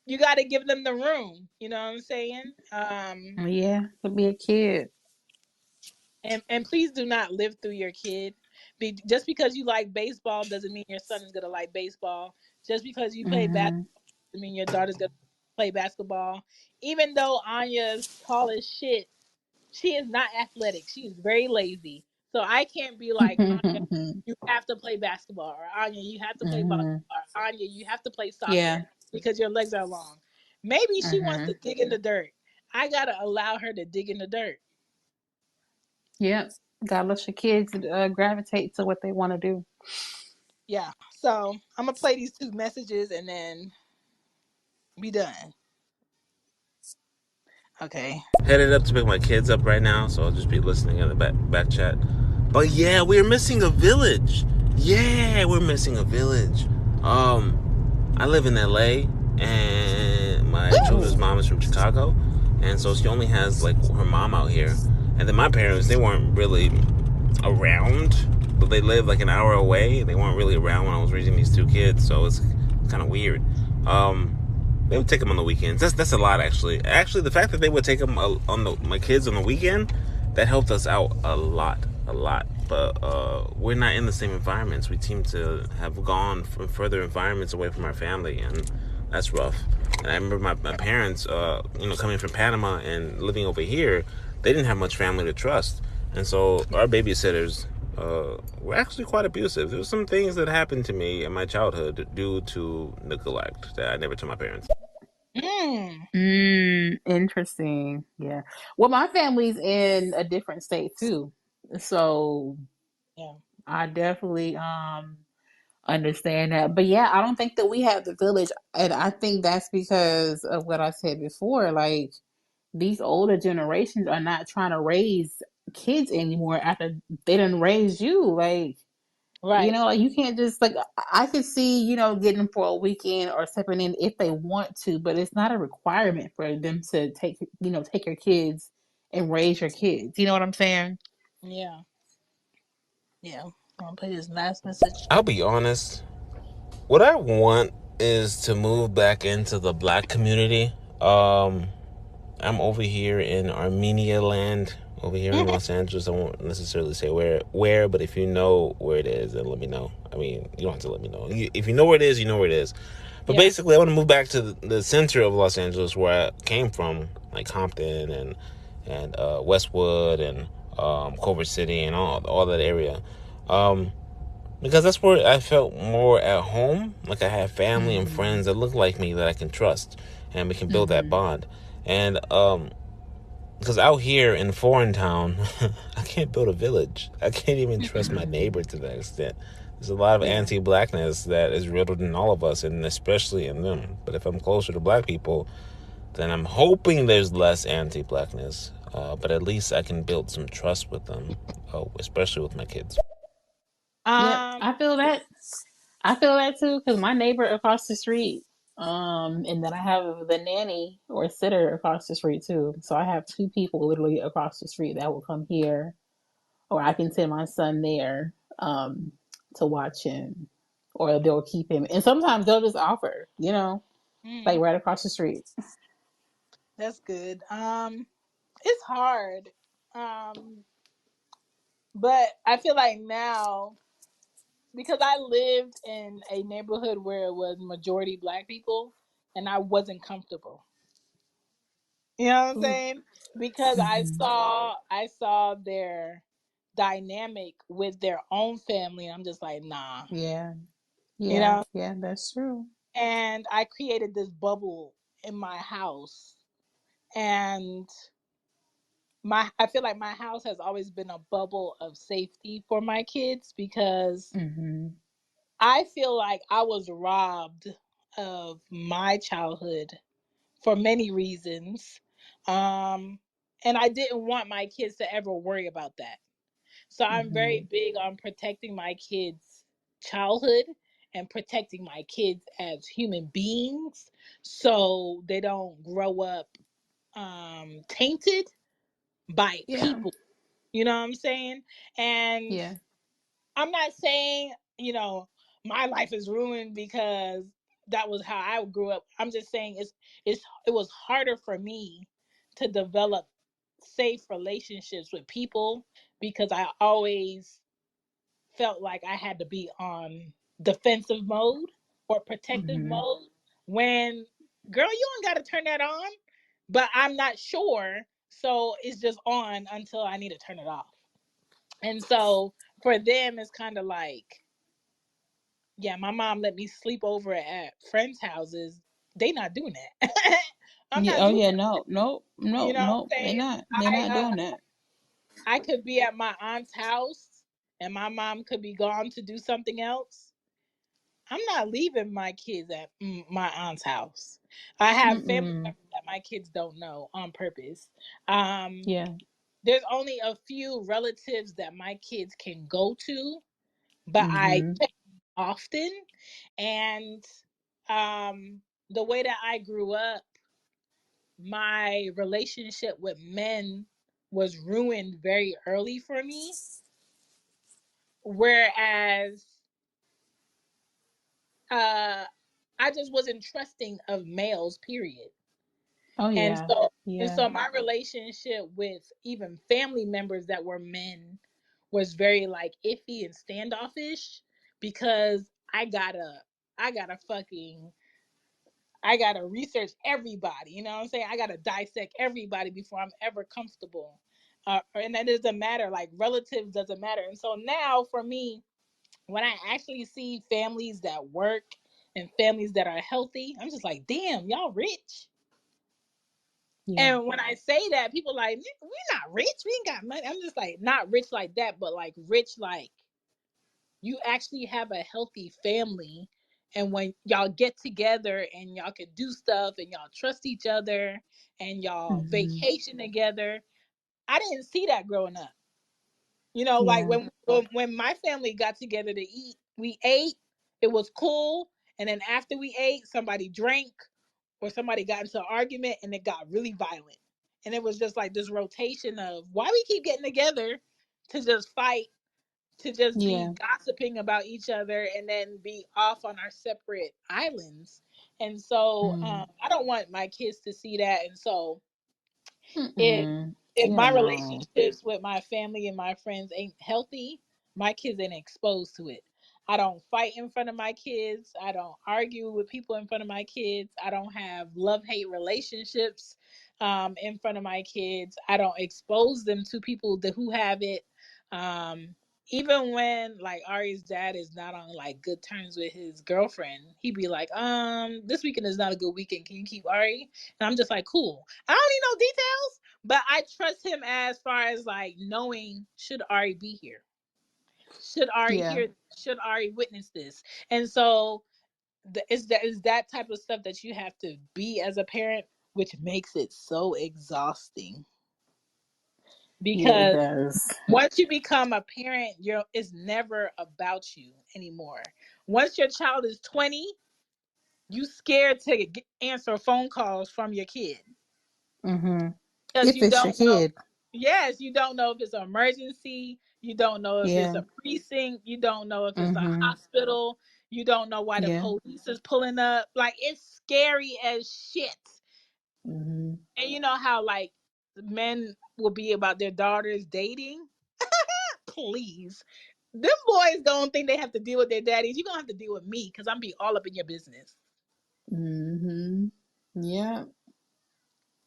you got to give them the room, you know what I'm saying? Yeah, to be a kid. And please do not live through your kid. Just because you like baseball doesn't mean your son is gonna like baseball. Just because you play basketball Hmm. doesn't mean your daughter's gonna play basketball. Even though Anya's tall as shit, she is not athletic. She is very lazy. So I can't be like, Anya, Hmm. you have to play basketball, or Anya, you have to play volleyball, Hmm. or Anya, you have to play soccer Yeah. because your legs are long. Maybe she wants to Hmm. dig in the dirt. I gotta allow her to dig in the dirt. Yep. Gotta let your kids gravitate to what they want to do. Yeah. So I'm gonna play these two messages and then be done. Okay. Headed up to pick my kids up right now, so I'll just be listening in the back chat. But yeah, we're missing a village. Yeah, we're missing a village. I live in LA, and my children's mom is from Chicago, and so she only has like her mom out here. And then my parents, they weren't really around, but they lived like an hour away. They weren't really around when I was raising these two kids, so it's kind of weird. They would take them on the weekends. That's a lot, actually. Actually, the fact that they would take them on my kids on the weekend, that helped us out a lot, a lot. But we're not in the same environments. We seem to have gone from further environments away from our family, and that's rough. And I remember my parents, coming from Panama and living over here, they didn't have much family to trust, and so our babysitters were actually quite abusive. There were some things that happened to me in my childhood due to neglect that I never told my parents. Mm. Interesting. Yeah. Well, my family's in a different state too. So Yeah. I definitely understand that. But yeah, I don't think that we have the village, and I think that's because of what I said before. Like these older generations are not trying to raise kids anymore after they didn't raise you. Like Right. like you can't just like I could see, getting them for a weekend or stepping in if they want to, but it's not a requirement for them to take your kids and raise your kids. You know what I'm saying? Yeah. Yeah. I'm gonna play this last message. I'll be honest. What I want is to move back into the black community. I'm over here in Armenia land, over here in Los Angeles. I won't necessarily say where, but if you know where it is, then let me know. I mean, you don't have to let me know. If you know where it is, you know where it is. But Yeah. basically, I want to move back to the center of Los Angeles, where I came from, like Compton and Westwood and Culver City and all that area. Um, because that's where I felt more at home. Like I had family and Mm-hmm. friends that look like me that I can trust, and we can build that Mm-hmm. bond. And because out here in foreign town, I can't build a village. I can't even trust my Mm-hmm. neighbor to that extent. There's a lot of Yeah. anti-blackness that is riddled in all of us, and especially in them. But if I'm closer to black people, then I'm hoping there's less anti-blackness. But at least I can build some trust with them, especially with my kids. Yep. Um. I feel that. I feel that too because my neighbor across the street, and then I have the nanny or sitter across the street too. So I have two people literally across the street that will come here, or I can send my son there, to watch him, or they'll keep him. And sometimes they'll just offer, like mm, right across the street. that's good. It's hard. Um. But I feel like now, because I lived in a neighborhood where it was majority black people, and I wasn't comfortable. You know what I'm Ooh. saying? Because Hmm. I saw their dynamic with their own family, and I'm just like, nah. Yeah. You Yeah. know? Yeah. That's true. And I created this bubble in my house. And my I feel like my house has always been a bubble of safety for my kids because Hmm. I feel like I was robbed of my childhood for many reasons. Um, and I didn't want my kids to ever worry about that. So I'm very Hmm. big on protecting my kids' childhood and protecting my kids as human beings so they don't grow up tainted by Yeah. people. You know what I'm saying? And Yeah. I'm not saying, my life is ruined because that was how I grew up. I'm just saying it was harder for me to develop safe relationships with people because I always felt like I had to be on defensive mode or protective Hmm. mode when girl, you don't got to turn that on, but I'm not sure, so it's just on until I need to turn it off. And so for them it's kind of like, yeah, my mom let me sleep over at friends' houses. They not doing that. I'm Yeah. not Oh doing yeah. that. No. Nope. You Nope. know what Nope. I'm They saying? not. They not doing that. I could be at my aunt's house and my mom could be gone to do something else. I'm not leaving my kids at my aunt's house. I have family Mm-mm. members that my kids don't know on purpose. Um, Yeah. there's only a few relatives that my kids can go to, but I Hmm. check often. And the way that I grew up, my relationship with men was ruined very early for me. Whereas uh, I just wasn't trusting of males, period. Oh And yeah. so and Yeah. so my relationship with even family members that were men was very like iffy and standoffish because I gotta fucking I gotta research everybody. You know what I'm saying? I gotta dissect everybody before I'm ever comfortable. And that doesn't matter. Like relatives doesn't matter. And so now for me, when I actually see families that work and families that are healthy, I'm just like, damn, y'all rich. Yeah. And when I say that, people like, we're not rich. We ain't got money. I'm just like, not rich like that, but like rich like you actually have a healthy family. And when y'all get together and y'all can do stuff and y'all trust each other and y'all Hmm. vacation together, I didn't see that growing up. Like Yeah. when my family got together to eat, we ate, it was cool, and then after we ate, somebody drank or somebody got into an argument and it got really violent. And it was just like this rotation of why we keep getting together to just fight to just be Yeah. gossiping about each other and then be off on our separate islands. And so Mm. I don't want my kids to see that. And so if Mm-mm. if Yeah, my no. relationships with my family and my friends ain't healthy, my kids ain't exposed to it. I don't fight in front of my kids. I don't argue with people in front of my kids. I don't have love-hate relationships in front of my kids. I don't expose them to people who have it. Um, Even when like Ari's dad is not on like good terms with his girlfriend, he'd be like, this weekend is not a good weekend. Can you keep Ari? And I'm just like, cool. I don't need no details, but I trust him as far as like knowing should Ari be here, should Ari Yeah. hear, should Ari witness this, and so is that type of stuff that you have to be as a parent, which makes it so exhausting Yeah, it because does. once you become a parent, it's never about you anymore. Once your child is 20, you scared to answer phone calls from your kid Mm-hmm. because If you it's your don't know. kid. Yes, you don't know if it's an emergency. You don't know if it's Yeah. a precinct. You don't know if it's a Mm-hmm. hospital. You don't know why the Yeah. police is pulling up. Like it's scary as shit. Mm-hmm. And you know how like men will be about their daughters dating? Please. Them boys don't think they have to deal with their daddies. You're gonna have to deal with me because I'm be all up in your business. Mm-hmm. Yeah.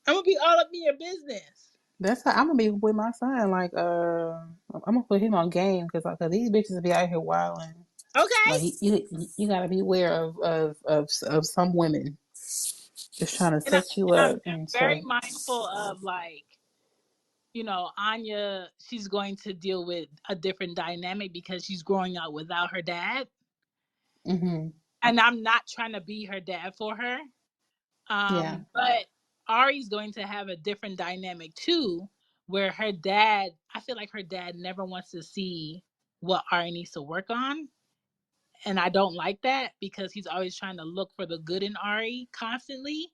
I'm gonna be all up in your business. That's how I'm gonna be with my son. Like, I'm gonna put him on game because these bitches be out here wilding. Okay? Like, you gotta be aware of some women just trying to And, I, set you and I'm up and very stuff. mindful of like, Anya, she's going to deal with a different dynamic because she's growing up without her dad. Mm-hmm. And I'm not trying to be her dad for her. Yeah. But Ari's going to have a different dynamic too, where her dad, I feel like her dad never wants to see what Ari needs to work on. And I don't like that because he's always trying to look for the good in Ari constantly.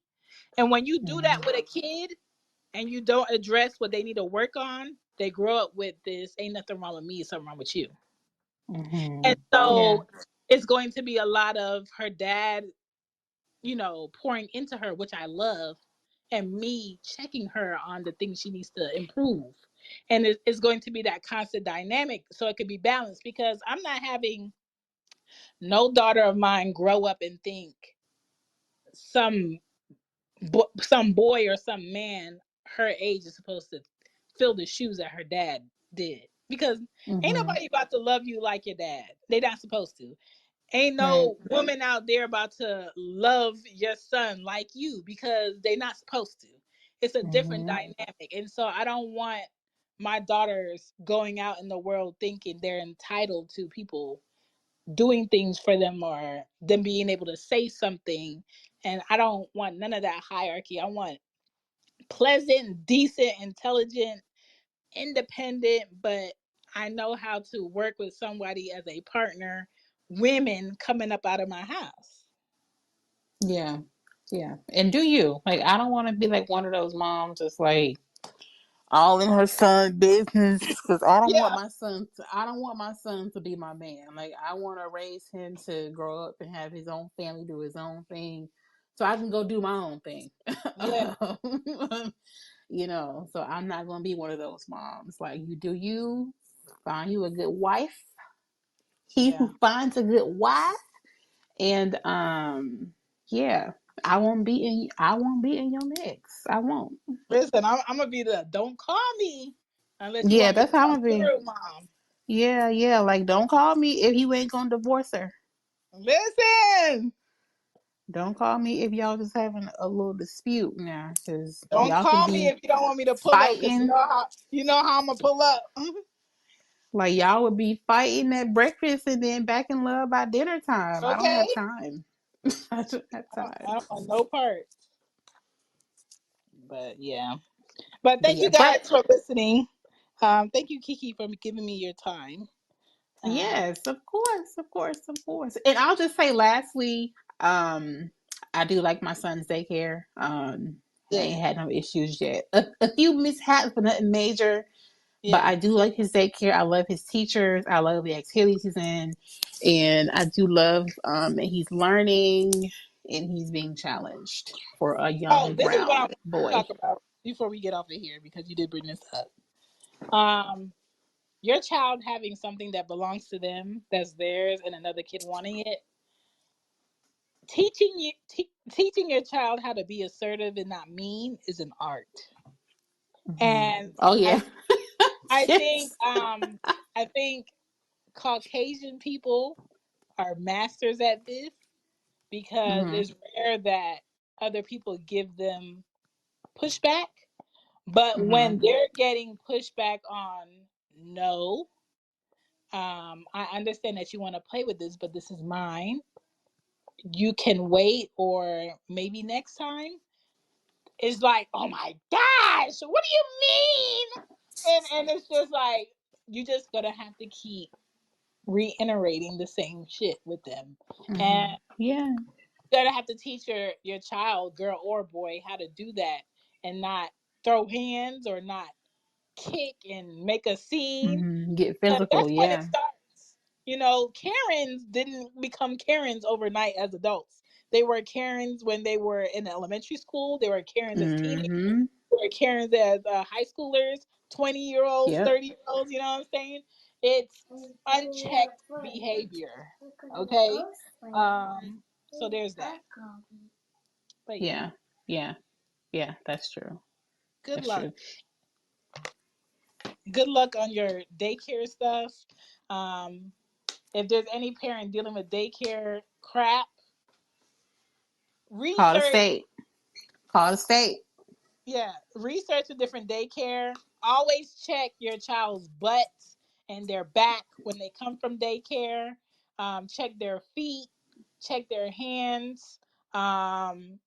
And when you do Mm-hmm. that with a kid and you don't address what they need to work on, they grow up with this ain't nothing wrong with me, it's something wrong with you. Mm-hmm. And Yeah. so it's going to be a lot of her dad, pouring into her, which I love, and me checking her on the things she needs to improve. And it's going to be that constant dynamic so it could be balanced because I'm not having no daughter of mine grow up and think some some boy or some man her age is supposed to fill the shoes that her dad did because ain't Mm-hmm. nobody about to love you like your dad. They not supposed to. Ain't Right. no woman out there about to love your son like you because they not supposed to. It's a different Mm-hmm. dynamic. And so I don't want my daughters going out in the world thinking they're entitled to people doing things for them or them being able to say something. And I don't want none of that hierarchy. I want pleasant, decent, intelligent, independent, but I know how to work with somebody as a partner, women coming up out of my house. Yeah. Yeah. And do you like? I don't want to be like one of those moms that's like all in her son business because I don't want Yeah, my son to, I don't want my son to be my man. Like I want to raise him to grow up and have his own family, do his own thing, so I can go do my own thing. yeah, So I'm not gonna be one of those moms. Like you do you find you a good wife. He yeah. who finds a good wife, and yeah, I won't be in your mix. I won't. Listen, I'm gonna be the don't call me unless you Yeah, want me to that's how I'm come gonna be. through, mom. Yeah, yeah. Like, don't call me if you ain't gonna divorce her. Listen, Don't call me if y'all just having a little dispute now, because don't y'all could call me be if you don't want me to pull up, cause fighting. you know how I'm gonna pull up. Like, y'all would be fighting at breakfast and then back in love by dinner time. I don't Okay, have time. I don't have I time. don't want no part. But yeah. But But thank yeah, you but guys for listening. Thank you, Kiki, for giving me your time. Um, yes, of course, of course, of course. And I'll just say, lastly, I do like my son's daycare. I Good. ain't had no issues yet. A few mishaps, but nothing major. But Yeah. I do like his daycare. I love his teachers. I love the activities he's in, and I do love that he's learning and he's being challenged for a Oh, young this is what I brown want to boy. talk about before we get off of here because you did bring this up. Um, your child having something that belongs to them, that's theirs, and another kid wanting it. Teaching your child how to be assertive and not mean is an art. Mhm. And Oh I yeah, I think yes. I think Caucasian people are masters at this because Hmm. it's rare that other people give them pushback. But Hmm. when they're getting pushback on no, I understand that you want to play with this, but this is mine. You can wait, or maybe next time. It's like, oh my gosh, what do you mean? And it's just like you just gonna have to keep reiterating the same shit with them, and Hmm. Yeah. you gotta have to teach your child, girl or boy, how to do that and not throw hands or not kick and make a scene, Get because physical. that's when it Yeah. starts. You know, Karens didn't become Karens overnight as adults. They were Karens when they were in elementary school. They were Karens as teenagers. Hmm. They were Karens as high schoolers, 20-year-olds, Yep. 30-year-olds. You know what I'm saying? It's unchecked behavior. Okay. So there's that. But yeah, Yeah. Yeah. Yeah. That's true. good That's luck. true. Good luck on your daycare stuff. Um, if there's any parent dealing with daycare crap, Call the research. state. Call the state. Yeah, research a different daycare. Always check your child's butt and their back when they come from daycare. Check their feet. Check their hands. Um,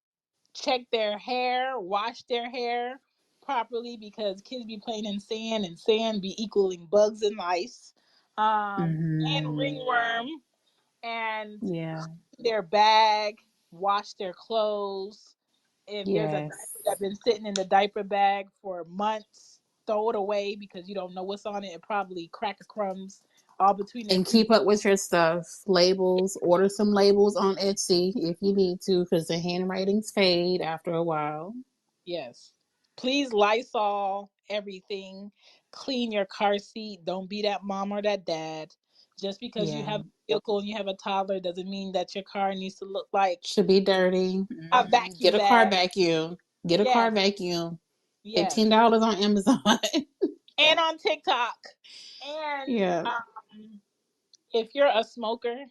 Check their hair. Wash their hair properly because kids be playing in sand and sand be equaling bugs and lice. And Hmm. ringworm. And Yeah. their bag, wash their clothes. If there's a diaper Yes. that's been sitting in the diaper bag for months, throw it away because you don't know what's on it. It probably cracker crumbs all between their And feet. keep up with your stuff. Labels. Order some labels on Etsy if you need to, because the handwritings fade after a while. Yes. Please Lysol everything. Clean your car seat. Don't be that mom or that dad. Just because you Yeah. have a vehicle and you have a toddler doesn't mean that your car needs to look like Should be dirty. a Get vacuum a car bag. vacuum. Get a car Yes. vacuum. Yes. $15 on Amazon. And on TikTok. And Yeah. if you're a smoker,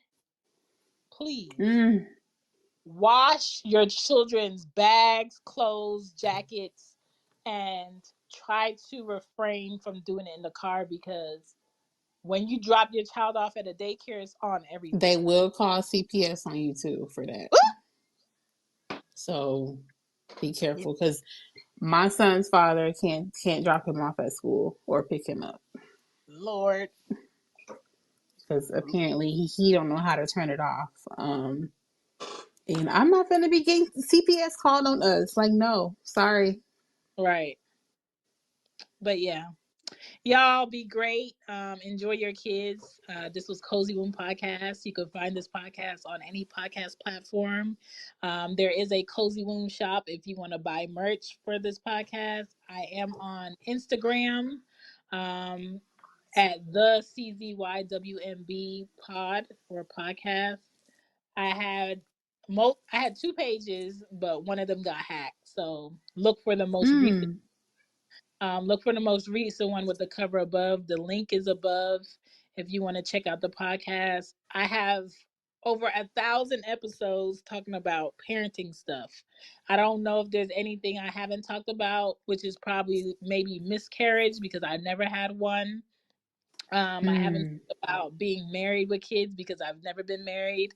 please Mm. wash your children's bags, clothes, jackets, and try to refrain from doing it in the car because when you drop your child off at a daycare, it's on They everything. will call CPS on you too for that. So be Yeah. careful because my son's father can't drop him off at school or pick him up Lord. because apparently he don't know how to turn it off. And I'm not going to be getting CPS called on us. Like, no, sorry. Right. But yeah. Y'all be great. Enjoy your kids. This was Cozy Womb Podcast. You can find this podcast on any podcast platform. There is a Cozy Womb shop if you want to buy merch for this podcast. I am on Instagram um, at the CZYWMB pod or podcast. I had I had two pages, but one of them got hacked. So look for the most recent. Mm, Look for the most recent one with the cover above. The link is above if you want to check out the podcast. I have over 1,000 episodes talking about parenting stuff. I don't know if there's anything I haven't talked about, which is probably maybe miscarriage because I never had one. I haven't mm, talked about being married with kids because I've never been married.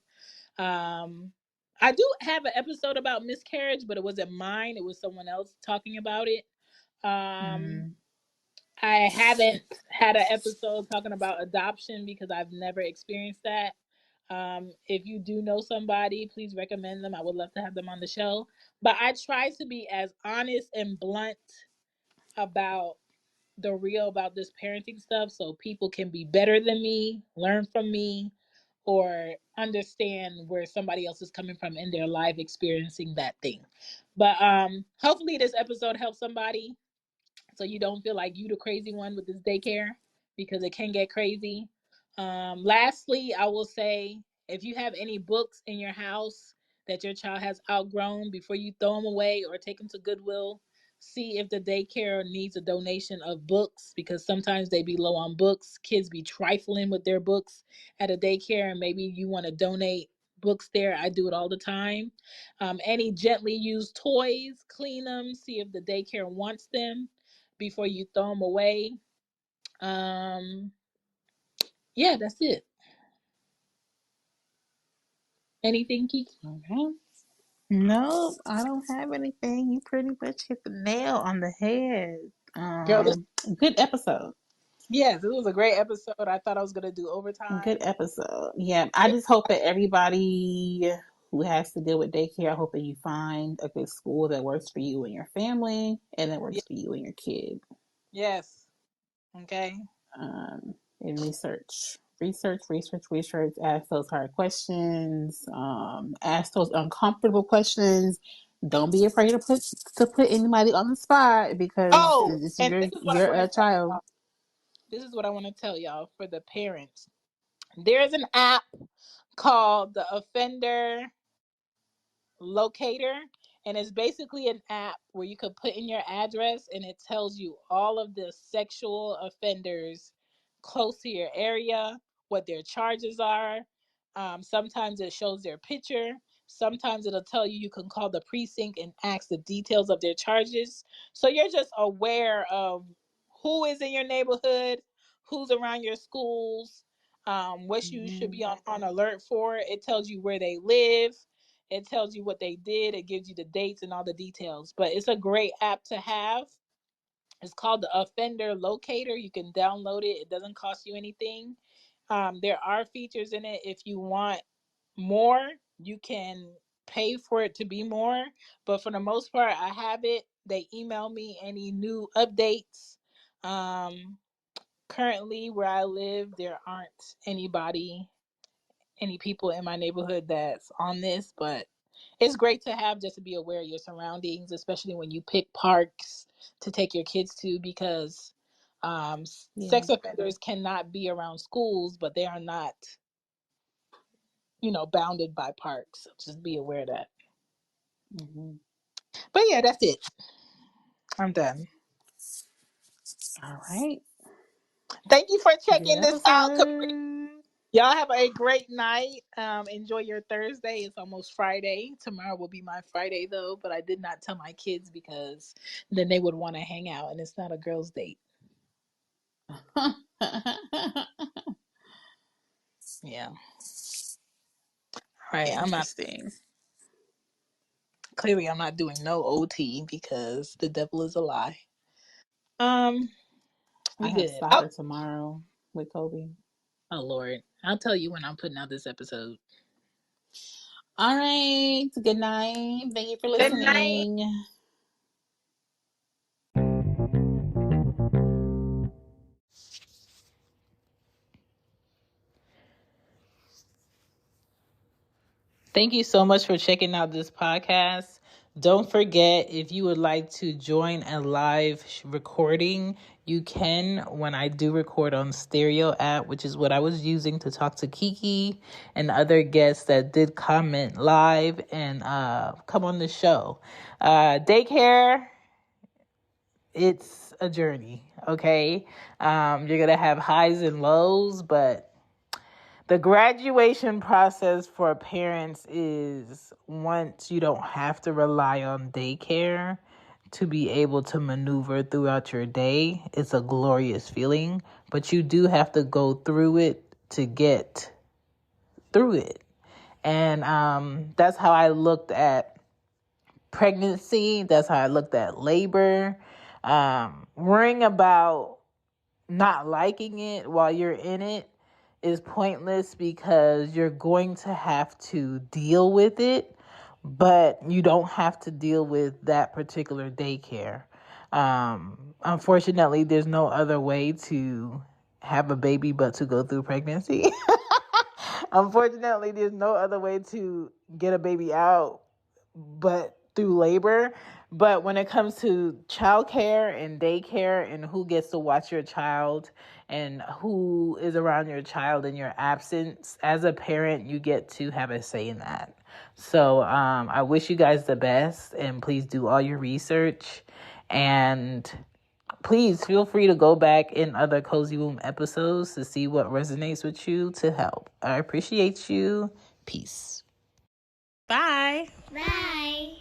Um, I do have an episode about miscarriage, but it wasn't mine. It was someone else talking about it. Um, mm, I haven't had an episode talking about adoption because I've never experienced that. If you do know somebody, please recommend them. I would love to have them on the show. But I try to be as honest and blunt about the real about this parenting stuff so people can be better than me, learn from me, or understand where somebody else is coming from in their life experiencing that thing. But hopefully this episode helps somebody so you don't feel like you the crazy one with this daycare because it can get crazy. Lastly, I will say if you have any books in your house that your child has outgrown, before you throw them away or take them to Goodwill, see if the daycare needs a donation of books because sometimes they be low on books. Kids be trifling with their books at a daycare, and maybe you want to donate books there. I do it all the time. Any gently used toys, clean them, see if the daycare wants them before you throw them away. Um, yeah, that's it. Anything, Kiki? Okay. No, I don't have anything. You pretty much hit the nail on the head. Girl, this, Good episode. yes, it was a great episode. I thought I was gonna do overtime. Good episode. Yeah, I just hope that everybody who has to deal with daycare, I hope that you find a good school that works for you and your family, and that Yeah, works for you and your kid. yes. Okay. And research. Ask those hard questions. Ask those uncomfortable questions. Don't be afraid to put anybody on the spot because Oh, it's and this is what I you're want to a tell child. y'all. This is what I want to tell y'all for the parents. There's an app called the Offender Locator, and it's basically an app where you could put in your address and it tells you all of the sexual offenders close to your area, what their charges are. Sometimes it shows their picture. Sometimes it'll tell you you can call the precinct and ask the details of their charges. So you're just aware of who is in your neighborhood, who's around your schools, what you should Mm-hmm. be on alert for. It tells you where they live, it tells you what they did. It gives you the dates and all the details. But it's a great app to have. It's called the Offender Locator. You can download it. It doesn't cost you anything. There are features in it. If you want more, you can pay for it to be more. But for the most part, I have it. They email me any new updates. Um, Currently, where I live, there aren't any people in my neighborhood that's on this, but it's great to have just to be aware of your surroundings, especially when you pick parks to take your kids to, because Yeah. sex offenders cannot be around schools, but they are not, bounded by parks. So just be aware of that. Mm-hmm. But yeah, that's it. I'm done. All right. Thank you for Good checking this out, Capri. episode. Y'all have a great night. Enjoy your Thursday. It's almost Friday. Tomorrow will be my Friday though, but I did not tell my kids because then they would want to hang out and it's not a girls' date. Yeah. All right. I'm not Interesting. clearly I'm not doing no OT because the devil is a lie. Um, I we have good. Oh, soccer tomorrow with Kobe. oh Lord. I'll tell you when I'm putting out this episode. All right. Good night. Thank you for Good night. listening. Thank you so much for checking out this podcast. Don't forget, if you would like to join a live recording, you can when I do record on Stereo app, which is what I was using to talk to Kiki and other guests that did comment live and come on the show. Daycare, it's a journey, okay? You're going to have highs and lows, but the graduation process for parents is once you don't have to rely on daycare to be able to maneuver throughout your day. It's a glorious feeling, but you do have to go through it to get through it. And that's how I looked at pregnancy. That's how I looked at labor. Worrying about not liking it while you're in it is pointless because you're going to have to deal with it, but you don't have to deal with that particular daycare. Unfortunately, there's no other way to have a baby but to go through pregnancy. Unfortunately, there's no other way to get a baby out but through labor. But when it comes to childcare and daycare and who gets to watch your child and who is around your child in your absence, as a parent, you get to have a say in that. So I wish you guys the best, and please do all your research. And please feel free to go back in other Cozy Womb episodes to see what resonates with you to help. I appreciate you. Peace. Bye. Bye.